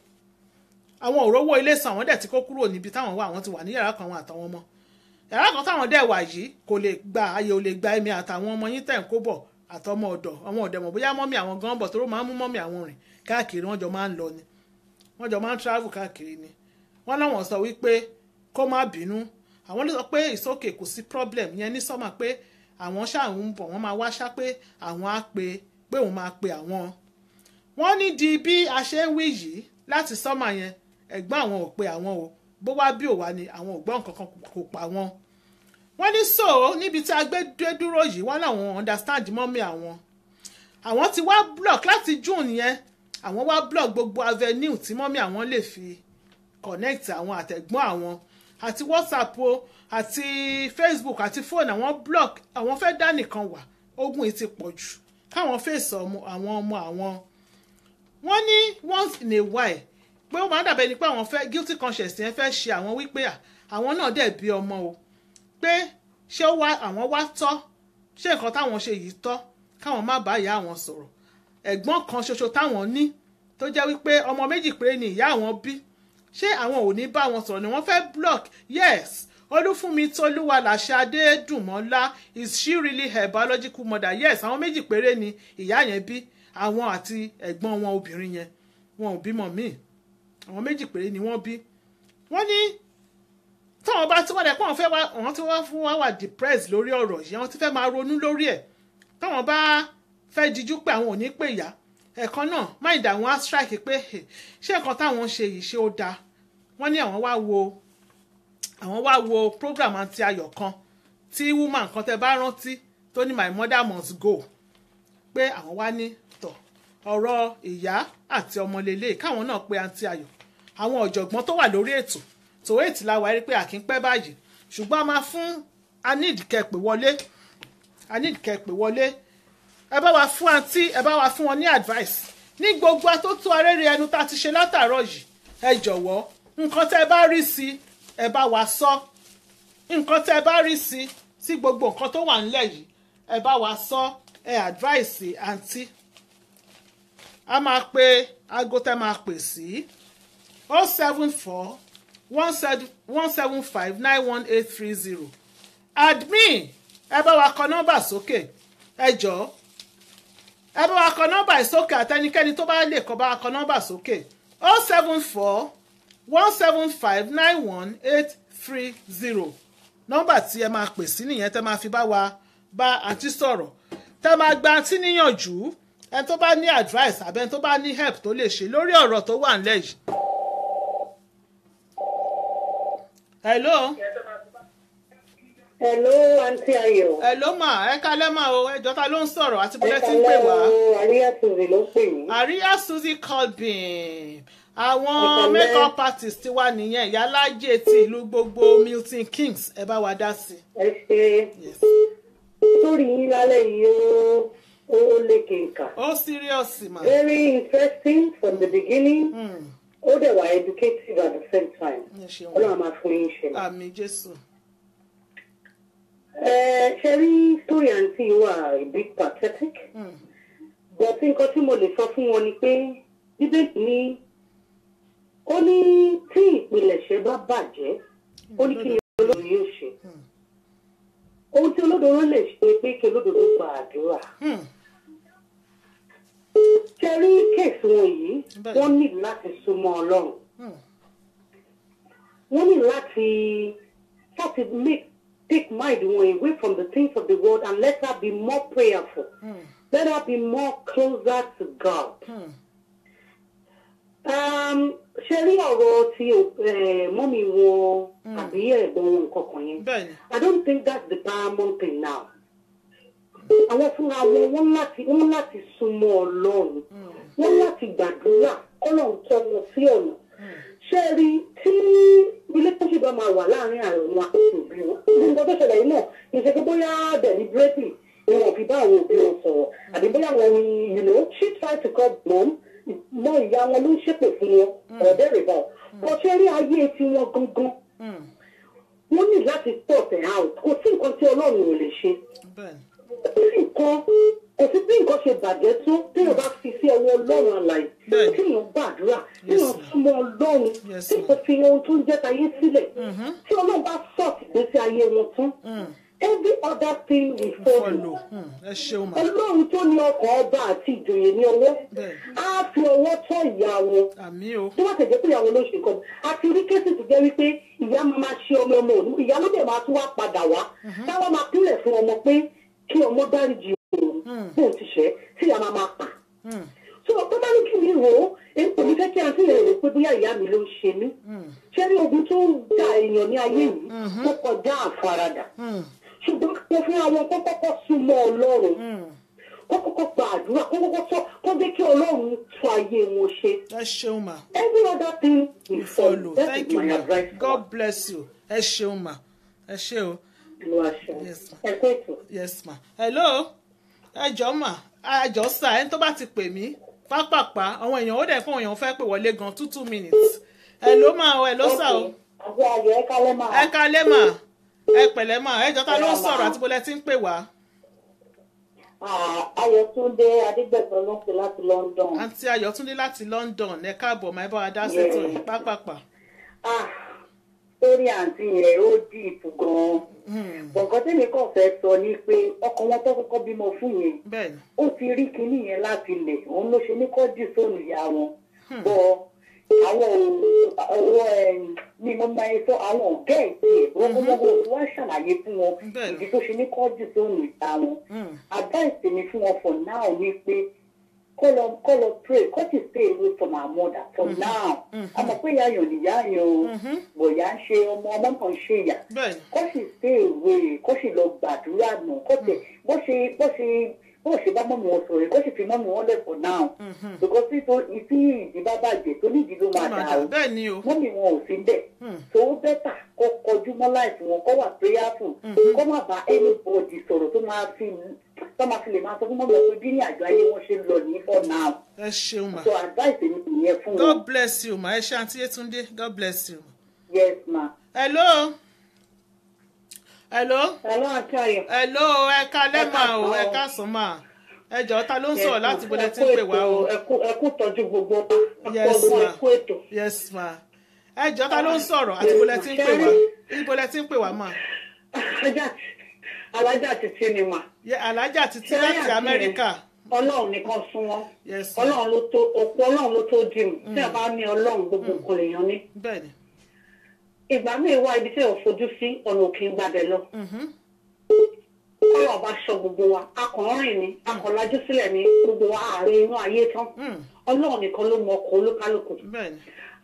S1: àwọn òrówó ilé san àwọn dẹ̀ ti kó kúrò níbi táwọn wà àwọn ti wà ní yàrá kan wọn àtàwọn ọmọ. Yàrá kan táwọn dẹ̀ wà yìí kò lè gba ààyè ò lè gba èmi àtàwọn ọmọ yín tẹ̀ ń kó bọ̀ àtọmọ ọ̀dọ̀ àwọn ọ̀dẹ̀ mọ̀ bóyá mọ́mì àwọn gan bọ̀ tó máa ń mú mọ́mì àwọn rìn káàkiri wọ́n jọ máa ń lọ ni wọ́n jọ máa ń travel káàkiri ni. Wọ́n láwọn sọ wípé kó má bínú àwọn ló sọ pé it's okay kò sí problem yẹn ní sọ́mà pé àwọn ṣáà ń bọ̀ wọ́n máa wá ṣá pé àwọn á pé òun máa pe àwọn. Wọ́n ní di bí a ṣe ń wí yìí láti sọ́mà yẹn ẹ̀gbọ́n àwọn ò pe àwọn o bó wá bí òwá ni àwọn ò gbọ́ nǹkan kan kò pa wọn. Wọ́n ní so níbi tí a gbé dé dúró yìí wọ́n láwọn understand mọ́mí àwọn ti wá block láti June yẹn àwọn wá block gbogbo avenue tí mọ́mí àwọn lè fi connect àwọn àtẹ̀gbọ́n àwọn àti WhatsApp o àti Facebook àti phone àwọn block àwọn fẹ́ dá nìkan wà ogun yìí ti pọ̀ jù káwọn fèsì àwọn ọmọ àwọn. Wọ́n ní once in a while pé ó máa ń dàbẹ́ ni pé àwọn fẹ́ guilty conscience yẹn fẹ́ ṣe àwọn wípé àwọn náà dẹ̀ bí ọmọ o pé ṣé àwọn wá tọ́ ṣé nǹkan táwọn ṣe yìí tọ́ káwọn má bá ìyá àwọn sọ̀rọ̀. Ẹ̀gbọ́n kan ṣoṣo táwọn ní tó jẹ́ wípé ọmọ méjì péré ni ìyá àwọn bí ṣé àwọn ò ní bá wọn sọ̀rọ̀ ni wọ́n fẹ́ block. Yes, Olúfúnmi Tolúwa Làṣẹ Adédùnmọ́lá, is she really her biological mother? Yes, àwọn méjì péré ni ìyá yẹn bí, àwọn àti ẹ̀gbọ́n wọn obìnrin yẹn wọn ò bímọ míì, àwọn méjì péré ni wọ́n bí. Wọ́n ní táwọn bá tí wọ́n dẹ̀ pé àwọn tí wọ́n fún wa wà depressed lórí ọ̀rọ̀ yìí, àwọn tí fẹ́ máa ronú lórí ẹ̀, táwọn bá fẹ́ dijú pé àwọn ò ní pè yá ẹ̀kan náà mind àwọn á strike pé ṣé nǹkan táwọn ṣe yìí ṣé ó dáa. Wọ́n ní àwọn wá wo program Aunty Ayọ̀ kan tí woman kan tẹ́ bá rántí tó ní my mother must go pé àwọn wá ní tọ̀ ọ̀rọ̀ ìyá àti ọmọ lélẹ̀ káwọn náà pé Aunty Ayọ̀ àwọn ọ̀jọ̀gbọ́n tó wà lórí ètò tó ètì láwa rí pé àkínpẹ́ báyìí ṣùgbọ́n a máa fún anídìkẹ́pẹ́ wọlé ẹ bá wa fún àǹtí ẹ bá wa fún wọn ní advice ní gbogbo atótó arére ẹnu tá a ti ṣe látàárọ̀ yìí. Ẹ jọ̀wọ́ nǹkan tẹ́ ẹ bá rí sí ẹ bá wa sọ, nǹkan tẹ́ ẹ bá rí sí gbogbo nǹkan tó wà nílẹ̀ yìí ẹ bá wa sọ, ẹ advice àǹtí. A máa pe aago tẹ́ máa pè sí 074 175 91830. Admin ẹ bá wa kọ nọ́mbà sókè ẹ jọ̀ọ́ ẹ bá wa kọ nọ́mbà sókè àtẹnikẹ́ni tó bá lè kọ bá wa kọ nọ́mbà sókè 074 175 91830. Nọ́mbà tí ẹ máa pè sí nìyẹn tẹ́ máa fi bá àǹtí sọ̀rọ̀, tẹ́ máa gba àǹtí níyànjú ẹni tó bá ní advice àbẹ́ ẹni tó bá ní help tó lè ṣe lórí ọ̀rọ̀ tó wà nílẹ̀ yìí. Hello.
S3: Hello, Aunty Ayọ̀.
S1: Hello ma, ẹ kálẹ́ ma o, ẹjọ́ ta ló ń sọ̀rọ̀ àti bọ́lẹ́ tí ń pè wá.
S3: Àríyá Suzy ló pè mí.
S1: Àríyá Suzy Colbin. Àwọn makeup artist ti wà nìyẹn, ìyálájẹ ti ìlú gbogbo Milton Kings, ẹ bá wa dá sí.
S3: Ẹ ṣe. Sórí yín lálẹ́ yìí ó lékè nkà.
S1: Ó serious ma.
S3: Very interesting from the beginning. Ó dẹ̀ wà educative at the same time. Ọlọ́run máa fún yín ṣe.
S1: Àmín Jésù.
S3: Ṣe rí story àǹtí wà a bit pathetic. But nǹkan tí mo lè sọ fún wọn ni pé Bíbélì ní ó ní tí ìpilẹ̀ṣẹ̀ bá bàjẹ́ ó ní kí ni olódodo yóò ṣe. Ohun tí olódodo lè ṣe pé kí olódodo gba àdúrà. Ṣe rí kéèsì wọn yìí wọ́n ní láti súnmọ́ Ọlọ́run. Wọ́n ní láti take mind away from the things of the world and let her be more prayerful. Let her be more closer to God. Ṣé rí ọ̀rọ̀ tí mọ́mí wọn àbí ẹ̀gbọ́n wọn nǹkan kan yẹn? I don't think that's the paramount thing now. Àwọn fúnra wọn wọ́n láti súnmọ́ Ọlọ́run. Wọ́n láti gbàdúrà Ọlọ́run tọ́ wọn sí ọ̀nà. Ṣé rí tí relationship bá máa wà láàrin àwọn àti òbí wọn? Nǹkan tó ṣẹlẹ̀ yìí náà kì í ṣe pé bóyá deliberately ni wọn fi bá àwọn òbí wọn sọ̀rọ̀ àbí bóyá wọn ni she tried to call mom mọ ìyá wọn ló ń ṣépè fún wọn ọ̀dẹ́ rẹ̀ bá wọn. Bọ́ ṣé rí ayé tí wọ́n gangan wọ́n ní láti port it out. Kò sí nǹkan tí Ọlọ́run ò lè ṣe. Kò sí bí nǹkan ṣe bàjẹ́ tó téèyàn bá fi sí ọwọ́ Ọlọ́run àlàyé téèyàn gbàdúrà téèyàn súnmọ́ Ọlọ́run téèyàn fi ohun tó ń jẹ́ tayé sílẹ̀ tí Ọlọ́run bá sọ̀tì gbèsè ayé wọn tán every other thing will follow. Ọlọ́run tó ní ọkọ̀ ọba àti ìjòyè ní ọwọ́ á fi ọwọ́ tọ́ ìyá wọn tó bá tẹ̀jẹ́ pé ìyá wọn ló ṣe nǹkan àti orí kéésì tó jẹ́ wípé ìyá máa ṣe ọmọ òní ìyá ló dẹ̀ máa tún wá padà wá táwọn máa pínlẹ̀ fún ọmọ pé kí ọmọ dáríjì òun bóun ti ṣẹ́ tí ìyá máa pa. So tó bá ní kí mi rò ó èpò mi fẹ́ kí àǹtí rẹ̀ rò pé bóyá ìyá mi ló ń ṣe mí ṣé ní ogun tó ń da èèyàn ní ayé yìí tó kọjá àfaradà ṣùgbọ́n kò fi àwọn kọ́kọ́kọ́ súnmọ́ Ọlọ́run kọ́kọ́kọ́ gba àdúrà kọ́kọ́kọ́ sọ kó jẹ́ kí Ọlọ́run tún ayé wọn ṣe.
S1: Ẹ ṣeun ma.
S3: Every other thing will follow.
S1: Thank you ma. God bless you. Ẹ ṣeun ma. Ẹ ṣe o. Yes ma.
S3: Ẹ kó ètò.
S1: Yes ma. Hello. ẹjọ́ mà ẹjọ́ sà ẹni tó bá ti pè mí pápápá àwọn èèyàn ó dẹ̀ fún èèyàn fẹ́ pè wọlé gan 2 minutes ẹ ló máa ẹ ló sà o.
S3: àbí ayọ̀ ẹ kálẹ́ mà.
S1: ẹ kálẹ́ mà ẹ pẹ̀lẹ́ mà ẹjọ́ ta ló ń sọ̀rọ̀ àti bọ́lẹ̀ tí ń pè wá.
S3: Ayọ̀túndé Adégbẹ̀sán ló ń pè láti London.
S1: àǹtí Ayọ̀túndé láti London ẹ káàbọ̀ máa bá wa dá sétò yìí pápápá.
S3: Lórí àǹtí yẹn ó dìpù gan-an. Bọ̀ǹkan tẹ́mi kàn fẹ́ sọ ni pé ọkọ wọn tó kọ́kọ́ bímọ fún yẹn. Ó ti rí kinní yẹn láti lẹ̀ òun ló ṣe ní kọ́ dì sóònù ìyá wọn. Bọ̀ àwọn ni mo máa ń sọ àwọn ọ̀gá ẹ̀ tí rọ́gbọ́gbọ́ tí wọ́n ṣàlàyé fún wọn ìdí tó ṣe ní kọ́ dì sóònù ìyá wọn. Advice mi fún wọn for now ni pé call up pray cause he stay away from our mother for now. Àmọ́ pé ìyá yàn níyà yàn o bòyá ń ṣe ọmọ kan ṣe ìyà cause he stay away cause he lọ gbàdúrà nù cause bó ṣe bá mọ́mí wọn sọ̀rọ̀ kó sì fi mọ́mí wọn lẹ̀ for now because tí ìdí bá bàjẹ́ tó ní ìdí ló máa dà o mọ́mí wọn ò sí bẹ́ẹ̀ tó bẹ́tà kó kọjú mọ́ láìsí wọn kó wà prayerful kó má bá anybody sọ̀rọ̀ tó máa fi lè máa sọ fún mọ́mí wọn pé bí ní àjọ ayé wọn ṣe ń lọ ní for now.
S1: ẹ ṣeun ma
S3: so advice mi nìyẹn fún wọn.
S1: God bless you ma ẹ ṣe àǹtí Yétúndé God bless you.
S3: Yes ma.
S1: Hello. Hello
S3: àti Ayọ̀.
S1: Hello ẹ kálẹ́ mà o ẹ káàsán mà ẹ jọ̀ọ́ ta ló ń sọ̀rọ̀ láti bọ́lẹ̀ tí ń pè wá o.
S3: ẹ kú tọ́jú gbogbo
S1: yes ma
S3: ẹ kú ètò.
S1: yes ma ẹ jọ̀ọ́ ta ló ń sọ̀rọ̀ àti bọ́lẹ̀ tí ń pè wá ìbọ́lẹ̀ tí ń pè wá mà.
S3: alájà títí ni mà.
S1: alájà títí láti Amẹ́ríkà.
S3: Ọlọ́run nìkan sún wọn Ọlọ́run ló tó dì mí tí a bá ní Ọlọ́run gbogbo nǹkan lèèyàn ní.
S1: bẹ́ẹ̀ni.
S3: ìgbà míì wá ibi tí ò fojú sí ọ̀nà òkè ń gbàbẹ̀ lọ. Ọlọ́run bá sọ gbogbo wa akọ̀ọ́rìn ni akọ̀lájú sílẹ̀ ní gbogbo wa àárín inú ayé tán Ọlọ́run nìkan ló mọ ọkọ̀ olúkálùkù.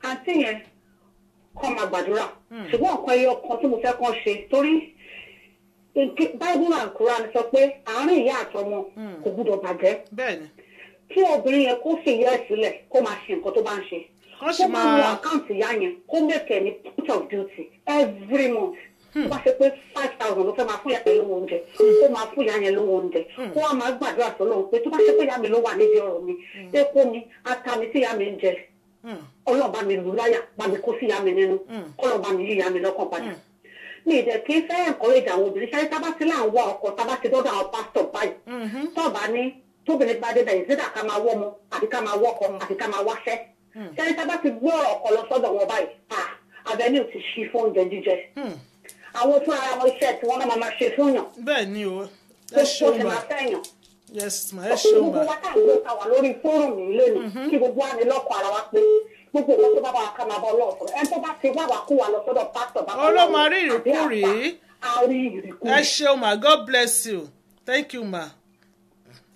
S3: àǹtí yẹn kọ́ máa gbàdúrà ṣùgbọ́n nǹkan ẹyọ kan tí mo fẹ́ kàn ṣe torí Bible and Quran sọ pé àárín ìyá àtọmọ kò gbúdọ̀ bàjẹ́. kí obìnrin yẹn kó fi ìyá ẹ̀ sílẹ̀ kó máa ṣe nǹkan tó bá ń ṣe. kó máa lo àkáǹtì ìyá yẹn kó mẹ́kẹ̀ẹ́ ní point of duty every month. tó bá ṣe pé 5,000 ló fẹ́ máa fún ìyá yẹn lówó oúnjẹ kó máa fún ìyá yẹn lówó oúnjẹ kó wá máa gbàdúrà sọ́lọ́run pé tó bá ṣe pé ìyá mi ló wà níbi ọ̀rọ̀ mi epo mi ata mi tí ìyá mi ń jẹ Ọlọ́run bá mi lù láyà bá mi kó sí ìyá mi nínú kọ́lọ́ bá mi yí ìyá mi lọ́kàn padà. mi ìdẹ̀ kí n fẹ́ encourage àwọn obìnrin ṣáà tábà sí là ń wá ọkọ tábà ti dọ́dọ̀ àwọn pásítọ̀ báyìí tọ́ọ̀bà ní tóbìnrin bá débẹ̀ ìsídà ká máa wọ́ ọmọ àti ká máa wọ́kọ àti ká máa wáṣẹ́ ṣáà tábà ti gbọ́ ọkọ lọ sọ́dọ̀ wọn báyìí avenue ti ṣí fún oúnjẹ jíjẹ àwọn fún ara wọn iṣẹ́ tí wọ́n náà máa ṣe fún yàn.
S1: bẹ́ẹ̀ ni o ẹ ṣeun ma yes ma ẹ ṣeun ma.
S3: gbogbo wa táwọn ló ta wà lórí fóònù yìí lónìí kí gbogbo wa ní lọ́kọ̀ ara wa pé gbogbo wọn tó bá wà ká máa bọ́ lọ́ọ̀sọ̀ ẹni tó bá ti wá wà kú wa lọ sọ́dọ̀ pásítọ̀ bá wà lọ́wọ́
S1: ọlọ́mọ rí ìrìkúrì ẹ ṣeun ma God bless you thank you ma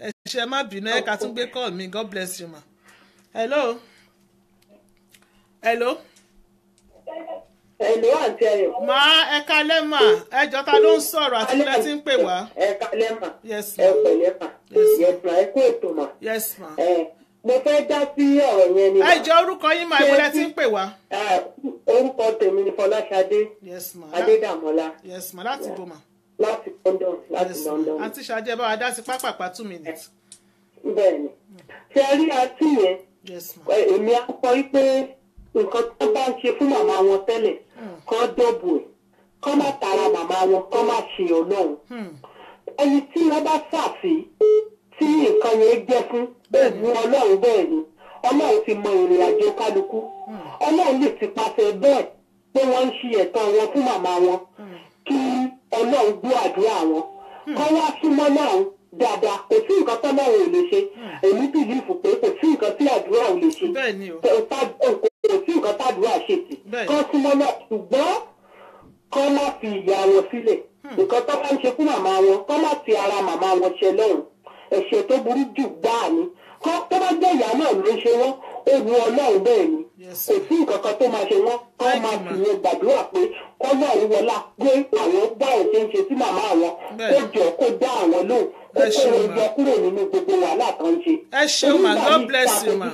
S1: ẹ ṣe má bínú ẹ ká tún gbé call mi God bless you ma. hello.
S3: Hello àǹtí Ayọ̀.
S1: Ma ẹ kálẹ́ mà ẹ jọ̀ọ́ ta ló ń sọ̀rọ̀ àti bọ́lá tí ń pè wá.
S3: ẹ kálẹ́ mà.
S1: Yes ma.
S3: ẹ pẹ̀lẹ́ mà. Yes ma ẹ kú ètò mà.
S1: Yes ma.
S3: mo fẹ́ dá sí ọ̀rọ̀ yẹn ni.
S1: ẹ jọ̀ọ́ orúkọ yín mà bọ́lá tí ń pè wá.
S3: orúkọ tèmi ni Fọláṣadé.
S1: Yes ma.
S3: Adédàmọ́lá.
S1: Yes ma láti bò mà.
S3: láti London láti London.
S1: àǹtí Ṣadé bá wa dá sí pápápá 2 minutes.
S3: bẹ́ẹ̀ni ṣe rí àǹtí yẹn.
S1: Yes ma.
S3: èmi á kọ́ pé nǹkan tó bá ń ṣe fún màmá wọn tẹ́lẹ̀ kọ́ dọ́bù ẹ̀ kọ́ má tara màmá wọn kọ́ má ṣe Ọlọ́run ẹni tí wọ́n bá ṣàfi tí nǹkan yẹn jẹ́ fún bẹ́ẹ̀ ni Ọlọ́run bẹ́ẹ̀ ni Ọlọ́run ti mọ ìrìn àjò kálukú Ọlọ́run lè ti pàṣẹ bẹ́ẹ̀ pé wọ́n ń ṣe ẹ̀tọ́ wọn fún màmá wọn kí Ọlọ́run gbọ́ àdúrà wọn kọ́ wá súnmọ́ náà dáadáa kò sí nǹkan tó náà ò lè ṣe èmi bìlífù pé kò sí nǹkan tí àdúrà ò lè ṣe kò sí nǹkan tàdúrà ṣe tì kọ́ súnmọ́ náà ṣùgbọ́n kọ́ má fi ìyá wọn sílẹ̀ nǹkan tó bá ń ṣe fún màmá wọn kọ́ má fi ara màmá wọn ṣe lọ́rùn ẹ̀ṣẹ̀ tó burú jù gbáà ni kọ́ tó bá jẹ́ ìyá náà ló ṣe wọ́n ó wu Ọlọ́run bẹ́ẹ̀ ni kò sí nǹkan kan tó máa ṣe wọ́n kọ́ máa fi yẹn gbàdúrà pé kọ́ náà ń wọlá pé àwọn gbá òṣè ń ṣe sí màmá àwọn kó jọ kó dá àwọn lóhùn kó kó wọn jọ kúrò nínú gbogbo wàhálà kan ṣe.
S1: ẹ ṣeun ma God bless you ma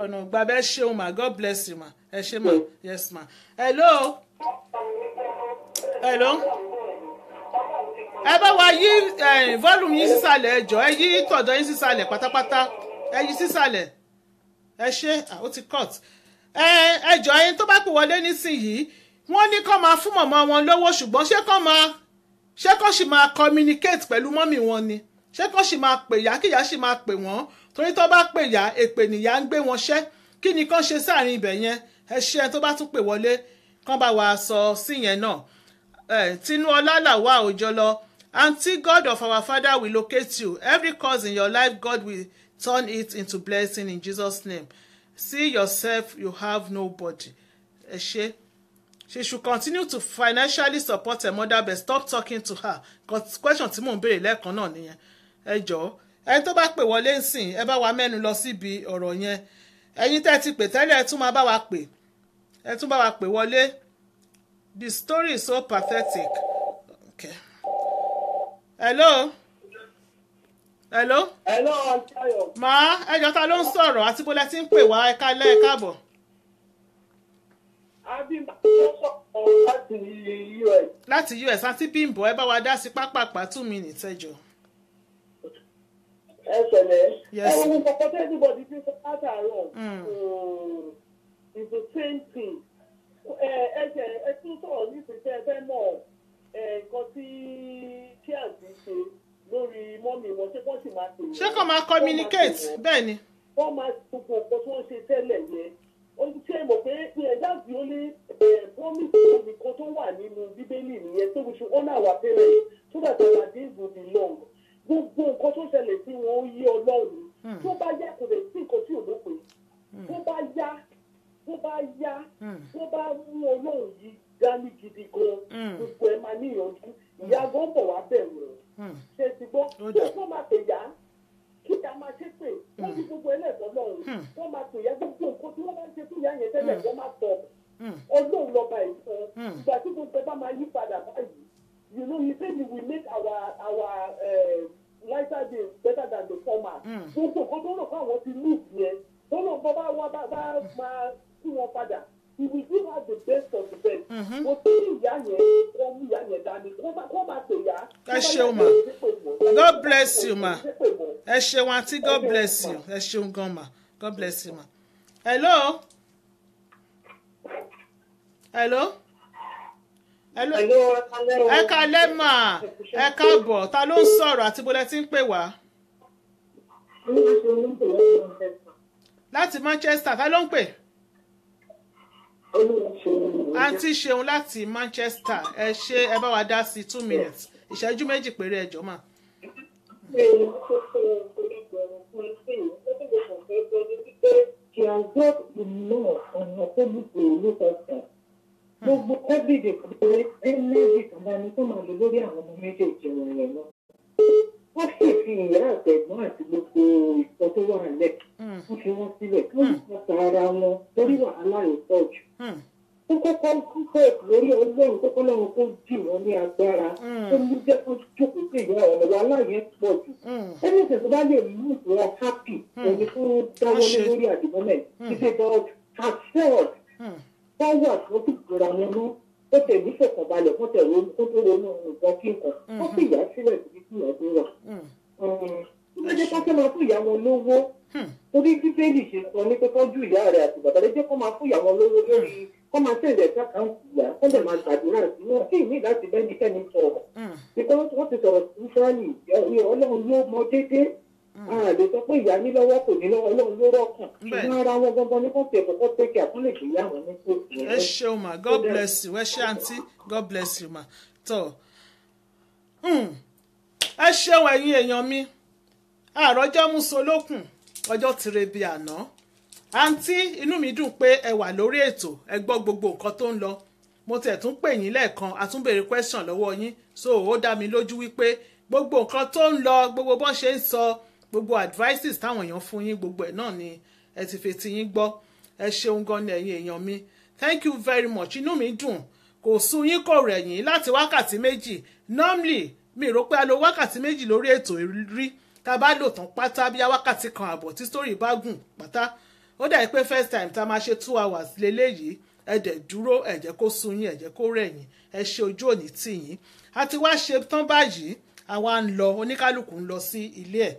S1: ọ̀nà ògbàbẹ ẹ ṣeun ma God bless you ma ẹ ṣe ma yes ma. hello. hello. ẹ bá wa yí volume yín sísàlẹ̀ ẹjọ́ ẹ yí tọ̀dọ̀ yín sísàlẹ̀ pátápátá ẹ yí sísàlẹ̀ ẹ ṣe ó ti cut ẹjọ́ ẹyin tó bá pè wọlé nísìnyìí wọ́n ní kó máa fún mọ̀mọ́ wọn lówó ṣùgbọ́n ṣé kó sì máa communicate pẹ̀lú mọ́mì wọn ni ṣé kó sì máa pè yá kíyá sì máa pè wọ́n torí tó bá pè yá èpè nìyá ń gbé wọn ṣẹ́ kí ni kán ṣe sáàrin ibẹ̀ yẹn ẹ ṣe ẹni tó bá tún pè wọlé kán bá wa sọ sí yẹn náà Tinúọlá Làwà Òjọlọ Aunty, God of our Father will locate you. Every cause in your life, God will turn it into blessing in Jesus' name. See yourself, you have nobody. She should continue to financially support her mother, but stop talking to her. Question tí mò ń béèrè lẹ́ẹ̀kan náà nìyẹn. Ẹ jọ̀ọ́, ẹni tó bá pè wọlé nsìn, ẹ bá wa mẹ́nu lọ síbi ọ̀rọ̀ yẹn. Ẹ̀yin tẹ́ ti pè tẹ́lẹ̀, ẹ tún máa bá wa pè. Ẹ tún bá wa pè wọlé. The story is so pathetic. Okay. Hello. Hello.
S4: Hello, Antayo.
S1: Ma, ẹjọ́ ta ló ń sọ̀rọ̀ àti bó lẹ ti ń pè wá ẹ káalẹ́ ẹ káàbọ̀.
S4: Abimbo sọ̀rọ̀ láti US.
S1: Láti US àti Bímbọ́ ẹ bá wa dá sí pápápá 2 minutes ẹjọ́.
S4: Ẹ ṣẹlẹ̀.
S1: Yes.
S4: Ẹ wọ́n kọ́kọ́ tẹ́ everybody ti sọ látàárọ̀. It's the same thing. Ẹ tún sọ̀rọ̀ nísìsiyìí ẹ fẹ́ mọ̀ nǹkan tí àǹtí ṣe lórí mọ́mì wọn ṣé wọ́n sì máa pè é.
S1: Ṣé kò máa communicate bẹ́ẹ̀ ni?
S4: Wọ́n máa gbogbo nǹkan tí wọ́n ṣe tẹ́lẹ̀ yẹn. Ó ti ṣe mọ̀ pé that's the only promise nìkan tó wà nínú Bíbélì nìyẹn so we should honour our parents so that our days will be long. Gbogbo nǹkan tó ṣẹlẹ̀ sí wọn ó yé Ọlọ́run. Tó bá yá kò lè sí nǹkan tí ò lópin. Tó bá yá tó bá mú Ọlọ́run yìí dání gidi gan gbogbo ẹ máa níyànjú ìyá gan bọ̀ wá bẹ̀rù rẹ̀ ṣe ti gbọ́ kí ẹ kó máa pè yá kí ẹ máa ṣe pé wọ́n fi gbogbo ẹlẹ́gbọ́n lọ́rùn wọ́n máa pè yá gbogbo nǹkan tí wọ́n máa ń ṣe fún ìyá yẹn tẹ́lẹ̀ wọ́n máa tọ̀ Ọlọ́run lọ́ba ìfẹ́ ìgbà tí gbogbo ẹ bá máa yí padà báyìí you know he said he will make our lighter days better than the former gbogbo nǹkan tó rò fún àwọn ti lù yẹn tó lò bọ́ bá wá bá máa kí wọn padà. He will give us the best of the best. Mo tí ìyá yẹn wọ́n mú ìyá yẹn dání kó máa pè yá.
S1: Ẹ ṣeun ma. God bless you ma. Ẹ ṣeun àǹtí God bless you. Ẹ ṣeun gan ma. God bless you ma. Hello. Hello. Hello. Ẹ káalẹ́ mà. Ẹ káàbọ̀. Ta ló ń sọ̀rọ̀ àti bó lẹ ti ń pè wá? Láti Manchester. Ta ló ń pè? Àǹtí Ṣeun láti Manchester ẹ ṣe ẹ bá wa dá sí 2 minutes ìṣẹ́jú méjì péré ẹjọ́ mà.
S3: Gbogbo everyday kọ̀ọ̀kan ẹ̀ẹ́dẹ́gbẹ̀rún kan bá ní tó máa lò lórí àwọn ọmọ méjèèjì wọn yẹn náà. Wọ́n sì fi ìyá àtẹ̀gbọ́n àti gbogbo ìtọ́ tó wà lẹ̀. Wọ́n fi wọ́n sílẹ̀ kí wọ́n sì pa ara wọn lórí wàhálà rẹ̀ pọ̀ jù. Ó kọ́kọ́ kúkọ́ lórí Ọlọ́run kọ́kọ́ lọ́run kó jì wọ́n ní agbára. Ó mú jẹ́ kó jókòó sí ìyá ọ̀rọ̀ wàhálà yẹn pọ̀ jù. Ẹni ìṣẹ̀tọ́ bá lè mú ìwọ̀n happy ẹni tó dáwọ́ lórí àdìmọ́mẹ̀ títí dọ́ọ̀ assured power tó ti gbòòrò àwọn ọmọ ó tẹ̀ ní fọkànbalẹ̀ fún tẹ̀ ronú tó tó ronú nǹkan kí nǹkan wọ́n sì yá sílẹ̀ síbi tí ìyá tó wà. Ó jẹ́ ká máa fún ìyá wọn lówó torí Bíbélì ṣe sọ ní pé tọ́jú ìyá rẹ̀ àti bàbá rẹ̀ jẹ́ kó máa fún ìyá wọn lówó lórí kó máa tẹ̀lé ẹ̀ka àkáǹtì ìyá kó lè máa gbàdúrà sí wọn kí ìmí láti bẹ́ẹ̀ ní kẹ́ni sọ̀rọ̀ because wọ́n ti sọ̀rọ̀ spiritually Ọlọ́run ló mọ déédéé àlè sọ pé ìyá ní lọ́wọ́ kò ní lọ́wọ́ Ọlọ́run ló rọ́kàn ṣùgbọ́n ara wọn gangan ní kò tẹ̀ kọ́kọ́ tẹ́kẹ̀ àkúnlẹ̀ kì í yá wọn ní kò tẹ̀.
S1: Ẹ ṣeun ma God bless you ẹ ṣe àǹtí God bless you ma tọ ẹ ṣeun ẹ̀yin èèyàn mi àròjọ musolókun ọjọ́ tire bíi àná àǹtí inú mi dùn pé ẹ wà lórí ètò ẹ gbọ́ gbogbo nǹkan tó ń lọ mo tẹ̀ tún pè yín lẹ́ẹ̀kan a tún béèrè question lọ́wọ́ yín so ó dá mi lójú wípé gbogbo nǹkan tó ń lọ gbogbo bọ́n ṣe ń sọ gbogbo advices táwọn èèyàn fún yín gbogbo ẹ̀ náà ni ẹ ti fetí yín gbọ́ ẹ ṣeun gan ni ẹ̀yin èèyàn mi thank you very much inú mi dùn kò sú yín kò rẹ̀ yín láti wákàtí méjì normally mi rò pé a lo wákàtí méjì lórí ètò rí tá a bá lò tán pátá bí wákàtí kan àbọ̀ tí story bá gùn pátá ó dà pé first time tá a máa ṣe 2 hours lélẹ́yìí ẹ dẹ̀ dúró ẹ jẹ́ kó sú yín ẹ jẹ́ kó rẹ̀ yín ẹ ṣe ojú òní tì yín a ti wá ṣe tán báyìí àwa ń lọ oníkálukú ń lọ sí ilé ẹ̀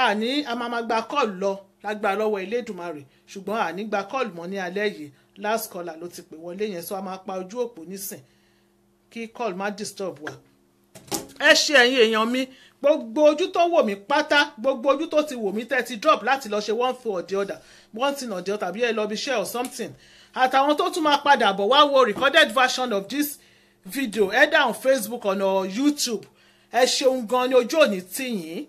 S1: àní a máa gba kọ́ọ̀lù lọ lágbára lọ́wọ́ Elédùmarè ṣùgbọ́n àní gba kọ́ọ̀lù mọ́ ní alẹ́ yìí last caller ló ti pè wọlé yẹn so a máa pa ojú òpó nísìn kí call má disturb wa. ẹ ṣe ẹ̀yin èèyàn mi gbogbo ojú tó wò mí pátá gbogbo ojú tó ti wò mí tẹ́ ti drop láti lọ ṣe one thing or the other tàbí ẹ lọ bí share or something àtàwọn tó tún máa padà bọ̀ wá wo recorded version of this video either on Facebook or YouTube ẹ ṣeun gan ni ojú òní tì yín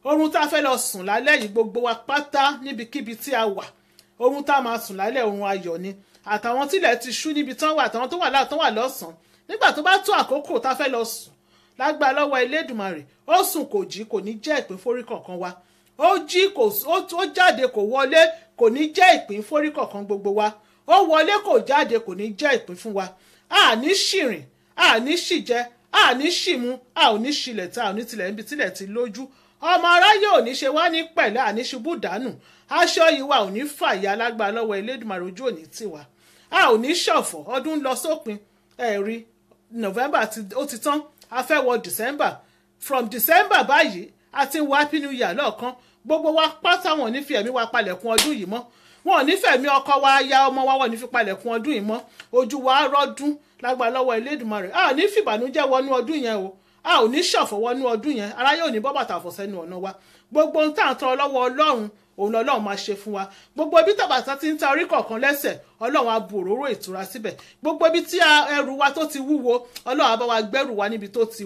S1: oorun tá a fẹ́ lọ sùn lálẹ́ yìí gbogbo wa pátá níbikíbi tí a wà oorun tá a máa sùn lálẹ́ oorun ayọ̀ ni àtàwọn tílẹ̀ ti ṣú níbi tán wà àtàwọn tó wà lọ́sàn-án nígbà tó bá tó àkókò tá a fẹ́ lọ sùn lágbára lọ́wọ́ Elédùmarè ó sùn kò jí kò ní jẹ́ ìpín fórí kọ̀ọ̀kan wa ó jí ó jáde kò wọlé kò ní jẹ́ ìpín fórí kọ̀ọ̀kan gbogbo wa ó wọlé kò jáde kò ní jẹ́ ìpín fún wa a ní ṣìrìn a ní ṣìjẹ a ní ṣìmú a ò ní ṣìlẹ̀ tá a ò ní tilẹ̀ níbi tilẹ̀ ti lójú ọmọ aráyé ò ní ṣe wá ní pẹ̀lẹ́ àní ṣubú dànù aṣọ yìí wa ò ní fàyà lágbára lọ́wọ́ Elédùmarè ojú òní tiwa a ò ní ṣọ̀fọ̀ ọdún lọ sópin ẹ̀rí November ó ti tán a fẹ́ wọ December from December báyìí a ti ń wọ Happy New Year lọ́ọ̀kan gbogbo wa pátá wọn ò ní fi ẹ̀mí wa palẹ̀kùn ọdún yìí mọ́ wọn ò ní fẹ̀mí ọkọ wa ya ọmọ wa wọn ò ní fi palẹ̀kùn ọdún yìí mọ́ ojú wa rọ́dún lágbára lọ́wọ́ Elédùmarè a ò ní fìbànújẹ́ wọnú ọdún yẹn o a ò ní ṣọ̀fọ̀ wọnú ọdún yẹn aráyé ò ní bọ́ bàtà fọ̀ sẹ́nu ọ̀nà wa gbogbo ohun tá à ń tọrọ lọ́wọ́ Ọlọ́run òun lọ́lọ́run máa ṣe fún wa gbogbo ibi tàbàtà ti ń ta orí kọ̀ọ̀kan lẹ́sẹ̀ Ọlọ́run á bu òróró ìtura síbẹ̀ gbogbo ibi tí ẹrù wa tó ti wúwo Ọlọ́run á bá wa gbẹ́rù wa níbi tó ti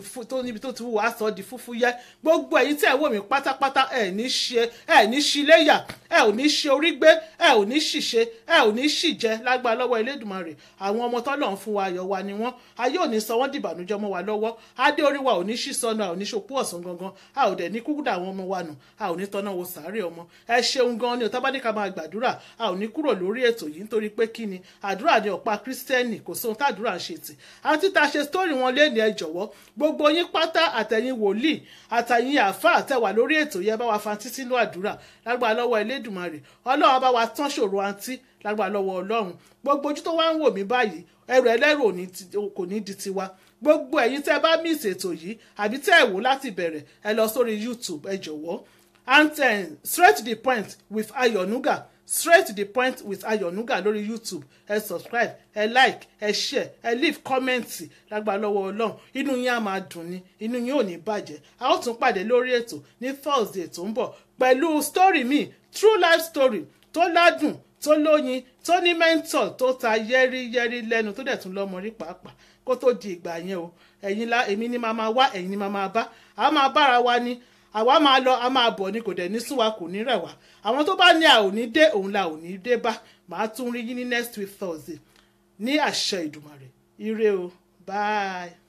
S1: wúwo á sọ di fúfúyẹ́ gbogbo ẹ̀yin tí ẹ wò mí pátápátá ẹ ní ṣiléyà ẹ ò ní ṣe orí gbé ẹ ò ní ṣìṣe ẹ ò ní ṣìjẹ lágbára lọ́wọ́ Elédùmarè àwọn ọmọ tọ́lọ́run fún wa ayọ̀ wa ni wọ́n ayé ò ní sọ wọ́n dìbànújẹ́ mọ́ wa lọ́wọ́ adé orí wa ò ní ṣí sọnù a ò ní ṣopó ọ̀sán gangan a ò dẹ̀ ní kúkúdà àwọn ọmọ wa nù a ò ní tọ́nà wo sàárè ọmọ ẹ ṣeun gan ni òtábá ní ká máa gbàdúrà a ò ní kúrò lórí ètò yìí nítorí pé kí ni àdúrà ní ọ̀pá kírísítẹ́nì kò sóhun tàdúrà ń ṣe tì àti tá a ṣe sítórì wọn lé ní ẹ jọ̀wọ́ gbogbo yín pátá àtẹ̀yin wòlíì àtẹ̀yin àfà àtẹ̀wà lórí ètò yẹn bá wa fa títí ní àdúrà lágbára lọ́wọ́ Elédùmarè Ọlọ́run bá wa tán ṣòro àǹtí lágbára lọ́wọ́ Ọlọ́run gbogbo ojú tó wá ń wò mí báyìí ẹrù ẹlẹ́rù kò ní di tiwa gbogbo ẹ̀yin tẹ́ bá miss ètò yìí àbí tẹ́ ẹ wò láti bẹ̀rẹ̀ ẹ lọ sórí YouTube ẹ jọ̀wọ́ and straight to the point with Ayonuga straight to the point with Ayonuga lórí YouTube ẹ subscribe ẹ like ẹ share ẹ leave comment lágbára lọ́wọ́ Ọlọ́run inú yín á máa dùn ni inú yín ò ní bàjẹ́ a ó tún pàdé lórí ètò ní Thursday tó ń bọ̀ pẹ̀lú story mi true life story tó ládùn tó lóyin tó ní mentor tó ta yẹ́rí lẹ́nu tó dẹ̀ tún lọ́mọ rí pàápàá kó tó di ìgbà yẹn o èmi ni máa wá ẹ̀yin ni máa bá a máa bára wa ni àwa máa lọ a máa bọ̀ ni kò dẹ̀ ní sún wa kò ní rẹ̀ wá àwọn tó bá ní a ò ní dé òun la ò ní dé bá màá tún rí yín ní next week Thursday ní àṣẹ Ìdùmarè ire o bye.